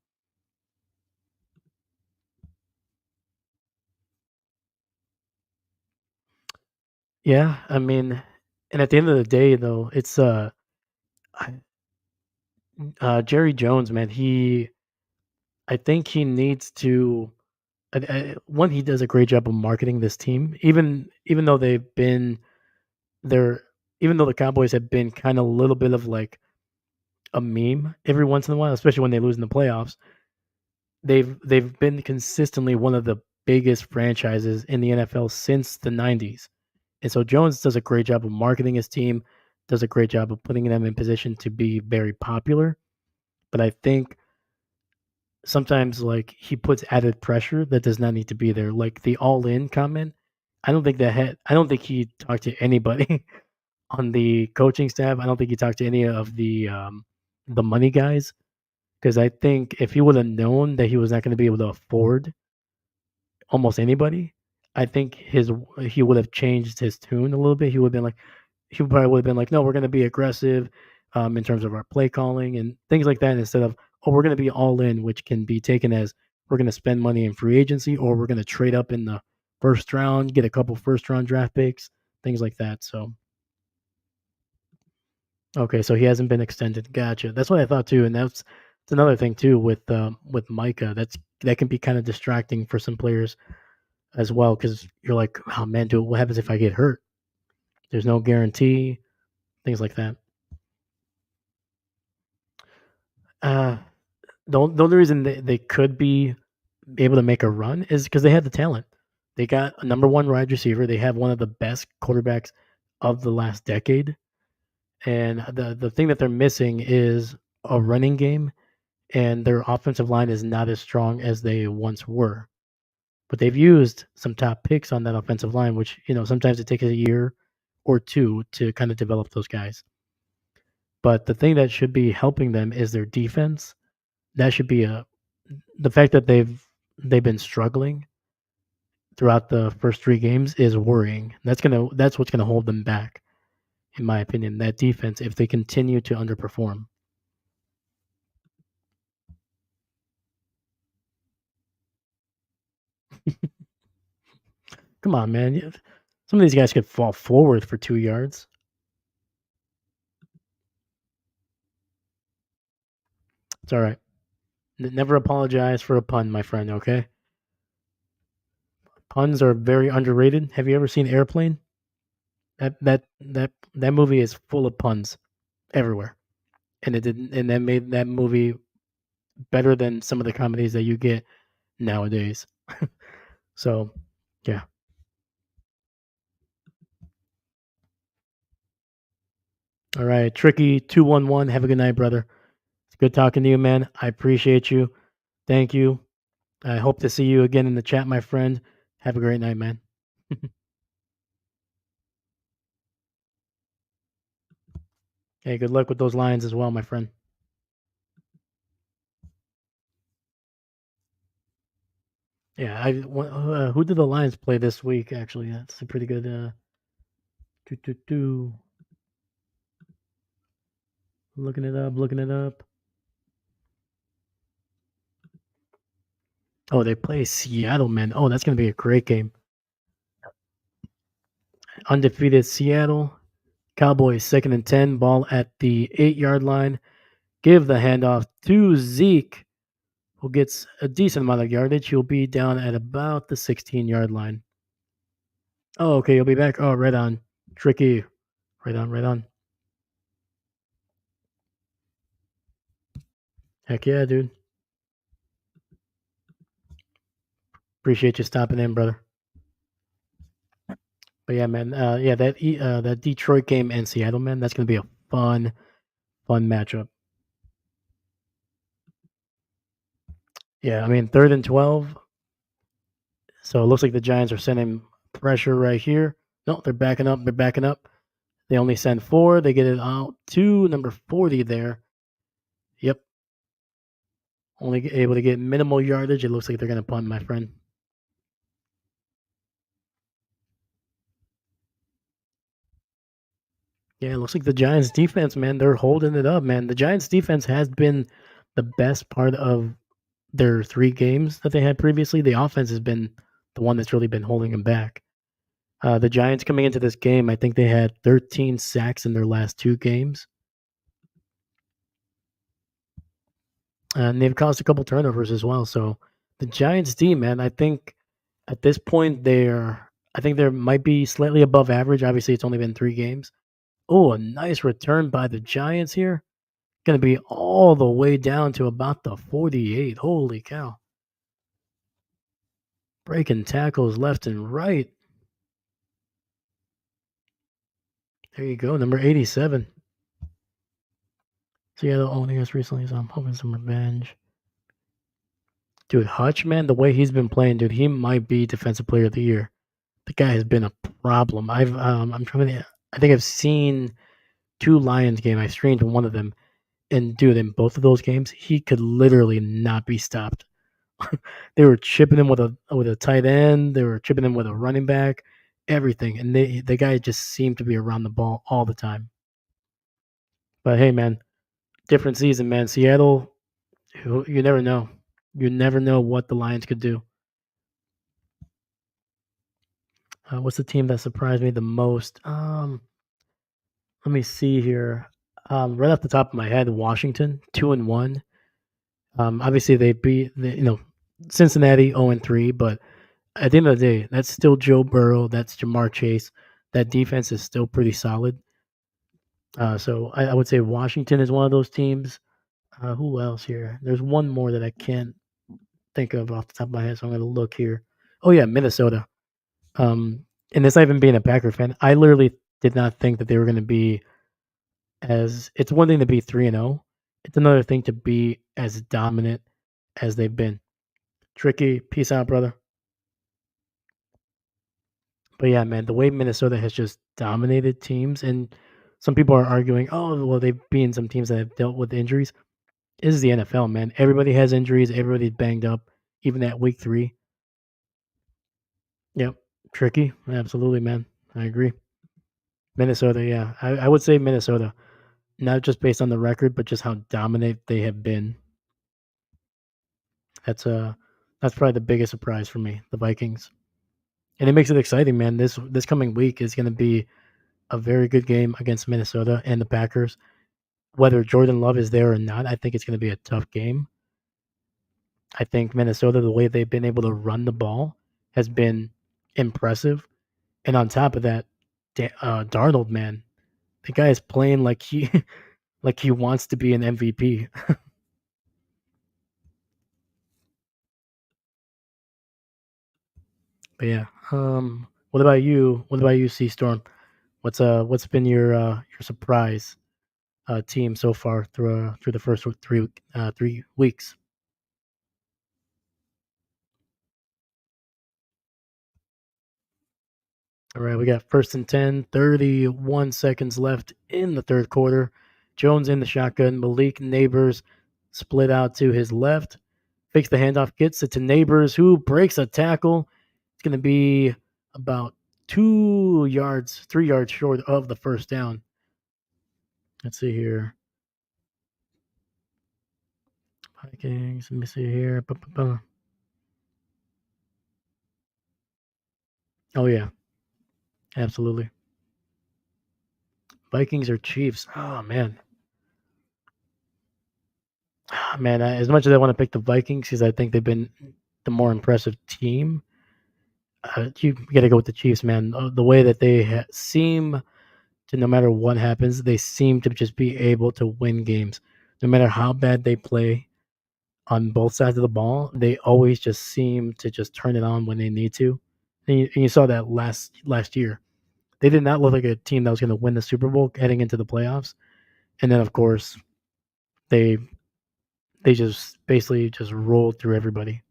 Yeah, I mean, and at the end of the day, though, it's I- Jerry Jones, man. I think he needs to. One, he does a great job of marketing this team, even though they're even though the Cowboys have been kind of a little bit of like a meme every once in a while, especially when they lose in the playoffs. They've been consistently one of the biggest franchises in the NFL since the 90s. And so Jones does a great job of marketing his team, does a great job of putting them in position to be very popular. But I think sometimes like he puts added pressure that does not need to be there. Like the all in comment, I don't think he talked to anybody on the coaching staff. I don't think he talked to any of the money guys because I think if he would have known that he was not going to be able to afford almost anybody, I think he would have changed his tune a little bit. He probably would have been like, no, we're going to be aggressive in terms of our play calling and things like that instead of, oh, we're going to be all in, which can be taken as we're going to spend money in free agency or we're going to trade up in the first round, get a couple first round draft picks, things like that. So okay, so he hasn't been extended. Gotcha. That's what I thought too, and that's another thing too with Micah. That can be kind of distracting for some players as well because you're like, oh man, dude, what happens if I get hurt? There's no guarantee, things like that. Uh, the only reason they could be able to make a run is because they had the talent. They got a number one wide receiver. They have one of the best quarterbacks of the last decade. And the thing that they're missing is a running game, and their offensive line is not as strong as they once were. But they've used some top picks on that offensive line, which sometimes it takes a year or two to kind of develop those guys. But the thing that should be helping them is their defense. That should be a the fact that they've been struggling throughout the first three games is worrying. That's what's gonna hold them back, in my opinion. That defense, if they continue to underperform. Come on, man. Some of these guys could fall forward for 2 yards. It's all right. Never apologize for a pun, my friend. Okay, puns are very underrated. Have you ever seen Airplane? That movie is full of puns everywhere, and it didn't, and that made that movie better than some of the comedies that you get nowadays. So, yeah. All right, Tricky 211. Have a good night, brother. It's good talking to you, man. I appreciate you. Thank you. I hope to see you again in the chat, my friend. Have a great night, man. Hey, good luck with those Lions as well, my friend. Yeah, who did the Lions play this week? Actually, that's a pretty good. Doo, doo, doo. Looking it up, looking it up. Oh, they play Seattle, man. Oh, that's gonna be a great game. Undefeated Seattle. Cowboys 2nd and 10, ball at the 8-yard line. Give the handoff to Zeke, who gets a decent amount of yardage. He'll be down at about the 16-yard line. Oh, okay, he'll be back. Oh, right on. Tricky. Right on, right on. Heck yeah, dude. Appreciate you stopping in, brother. But yeah, man. Yeah, that Detroit game and Seattle, man. That's gonna be a fun matchup. Yeah, I mean 3rd and 12. So it looks like the Giants are sending pressure right here. No, they're backing up. They're backing up. They only send 4. They get it out to number 40 there. Yep. Only able to get minimal yardage. It looks like they're going to punt, my friend. Yeah, it looks like the Giants defense, man, they're holding it up, man. The Giants defense has been the best part of their 3 games that they had previously. The offense has been the one that's really been holding them back. The Giants coming into this game, I think they had 13 sacks in their last 2 games. And they've caused a couple turnovers as well. So the Giants D, man, I think at this point I think they might be slightly above average. Obviously, it's only been 3 games. Oh, a nice return by the Giants here. Going to be all the way down to about the 48. Holy cow. Breaking tackles left and right. There you go, number 87. Seattle owning us recently, so I'm hoping some revenge. Dude, Hutch, man, the way he's been playing, dude, he might be Defensive Player of the Year. The guy has been a problem. I'm trying to. I think I've seen 2 Lions game. I streamed one of them, and dude, in both of those games, he could literally not be stopped. They were chipping him with a tight end. They were chipping him with a running back, everything, and the guy just seemed to be around the ball all the time. But hey, man, different season, man. Seattle, you never know. You never know what the Lions could do. What's the team that surprised me the most? Let me see here. Right off the top of my head, Washington 2-1. Obviously they beat Cincinnati 0-3, but at the end of the day, that's still Joe Burrow. That's Jamar Chase. That defense is still pretty solid. So I would say Washington is one of those teams. Who else here? There's one more that I can't think of off the top of my head, so I'm going to look here. Oh yeah, Minnesota. And this not even being a Packer fan, I literally did not think that they were going to be as. It's one thing to be 3-0. It's another thing to be as dominant as they've been. Tricky, peace out, brother. But yeah, man, the way Minnesota has just dominated teams, and some people are arguing, oh, well, they've been some teams that have dealt with injuries. This is the NFL, man. Everybody has injuries. Everybody's banged up, even at week 3. Yep, tricky. Absolutely, man. I agree. Minnesota, yeah. I would say Minnesota, not just based on the record, but just how dominant they have been. That's that's probably the biggest surprise for me, the Vikings. And it makes it exciting, man. This coming week is going to be a very good game against Minnesota and the Packers. Whether Jordan Love is there or not, I think it's going to be a tough game. I think Minnesota, the way they've been able to run the ball, has been impressive. And on top of that, Darnold, man, the guy is playing like he like he wants to be an MVP. But yeah, what about you? What about you, C Storm? What's been your surprise team so far through the first 3 weeks? All right, we got 1st and 10, 31 seconds left in the third quarter. Jones in the shotgun. Malik Neighbors split out to his left. Fakes the handoff, gets it to Neighbors, who breaks a tackle. It's going to be about 2 yards, 3 yards short of the first down. Let's see here. Vikings. Let me see here. Oh yeah, absolutely. Vikings or Chiefs. Oh man, man. As much as I want to pick the Vikings because I think they've been the more impressive team, you got to go with the Chiefs, man. The way that they seem to, no matter what happens, they seem to just be able to win games, no matter how bad they play on both sides of the ball. They always just seem to just turn it on when they need to. And you saw that last year. They did not look like a team that was going to win the Super Bowl heading into the playoffs. And then, of course, they they just basically just rolled through everybody.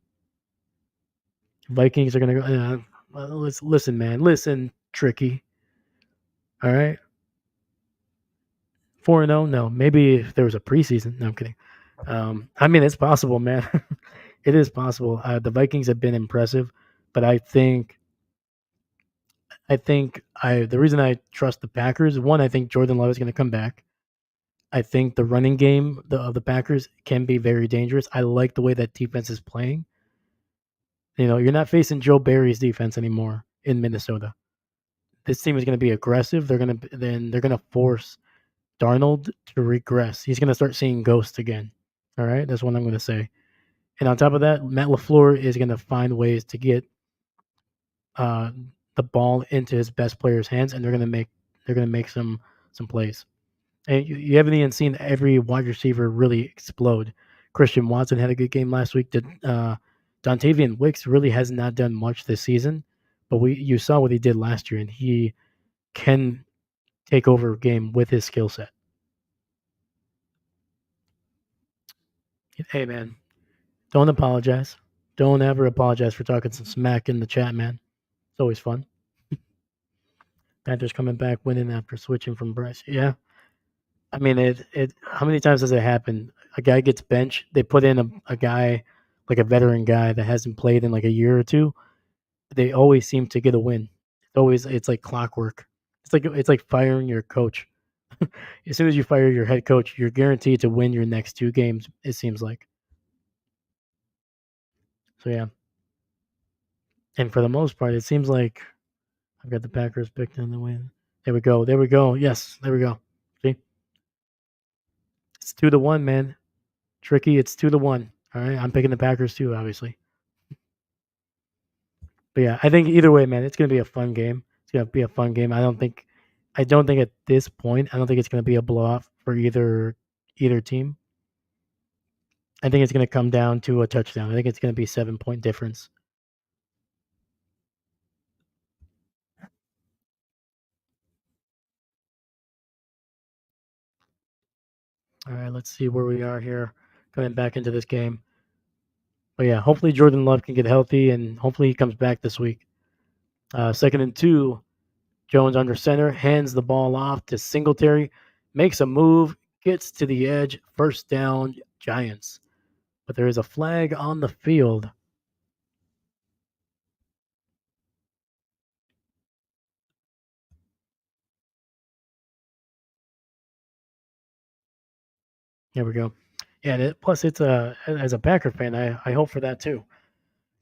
Vikings are going to go. Let's listen, man. Listen, tricky. All right, 4-0. No, maybe if there was a preseason. No, I'm kidding. I mean, it's possible, man. It is possible. The Vikings have been impressive, but I think the reason I trust the Packers, one, I think Jordan Love is going to come back. I think the running game of the Packers can be very dangerous. I like the way that defense is playing. You know, you're not facing Joe Barry's defense anymore in Minnesota. This team is going to be aggressive. They're going to force Darnold to regress. He's going to start seeing ghosts again. All right, that's what I'm going to say. And on top of that, Matt LaFleur is going to find ways to get uh, the ball into his best players' hands, and they're going to make some plays. And you haven't even seen every wide receiver really explode. Christian Watson had a good game last week. Dontavian Wicks really has not done much this season, but you saw what he did last year, and he can take over a game with his skill set. Hey man, don't apologize. Don't ever apologize for talking some smack in the chat, man. It's always fun. Panthers coming back winning after switching from Bryce. Yeah, I mean it. How many times does it happen? A guy gets benched. They put in a guy like a veteran guy that hasn't played in like a year or two. They always seem to get a win. It's like clockwork. It's like firing your coach. As soon as you fire your head coach, you're guaranteed to win your next two games. It seems like. So yeah, and for the most part, it seems like I've got the Packers picked in the win. There we go. There we go. Yes, there we go. See, it's 2-1, man. Tricky. It's 2-1. All right, I'm picking the Packers too, obviously. But yeah, I think either way, man, it's gonna be a fun game. It's gonna be a fun game. I don't think at this point, I don't think it's gonna be a blowout for either team. I think it's gonna come down to a touchdown. I think it's gonna be 7 point difference. All right, let's see where we are here coming back into this game. But yeah, hopefully Jordan Love can get healthy and hopefully he comes back this week. 2nd and 2, Jones under center, hands the ball off to Singletary, makes a move, gets to the edge, first down, Giants. But there is a flag on the field. Here we go. Yeah, plus it's as a Packer fan, I hope for that too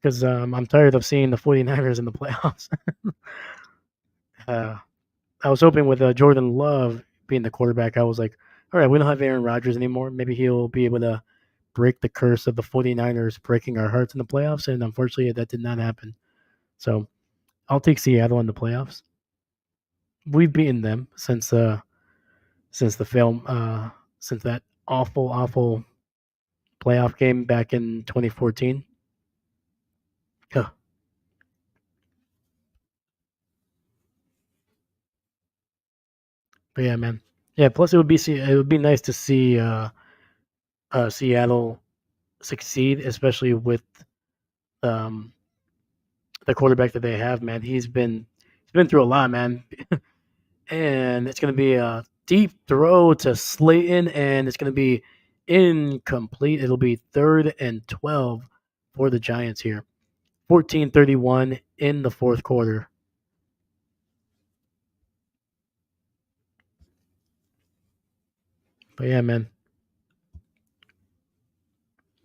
because I'm tired of seeing the 49ers in the playoffs. uh, I was hoping with Jordan Love being the quarterback, I was like, all right, we don't have Aaron Rodgers anymore. Maybe he'll be able to break the curse of the 49ers breaking our hearts in the playoffs. And unfortunately, that did not happen. So I'll take Seattle in the playoffs. We've beaten them since the film since that awful playoff game back in 2014. Yeah, but yeah, man. Yeah. Plus, it would be nice to see Seattle succeed, especially with um, the quarterback that they have. Man, he's been through a lot, man, and it's gonna be a deep throw to Slayton, and it's gonna be incomplete. It'll be 3rd and 12 for the Giants here. 14-31 in the fourth quarter. But yeah, man.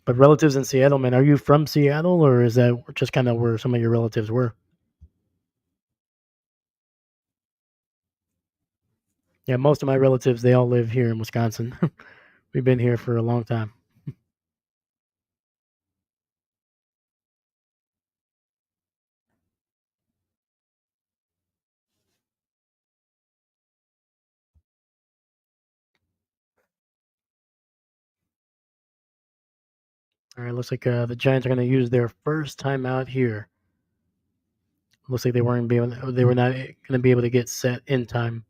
But relatives in Seattle, man, are you from Seattle or is that just kind of where some of your relatives were? Yeah, most of my relatives, they all live here in Wisconsin. We've been here for a long time. All right, looks like the Giants are going to use their first time out here. Looks like they were not going to be able to get set in time.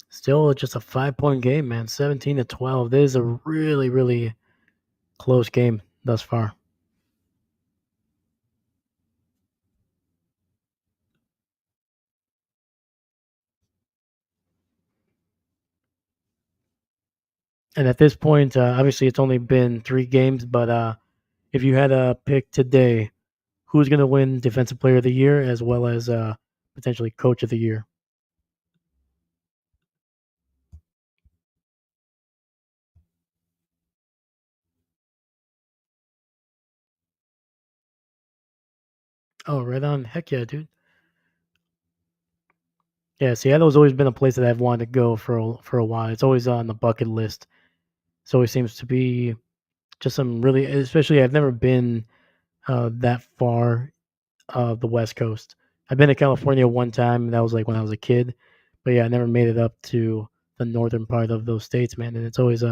Still just a 5 point game, man. 17-12. This is a really, really close game thus far. And at this point, obviously it's only been 3 games, but if you had a pick today, who's going to win Defensive Player of the Year as well as potentially Coach of the Year? Oh, right on. Heck yeah, dude. Yeah, Seattle's always been a place that I've wanted to go for a while. It's always on the bucket list. It always seems to be just some really, especially I've never been that far the West Coast. I've been to California one time, and that was like when I was a kid. But yeah, I never made it up to the northern part of those states, man. And it's always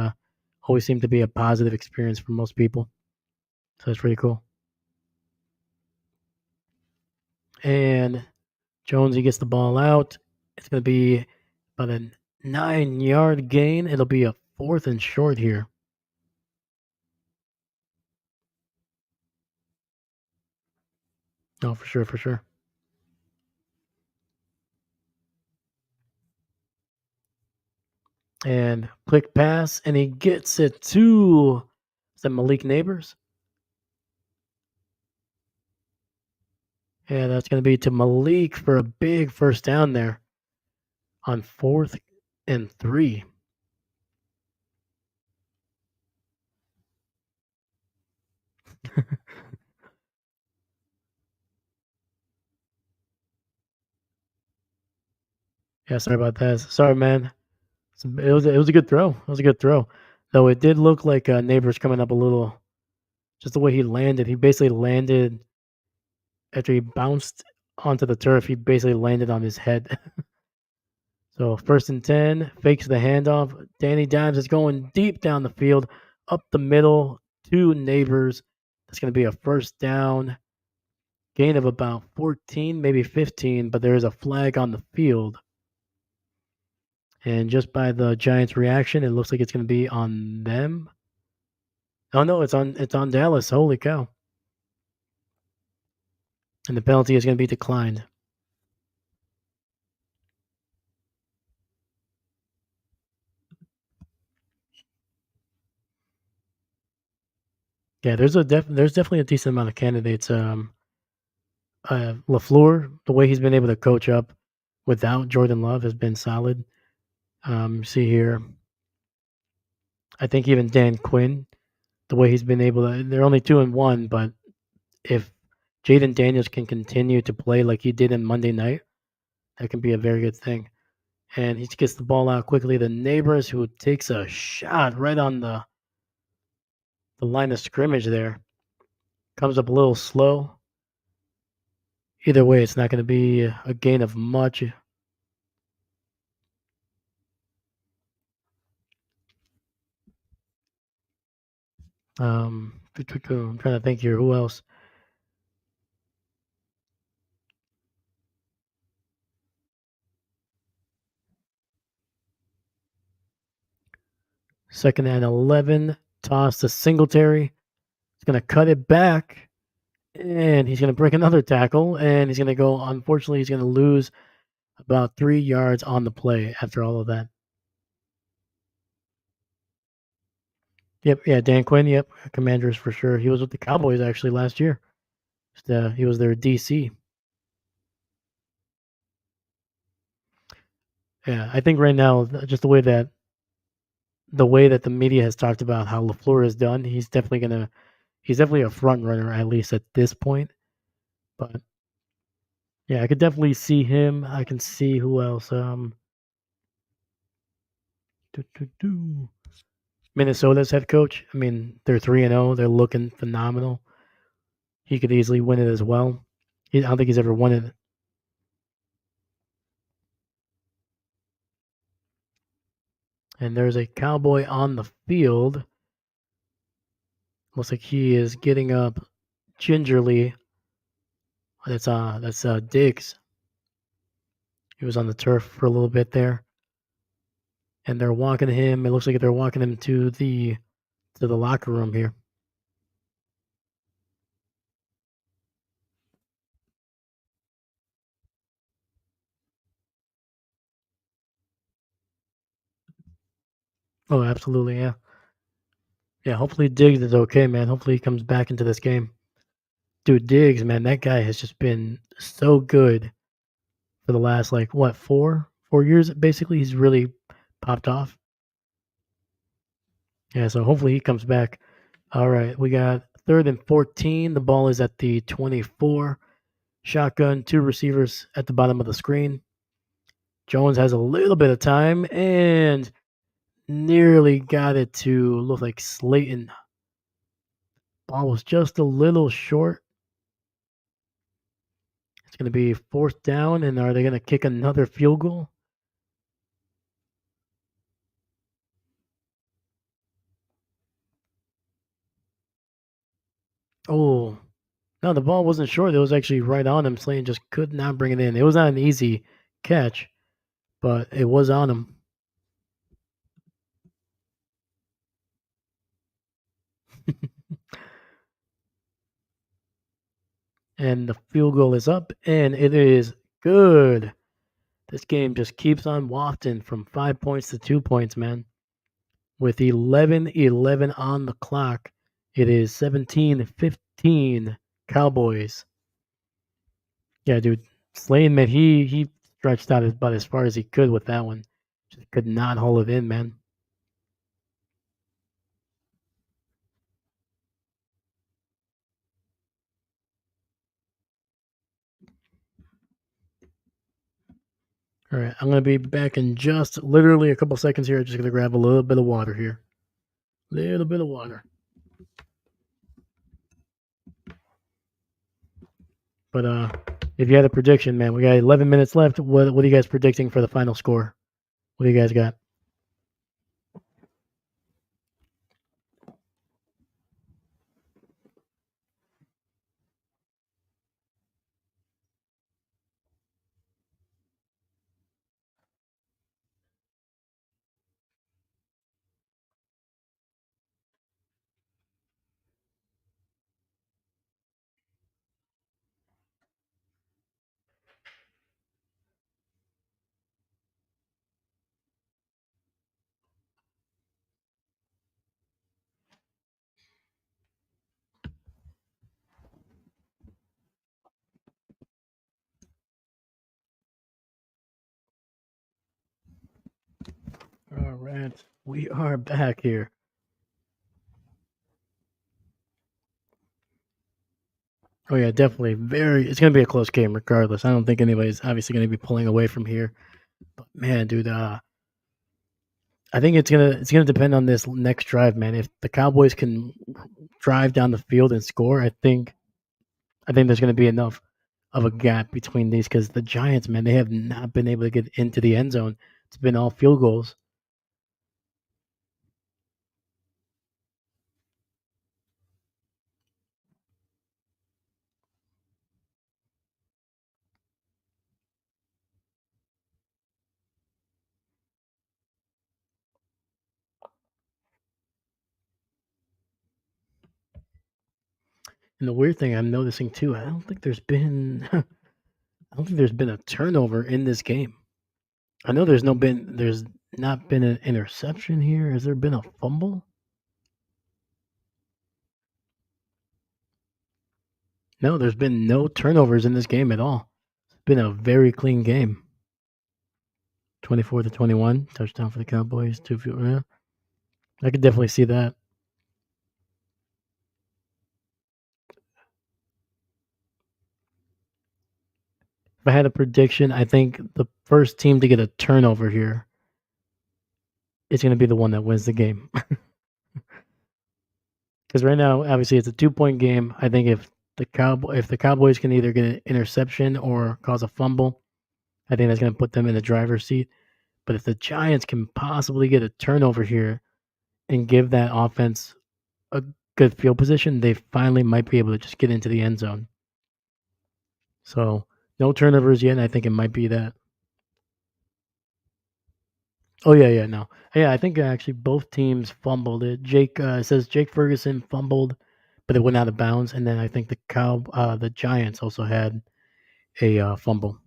seemed to be a positive experience for most people. So it's pretty cool. And Jones, he gets the ball out. It's going to be about a 9 yard gain. It'll be a fourth and short here. Oh, for sure, for sure. And quick pass, and he gets it to is that Malik Neighbors. Yeah, that's going to be to Malik for a big first down there on 4th and 3. Yeah, sorry about that. Sorry, man. It was a good throw. It was a good throw, though. It did look like Neighbors coming up a little. Just the way he landed, he basically landed after he bounced onto the turf. He basically landed on his head. So 1st and 10, fakes the handoff. Danny Dimes is going deep down the field, up the middle, 2 Neighbors. That's going to be a first down, gain of about 14, maybe 15, but there is a flag on the field. And just by the Giants' reaction, it looks like it's going to be on them. Oh no, it's on Dallas. Holy cow! And the penalty is going to be declined. Yeah, there's definitely a decent amount of candidates. Lafleur, the way he's been able to coach up without Jordan Love has been solid. See here, I think even Dan Quinn, the way he's been able to, they're only 2-1, but if Jaden Daniels can continue to play like he did in Monday night, that can be a very good thing. And he gets the ball out quickly. The Neighbors, who takes a shot right on the line of scrimmage there, comes up a little slow. Either way, it's not going to be a gain of much. I'm trying to think here. Who else? 2nd and 11. Toss to Singletary. He's going to cut it back, and he's going to break another tackle, and he's going to go. Unfortunately, he's going to lose about 3 yards on the play after all of that. Yep, yeah, Dan Quinn, yep, Commanders for sure. He was with the Cowboys actually last year. He was their DC. Yeah, I think right now, just the way that the media has talked about how LaFleur is done, he's definitely a front runner at least at this point. But yeah, I could definitely see him. I can see who else. Doo, doo, doo. Minnesota's head coach. I mean, they're 3-0. They're looking phenomenal. He could easily win it as well. I don't think he's ever won it. And there's a Cowboy on the field. Looks like he is getting up gingerly. That's Diggs. He was on the turf for a little bit there, and they're walking him. It looks like they're walking him to the locker room here. Oh, absolutely, yeah, yeah. Hopefully Diggs is okay, man. Hopefully he comes back into this game. Dude, Diggs, man, that guy has just been so good for the last like what 4 years basically. He's really popped off. Yeah, so hopefully he comes back. All right, we got 3rd and 14. The ball is at the 24. Shotgun, two receivers at the bottom of the screen. Jones has a little bit of time and nearly got it to look like Slayton. Ball was just a little short. It's going to be 4th down, and are they going to kick another field goal? Oh, no, the ball wasn't short. It was actually right on him. Slayton just could not bring it in. It was not an easy catch, but it was on him. And the field goal is up, and it is good. This game just keeps on wafting from 5 points to 2 points, man. With 11:11 on the clock, it is 17-15 Cowboys. Yeah, dude. Slayton, man, he stretched out about as far as he could with that one. Just could not hold it in, man. All right, I'm gonna be back in just literally a couple seconds here. Just gonna grab a little bit of water here. Little bit of water. But if you had a prediction, man, we got 11 minutes left. What are you guys predicting for the final score? What do you guys got? All right, we are back here. Oh yeah, definitely. It's gonna be a close game, regardless. I don't think anybody's obviously gonna be pulling away from here. But man, dude, I think it's gonna depend on this next drive, man. If the Cowboys can drive down the field and score, I think there's gonna be enough of a gap between these because the Giants, man, they have not been able to get into the end zone. It's been all field goals. And the weird thing I'm noticing too, I don't think there's been I don't think there's been a turnover in this game. I know there's not been an interception here. Has there been a fumble? No, there's been no turnovers in this game at all. It's been a very clean game. 24-21 touchdown for the Cowboys. Two field. Yeah, I could definitely see that. If I had a prediction, I think the first team to get a turnover here is going to be the one that wins the game. Because right now, obviously, it's a 2-point game. I think if the Cowboys can either get an interception or cause a fumble, I think that's going to put them in the driver's seat. But if the Giants can possibly get a turnover here and give that offense a good field position, they finally might be able to just get into the end zone. So no turnovers yet. And I think it might be that. Oh yeah, no, yeah. I think actually both teams fumbled it. Jake says Jake Ferguson fumbled, but it went out of bounds, and then I think the Giants also had a fumble.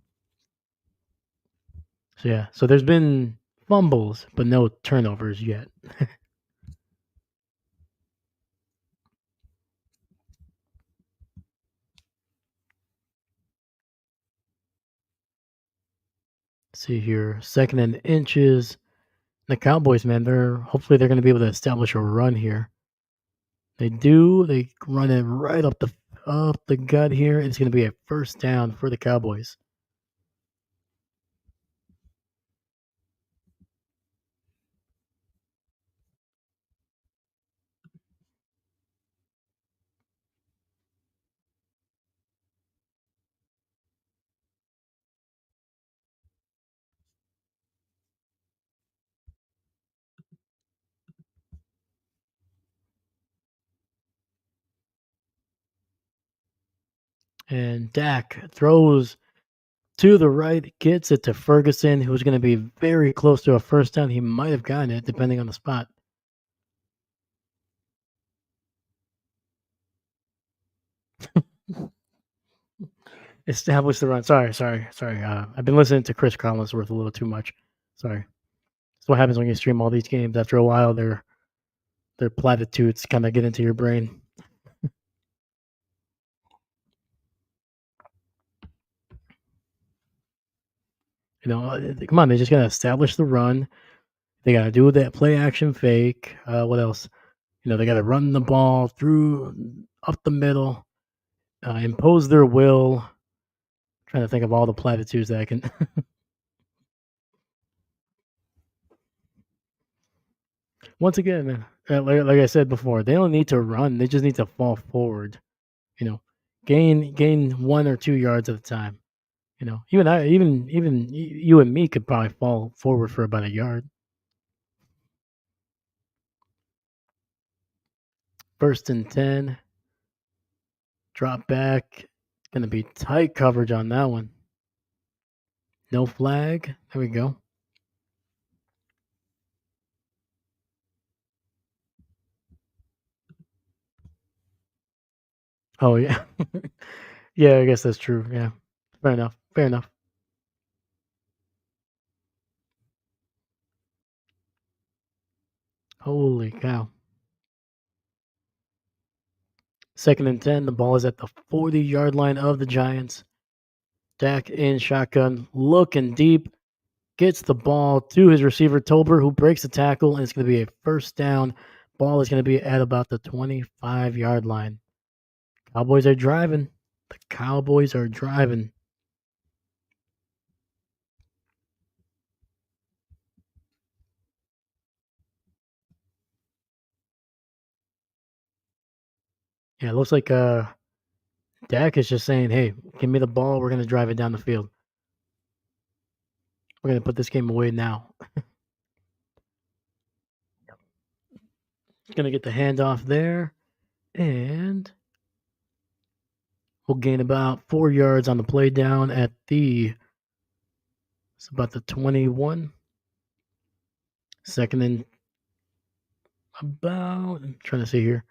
So yeah, so there's been fumbles, but no turnovers yet. Let's see here, 2nd and inches. The Cowboys, man, they're going to be able to establish a run here. They do. They run it right up the gut here. It's going to be a first down for the Cowboys. And Dak throws to the right, gets it to Ferguson, who's going to be very close to a first down. He might have gotten it depending on the spot. Establish the run. Sorry. I've been listening to Chris Collinsworth a little too much. Sorry. That's what happens when you stream all these games. After a while, their platitudes kind of get into your brain. Come on, they just gotta establish the run. They gotta do that play action fake. What else? They gotta run the ball through up the middle, impose their will. Trying to think of all the platitudes that I can. Once again, man, like I said before, they don't need to run. They just need to fall forward. You know, gain 1 or 2 yards at a time. Even you and me could probably fall forward for about a yard. 1st and 10, drop back. Gonna be tight coverage on that one. No flag. There we go. Oh yeah, yeah. I guess that's true. Yeah, fair enough. Fair enough. Holy cow. 2nd and 10. The ball is at the 40-yard line of the Giants. Dak in shotgun, looking deep, gets the ball to his receiver Tolbert, who breaks the tackle, and it's going to be a first down. Ball is going to be at about the 25-yard line. Cowboys are driving. The Cowboys are driving. Yeah, it looks like Dak is just saying, "Hey, give me the ball. We're going to drive it down the field. We're going to put this game away now." Going to get the handoff there, and we'll gain about 4 yards on the play down at it's about the 21. I'm trying to see here.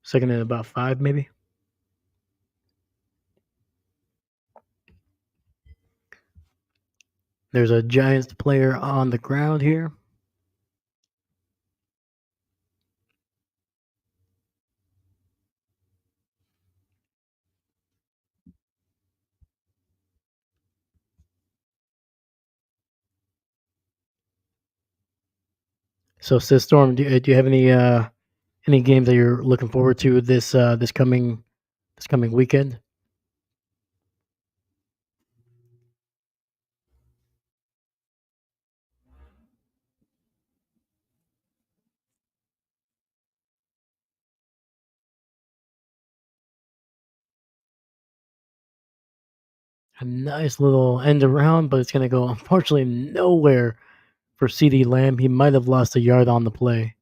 2nd and about 5, maybe. There's a Giants player on the ground here. So, Storm, do you have any games that you're looking forward to this coming weekend? A nice little end around, but it's going to go unfortunately nowhere for CD Lamb. He might have lost a yard on the play.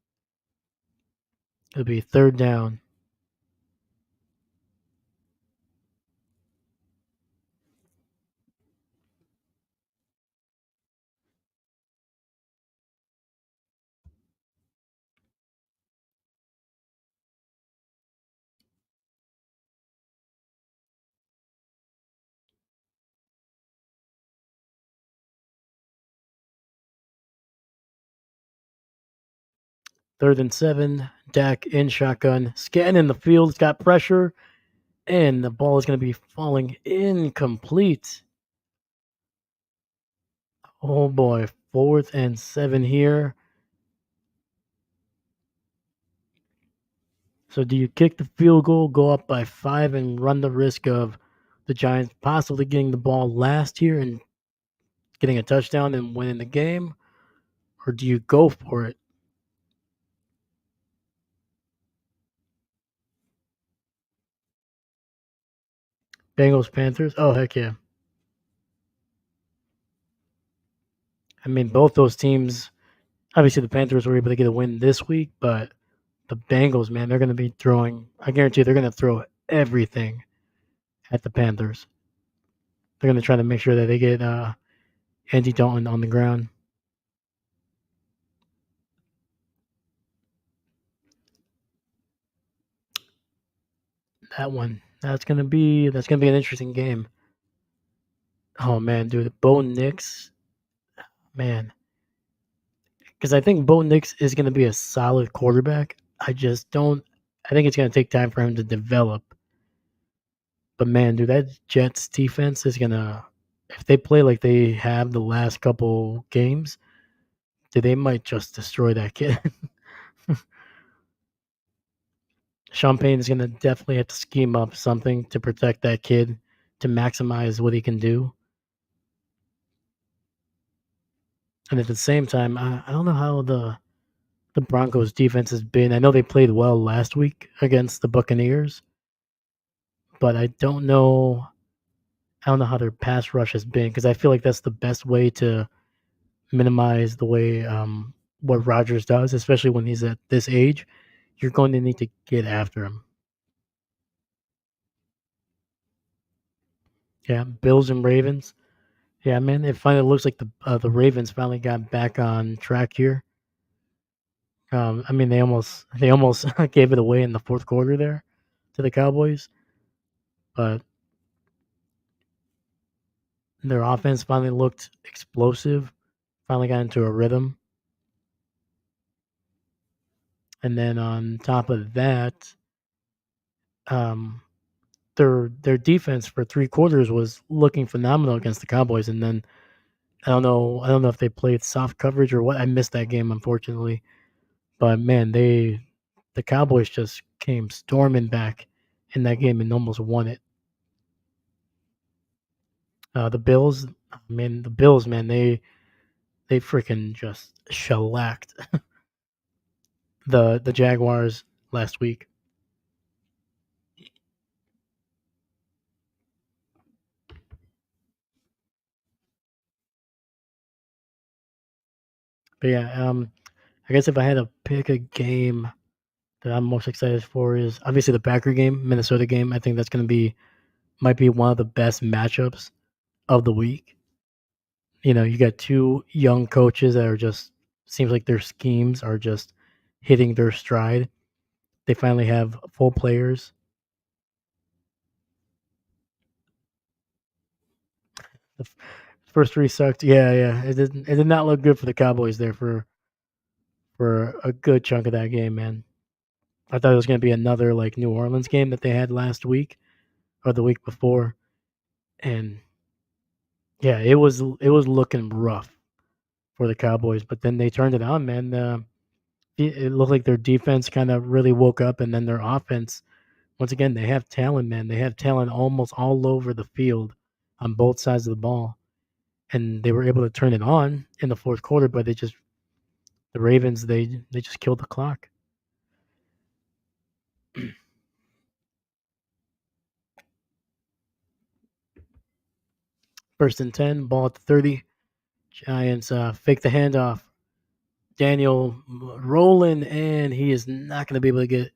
It'll be third down. Third and 7. Dak in shotgun. Scanning the field. It's got pressure. And the ball is going to be falling incomplete. Oh boy. Fourth and 7 here. So do you kick the field goal, go up by 5, and run the risk of the Giants possibly getting the ball last here and getting a touchdown and winning the game? Or do you go for it? Bengals, Panthers? Oh, heck yeah. I mean, both those teams, obviously the Panthers were able to get a win this week, but the Bengals, man, they're going to be throwing, I guarantee they're going to throw everything at the Panthers. They're going to try to make sure that they get Andy Dalton on the ground. That's gonna be an interesting game. Oh man, dude, Bo Nix, man, because I think Bo Nix is gonna be a solid quarterback. I just don't. I think it's gonna take time for him to develop. But man, dude, that Jets defense is gonna. If they play like they have the last couple games, dude, they might just destroy that kid. Sean Payne is gonna definitely have to scheme up something to protect that kid to maximize what he can do. And at the same time, I don't know how the Broncos defense has been. I know they played well last week against the Buccaneers, but I don't know how their pass rush has been because I feel like that's the best way to minimize the way what Rodgers does, especially when he's at this age. You're going to need to get after him. Yeah, Bills and Ravens. Yeah, man, it finally looks like the Ravens finally got back on track here. I mean, they almost gave it away in the fourth quarter there to the Cowboys, but their offense finally looked explosive. Finally got into a rhythm, and then on top of that, um, their defense for 3 quarters was looking phenomenal against the Cowboys. And then I don't know if they played soft coverage or what. I missed that game unfortunately, but man, the Cowboys just came storming back in that game and almost won it. The Bills, I mean, the Bills, man, they freaking just shellacked the Jaguars last week. But yeah, I guess if I had to pick a game that I'm most excited for is obviously the Packer game, Minnesota game. I think that's going to be might be one of the best matchups of the week. You know, you got two young coaches that are just seems like their schemes are just hitting their stride. They finally have full players. The first three sucked. Yeah, yeah. It did not look good for the Cowboys there for a good chunk of that game, man. I thought it was going to be another like New Orleans game that they had last week or the week before, and yeah, it was looking rough for the Cowboys, but then they turned it on, man. It looked like their defense kind of really woke up, and then their offense, once again, they have talent, man. They have talent almost all over the field on both sides of the ball, and they were able to turn it on in the fourth quarter. But the Ravens, they just killed the clock. First and 10, ball at the 30. Giants fake the handoff. Daniel rolling, and he is not going to be able to get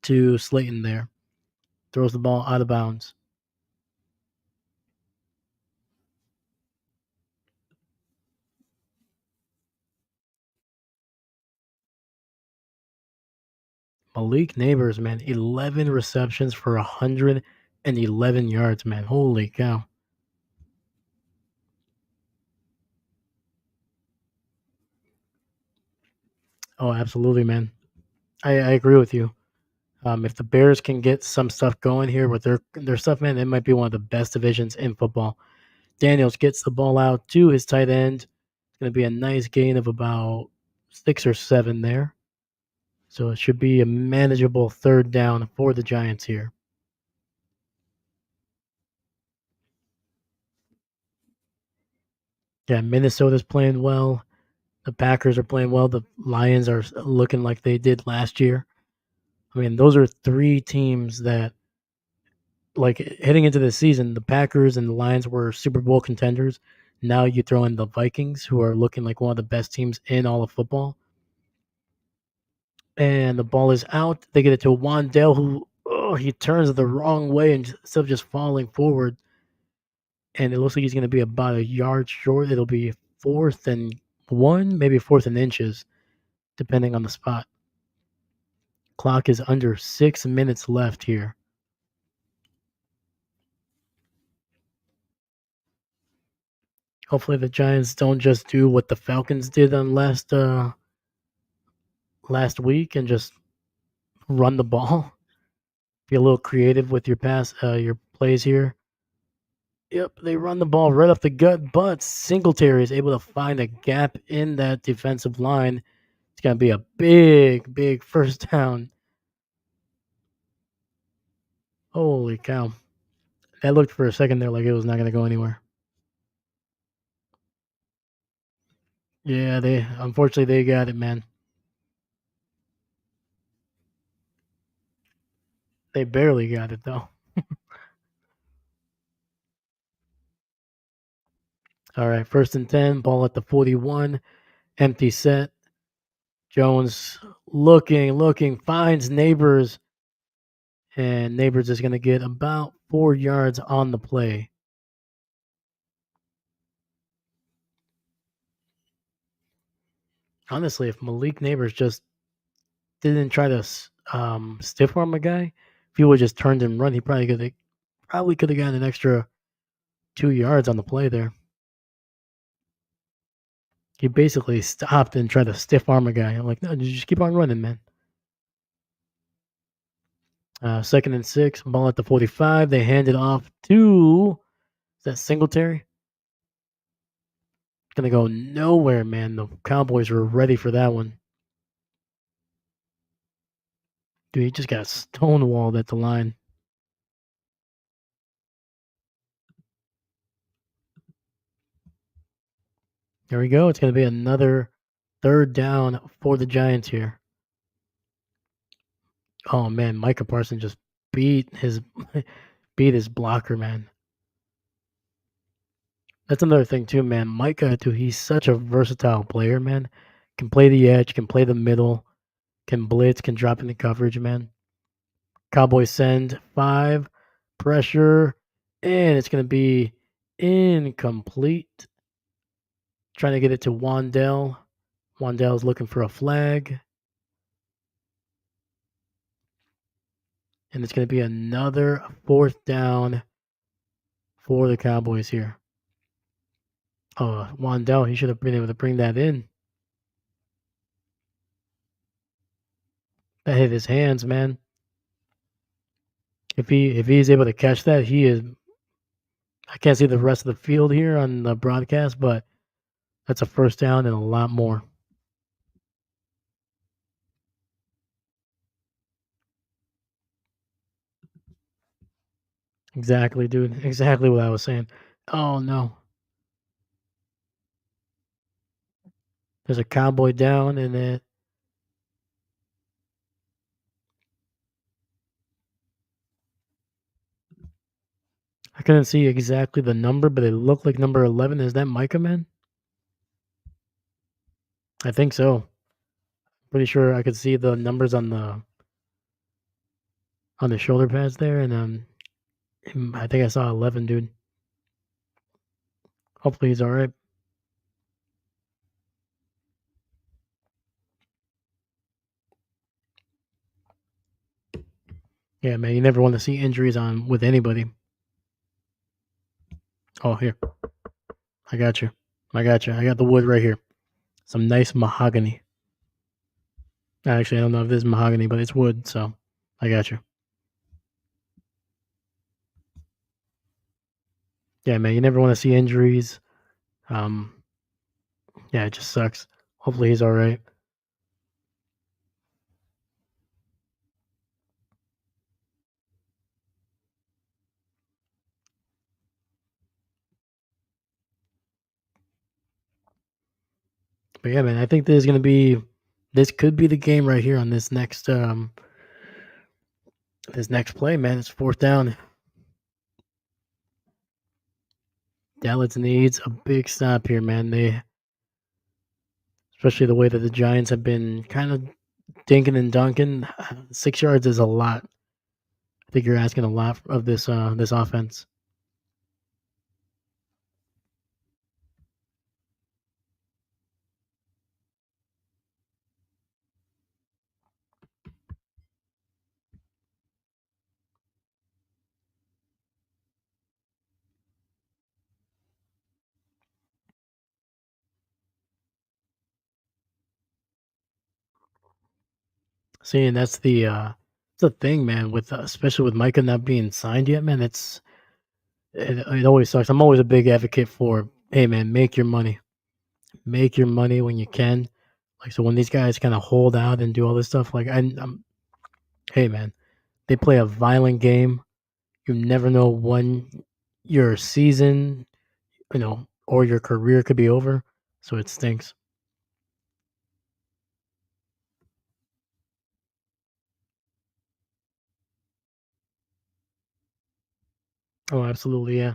to Slayton there. Throws the ball out of bounds. Malik Neighbors, man, 11 receptions for 111 yards, man. Holy cow. Oh, absolutely, man. I agree with you. If the Bears can get some stuff going here with their stuff, man, it might be one of the best divisions in football. Daniels gets the ball out to his tight end. It's going to be a nice gain of about 6 or 7 there. So it should be a manageable third down for the Giants here. Yeah, Minnesota's playing well. The Packers are playing well. The Lions are looking like they did last year. I mean, those are three teams that, like, heading into the season, the Packers and the Lions were Super Bowl contenders. Now you throw in the Vikings, who are looking like one of the best teams in all of football. And the ball is out. They get it to Wandell, who he turns the wrong way instead of just falling forward. And it looks like he's going to be about a yard short. It'll be 4th and 1, maybe 4th and inches, depending on the spot. Clock is under 6 minutes left here. Hopefully the Giants don't just do what the Falcons did on last week and just run the ball. Be a little creative with your plays here. Yep, they run the ball right off the gut, but Singletary is able to find a gap in that defensive line. It's gonna be a big, big first down. Holy cow! That looked for a second there like it was not gonna go anywhere. Yeah, they unfortunately they got it, man. They barely got it though. All right, 1st and 10, ball at the 41, empty set. Jones looking, finds Neighbors, and Neighbors is going to get about 4 yards on the play. Honestly, if Malik Neighbors just didn't try to stiff arm a guy, if he would just turned and run, he probably could have gotten an extra 2 yards on the play there. He basically stopped and tried to stiff arm a guy. I'm like, no, you just keep on running, man. 2nd and 6, ball at the 45. They hand it off to, is that Singletary? Gonna go nowhere, man. The Cowboys were ready for that one. Dude, he just got stonewalled at the line. There we go. It's gonna be another third down for the Giants here. Oh man, Micah Parsons just beat his beat his blocker, man. That's another thing too, man. Micah, dude, he's such a versatile player, man. Can play the edge, can play the middle, can blitz, can drop into coverage, man. Cowboys send 5, pressure, and it's going to be incomplete. Trying to get it to Wandell. Wandell's looking for a flag. And it's going to be another 4th down for the Cowboys here. Oh, Wandell, he should have been able to bring that in. That hit his hands, man. If he's able to catch that, he is. I can't see the rest of the field here on the broadcast, but that's a first down and a lot more. Exactly, dude. Exactly what I was saying. Oh no. There's a cowboy down and then I couldn't see exactly the number, but it looked like number 11. Is that Micah man? I think so. Pretty sure I could see the numbers on the shoulder pads there, and I think I saw 11, dude. Hopefully he's all right. Yeah, man. You never want to see injuries on with anybody. Oh, here, I got you. I got you. I got the wood right here. Some nice mahogany. Actually, I don't know if this is mahogany, but it's wood, so I got you. Yeah, man. You never want to see injuries. Um, yeah, it just sucks. Hopefully he's all right. But yeah, man, I think this could be the game right here on this next play, man. It's fourth down. Dallas needs a big stop here, man. They especially the way that the Giants have been kind of dinking and dunking. 6 yards is a lot. I think you're asking a lot of this offense. See, and it's the thing, man. With especially with Micah not being signed yet, man. It always sucks. I'm always a big advocate for, hey, man, make your money when you can. Like so, when these guys kind of hold out and do all this stuff, like hey, man, they play a violent game. You never know when your season, or your career could be over. So it stinks. Oh, absolutely, yeah.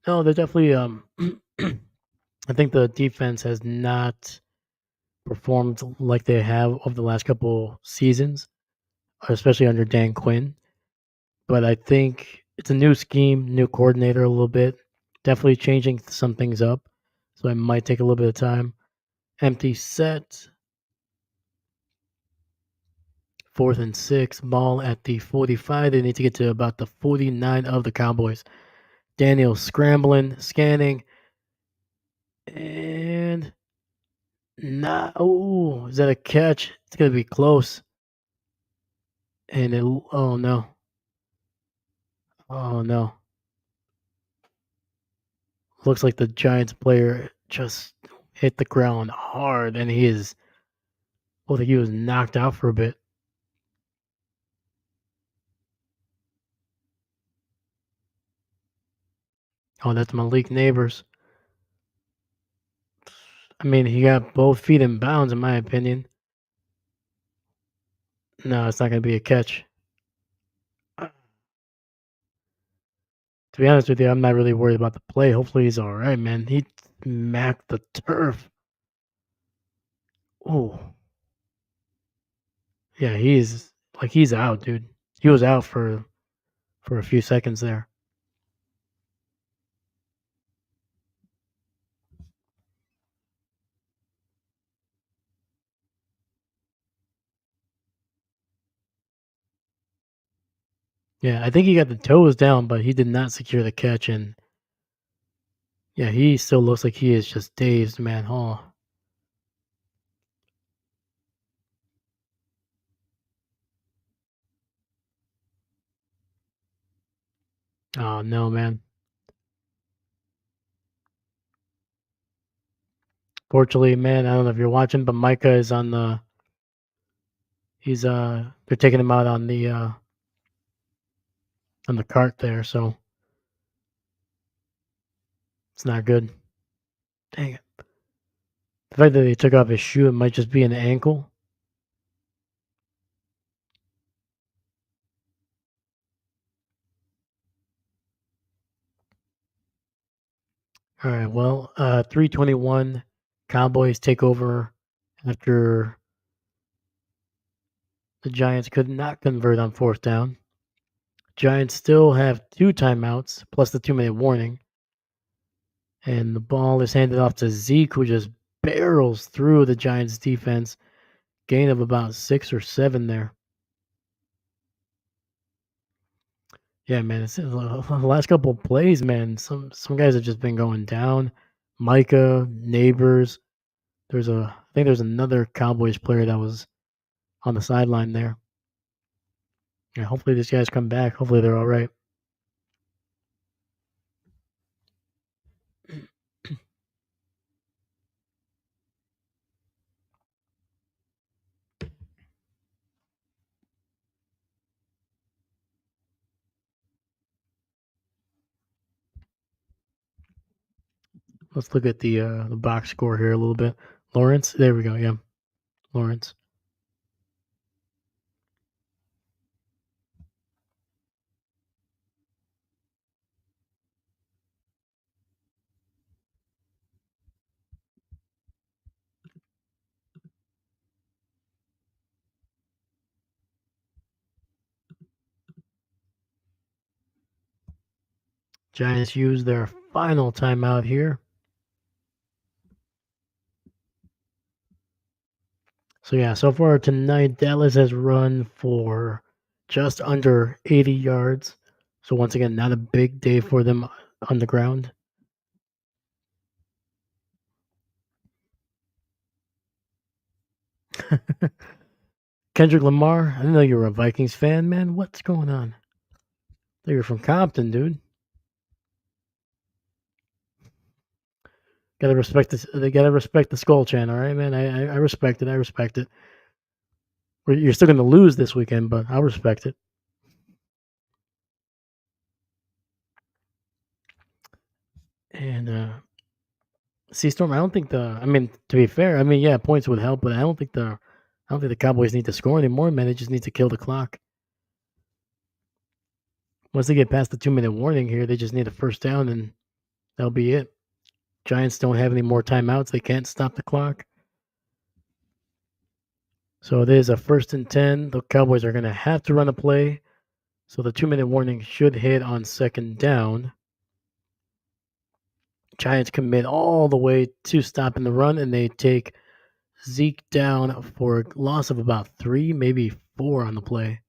No, they're definitely. I think the defense has not performed like they have over the last couple seasons, especially under Dan Quinn. But I think it's a new scheme, new coordinator, a little bit. Definitely changing some things up. So it might take a little bit of time. Empty set, fourth and six, ball at the 45. They need to get to about the 49 of the Cowboys. Daniel scrambling, scanning, and not. Oh, is that a catch? It's gonna be close. And it. Oh no. Oh no. Looks like the Giants player just hit the ground hard, and he is. I think he was knocked out for a bit. Oh, that's Malik Neighbors. I mean, he got both feet in bounds, in my opinion. No, it's not gonna be a catch. To be honest with you, I'm not really worried about the play. Hopefully, he's all right, man. He smacked the turf. Oh, yeah, he's out, dude. He was out for a few seconds there. Yeah, I think he got the toes down, but he did not secure the catch. And yeah, he still looks like he is just dazed, man. Oh no, man. Fortunately, man, I don't know if you're watching, but Micah is on the. They're taking him out on the cart there. So It's not good. Dang it. The fact that he took off his shoe, it might just be an ankle. All right. Well, 321 Cowboys take over after the Giants could not convert on fourth down. Giants still have two timeouts plus the 2 minute warning. And the ball is handed off to Zeke, who just barrels through the Giants defense. Gain of about 6 or 7 there. Yeah, man. It's the last couple of plays, man. Some guys have just been going down. Micah, Neighbors. I think there's another Cowboys player that was on the sideline there. Yeah, hopefully these guys come back. Hopefully they're all right. Let's look at the box score here a little bit. Lawrence, there we go. Yeah, Lawrence. Giants use their final timeout here. So yeah, so far tonight, Dallas has run for just under 80 yards. So once again, not a big day for them on the ground. Kendrick Lamar, I didn't know you were a Vikings fan, man. What's going on? You're from Compton, dude. Gotta respect this. They gotta respect the Skull Channel, all right, man. I respect it. I respect it. You're still gonna lose this weekend, but I'll respect it. And Storm, I don't think the. I mean, to be fair, I mean, yeah, points would help, but I don't think the Cowboys need to score anymore, man. They just need to kill the clock. Once they get past the 2 minute warning here, they just need a first down, and that'll be it. Giants don't have any more timeouts. They can't stop the clock. So it is a 1st and 10. The Cowboys are going to have to run a play. So the 2 minute warning should hit on second down. Giants commit all the way to stopping the run, and they take Zeke down for a loss of about 3, maybe 4 on the play.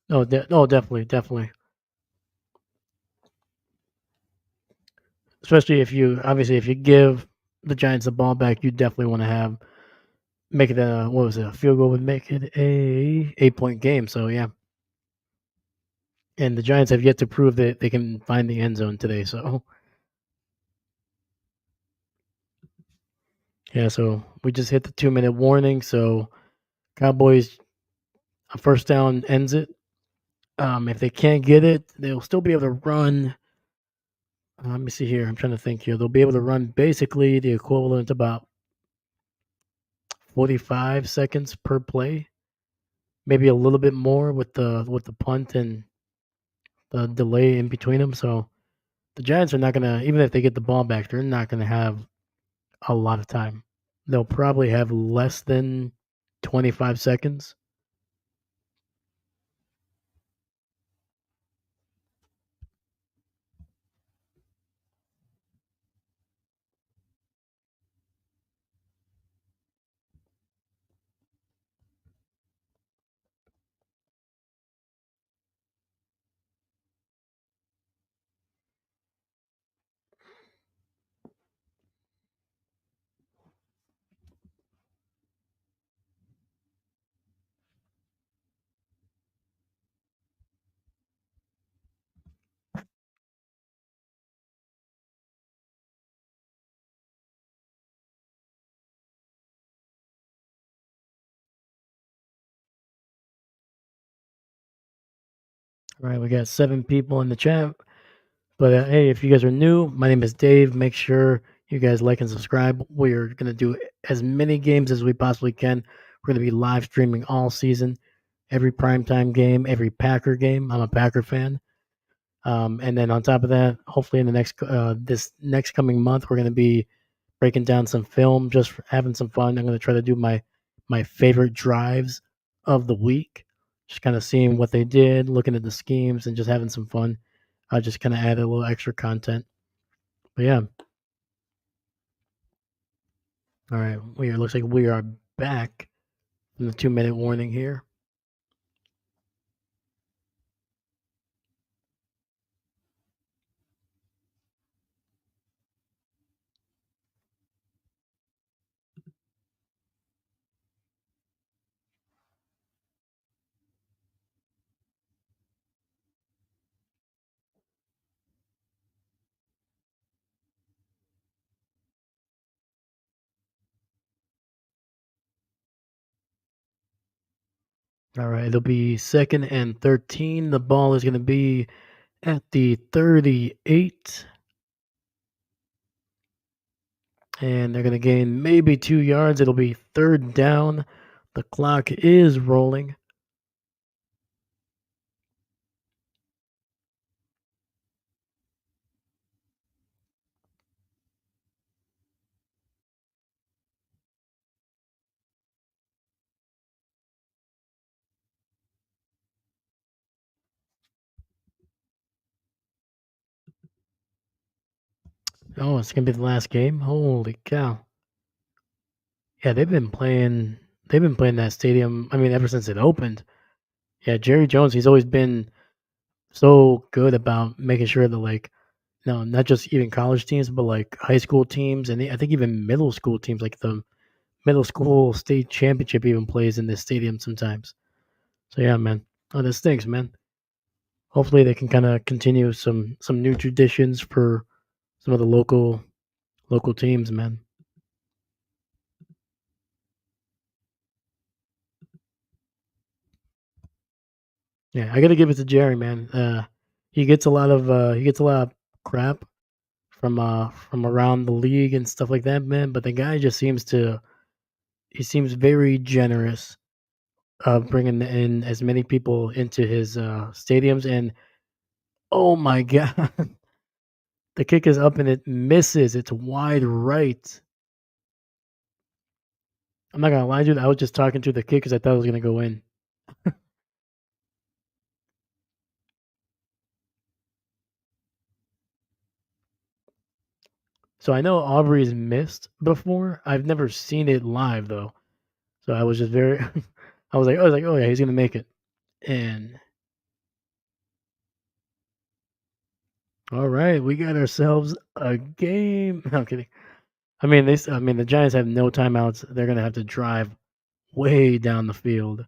Definitely, definitely. Especially if you give the Giants the ball back, you definitely want to make it a field goal would make it a 8 point game. So yeah, and the Giants have yet to prove that they can find the end zone today. So yeah, so we just hit the 2 minute warning. So Cowboys a first down ends it. If they can't get it, they'll still be able to run. Let me see here. I'm trying to think here. They'll be able to run basically the equivalent about 45 seconds per play, maybe a little bit more with the punt and the delay in between them. So the Giants are not gonna, even if they get the ball back, they're not gonna have a lot of time. They'll probably have less than 25 seconds. All right, we got 7 people in the chat. But hey, if you guys are new, my name is Dave. Make sure you guys like and subscribe. We're going to do as many games as we possibly can. We're going to be live streaming all season, every primetime game, every Packer game. I'm a Packer fan. And then on top of that, hopefully in the next this next coming month, we're going to be breaking down some film, just for having some fun. I'm going to try to do my favorite drives of the week, just kind of seeing what they did, looking at the schemes, and just having some fun. I just kind of add a little extra content. But yeah, all right. We are, looks like we are back from the 2 minute warning here. All right, it'll be 2nd and 13. The ball is going to be at the 38. And they're going to gain maybe 2 yards. It'll be 3rd down. The clock is rolling. Oh, it's going to be the last game. Holy cow. Yeah, they've been playing that stadium, I mean, ever since it opened. Yeah, Jerry Jones, he's always been so good about making sure that, like, no, not just even college teams, but like high school teams, and I think even middle school teams, like the middle school state championship, even plays in this stadium sometimes. So yeah, man. Oh, that stinks, man. Hopefully, they can kind of continue some new traditions for some of the local teams, man. Yeah, I got to give it to Jerry, man. He gets a lot of crap from around the league and stuff like that, man. But the guy just seems very generous of bringing in as many people into his stadiums. And oh my god, the kick is up and it misses. It's wide right. I'm not gonna lie, dude. I was just talking to the kid because I thought it was gonna go in. So I know Aubrey's missed before. I've never seen it live though. So I was just very I was like, oh yeah, he's gonna make it. And all right, we got ourselves a game. No, I'm kidding. I mean the Giants have no timeouts. They're gonna have to drive way down the field.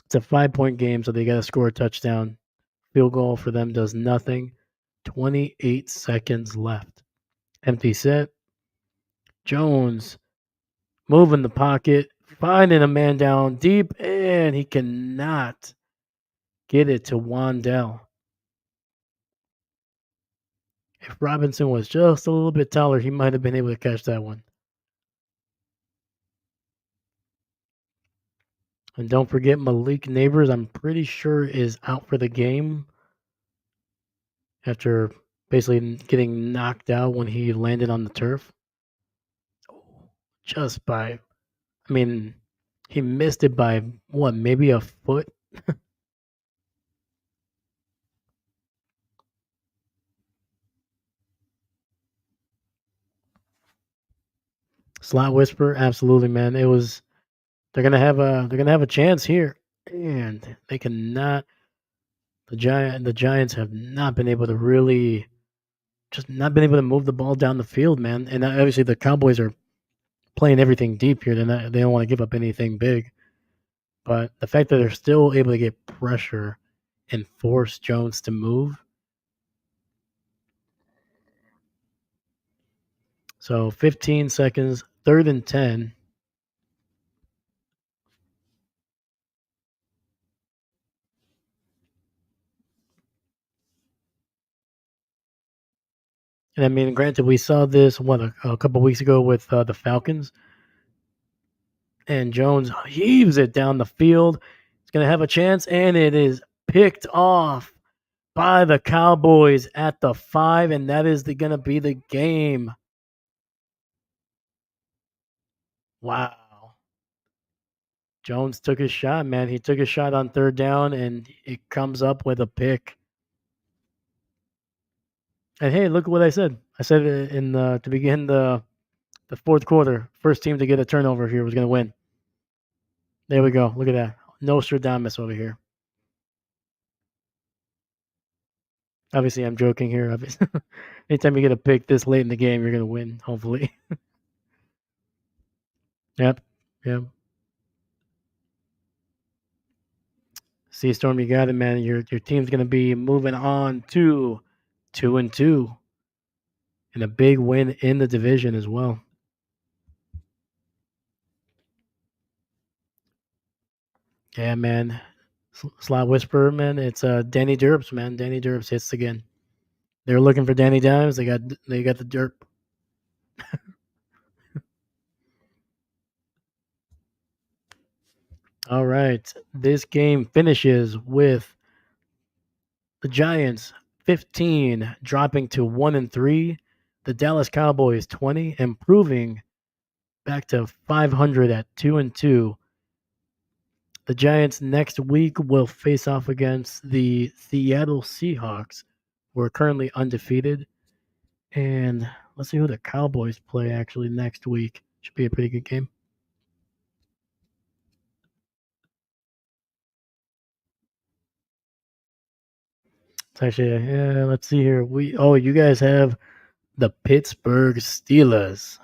It's a 5 point game, so they gotta score a touchdown. Field goal for them does nothing. 28 seconds left. Empty set. Jones moving the pocket, finding a man down deep, and he cannot get it to Wandell. If Robinson was just a little bit taller, he might have been able to catch that one. And don't forget Malik Neighbors, I'm pretty sure is out for the game after basically getting knocked out when he landed on the turf. Just by, I mean, he missed it by what, maybe a foot? Slot whisper, absolutely, man. They're gonna have a chance here, and they cannot. The Giants have not been able to really just not been able to move the ball down the field, man. And obviously the Cowboys are playing everything deep here. They don't want to give up anything big. But the fact that they're still able to get pressure and force Jones to move. So 15 seconds, 3rd and 10. And I mean, granted, we saw this a couple weeks ago with the Falcons, and Jones heaves it down the field. He's going to have a chance, and it is picked off by the Cowboys at the 5, and that is going to be the game. Wow. Jones took his shot, man. He took a shot on third down, and it comes up with a pick. And hey, look what I said. I said it to begin the fourth quarter. First team to get a turnover here was going to win. There we go. Look at that. Nostradamus over here. Obviously, I'm joking here. Obviously, anytime you get a pick this late in the game, you're going to win, hopefully. Yep. Yep. See, Storm, you got it, man. Your team's going to be moving on to 2-2 and a big win in the division as well. Yeah, man. Slot Whisperer, man. It's Danny Derps, man. Danny Derps hits again. They were looking for Danny Dimes. They got the Derp. All right. This game finishes with the Giants 15 dropping to 1-3. The Dallas Cowboys 20 improving back to 500 at 2-2. The Giants next week will face off against the Seattle Seahawks, who are currently undefeated. And let's see who the Cowboys play actually next week. Should be a pretty good game. It's actually, yeah, let's see here. You guys have the Pittsburgh Steelers.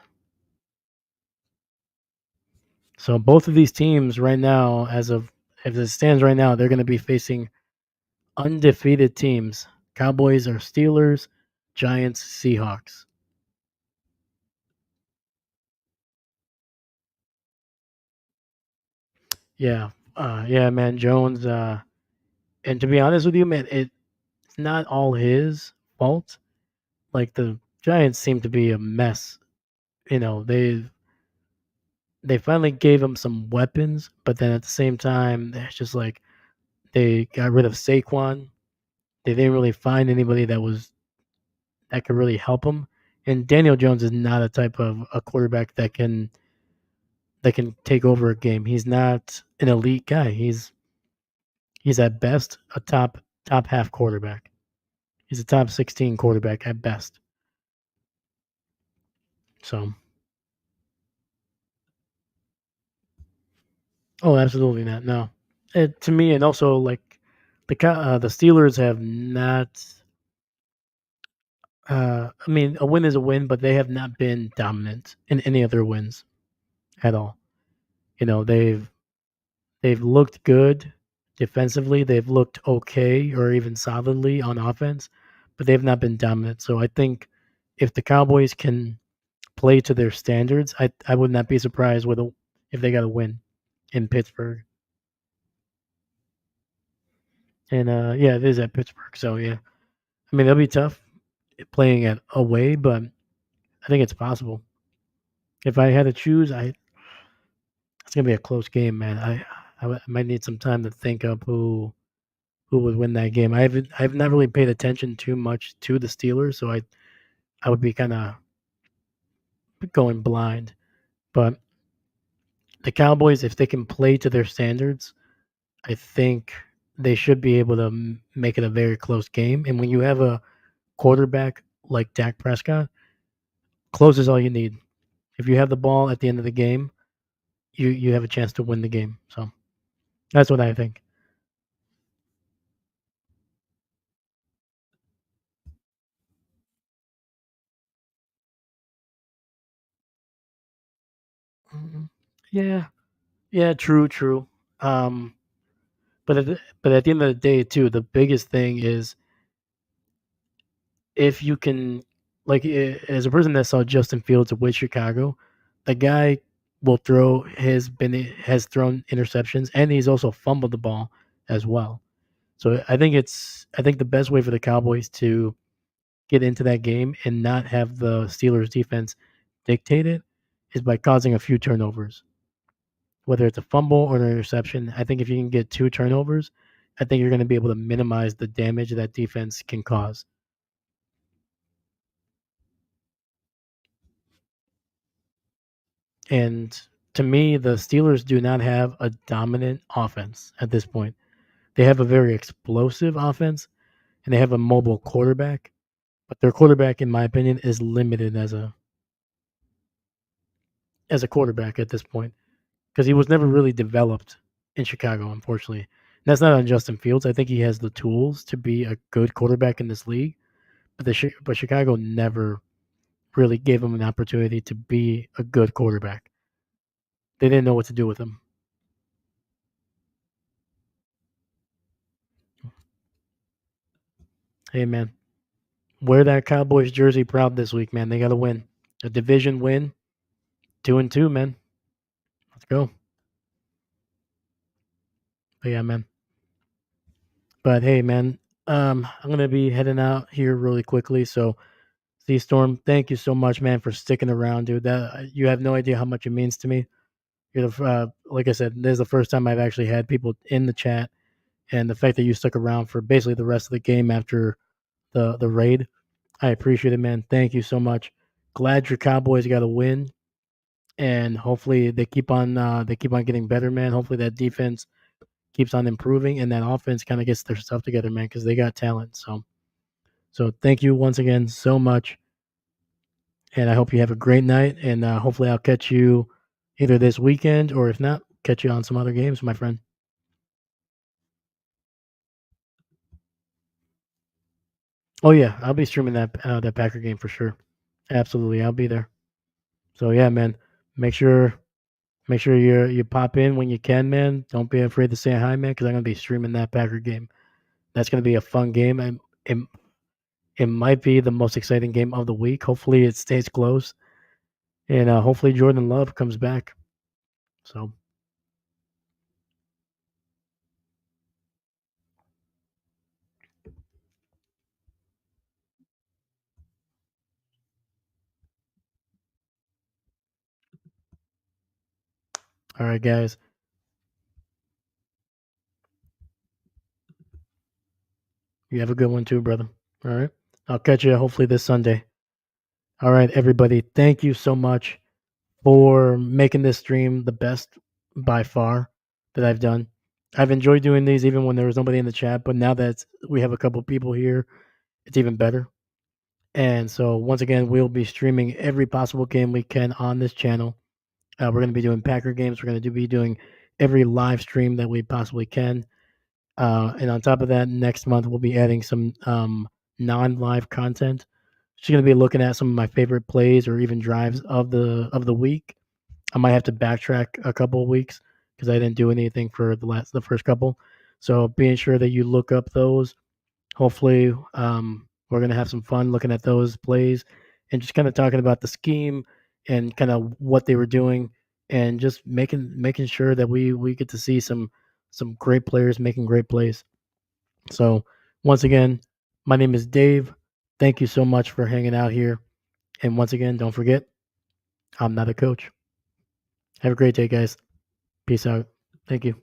So both of these teams right now, as it stands right now, they're going to be facing undefeated teams. Cowboys are Steelers, Giants, Seahawks. Yeah, yeah, man, Jones. And to be honest with you, man, it's not all his fault. Like the Giants seem to be a mess. They finally gave him some weapons, but then at the same time, it's just like they got rid of Saquon. They didn't really find anybody that could really help him. And Daniel Jones is not a type of a quarterback that can take over a game. He's not an elite guy. He's at best a top half quarterback. He's a top 16 quarterback at best. So, oh, absolutely not. No, to me, and also like the Steelers have not. I mean, a win is a win, but they have not been dominant in any of their wins at all. They've looked good defensively. They've looked okay or even solidly on offense, but they've not been dominant. So I think if the Cowboys can play to their standards, I would not be surprised if they got a win in Pittsburgh. And yeah, it is at Pittsburgh. So yeah, I mean it'll be tough playing at away, but I think it's possible. If I had to choose, it's gonna be a close game, man. I might need some time to think up who would win that game. I've not really paid attention too much to the Steelers, so I would be kind of going blind. But the Cowboys, if they can play to their standards, I think they should be able to make it a very close game. And when you have a quarterback like Dak Prescott, close is all you need. If you have the ball at the end of the game, you have a chance to win the game. So that's what I think. Mhm. Yeah, yeah, true, true. Um, but at the end of the day, too, the biggest thing is if you can, like, as a person that saw Justin Fields with Chicago, the guy has thrown interceptions and he's also fumbled the ball as well. So I think the best way for the Cowboys to get into that game and not have the Steelers defense dictate it is by causing a few turnovers, whether it's a fumble or an interception. I think if you can get two turnovers, I think you're going to be able to minimize the damage that defense can cause. And to me, the Steelers do not have a dominant offense at this point. They have a very explosive offense and they have a mobile quarterback, but their quarterback, in my opinion, is limited as a quarterback at this point because he was never really developed in Chicago, unfortunately. And that's not on Justin Fields. I think he has the tools to be a good quarterback in this league, but but Chicago never really gave him an opportunity to be a good quarterback. They didn't know what to do with him. Hey man, wear that Cowboys jersey proud this week, man. They got to win a division win, 2-2, man. Let's go. But yeah, man. But hey, man, I'm gonna be heading out here really quickly. So, C Storm, thank you so much, man, for sticking around, dude. That you have no idea how much it means to me. You're like I said, this is the first time I've actually had people in the chat, and the fact that you stuck around for basically the rest of the game after the raid, I appreciate it, man. Thank you so much. Glad your Cowboys got a win, and hopefully they keep on getting better, man. Hopefully that defense keeps on improving, and that offense kind of gets their stuff together, man, because they got talent. So thank you once again so much, and I hope you have a great night. And hopefully I'll catch you either this weekend or if not, catch you on some other games, my friend. Oh yeah, I'll be streaming that Packer game for sure. Absolutely, I'll be there. So yeah, man, make sure you pop in when you can, man. Don't be afraid to say hi, man, because I'm gonna be streaming that Packer game. That's gonna be a fun game. It, it might be the most exciting game of the week. Hopefully, it stays close, and hopefully Jordan Love comes back. So, all right, guys, you have a good one too, brother. All right, I'll catch you hopefully this Sunday. All right, everybody, thank you so much for making this stream the best by far that I've done. I've enjoyed doing these even when there was nobody in the chat, but now that we have a couple people here, it's even better. And so once again, we'll be streaming every possible game we can on this channel. We're going to be doing Packer games. We're going to be doing every live stream that we possibly can. And on top of that, next month we'll be adding some non-live content. Just going to be looking at some of my favorite plays or even drives of the week. I might have to backtrack a couple of weeks because I didn't do anything for the first couple. So being sure that you look up those. Hopefully, we're gonna have some fun looking at those plays and just kind of talking about the scheme and kind of what they were doing and just making sure that we get to see some great players making great plays. So once again, my name is Dave. Thank you so much for hanging out here. And once again, don't forget, I'm not a coach. Have a great day, guys. Peace out. Thank you.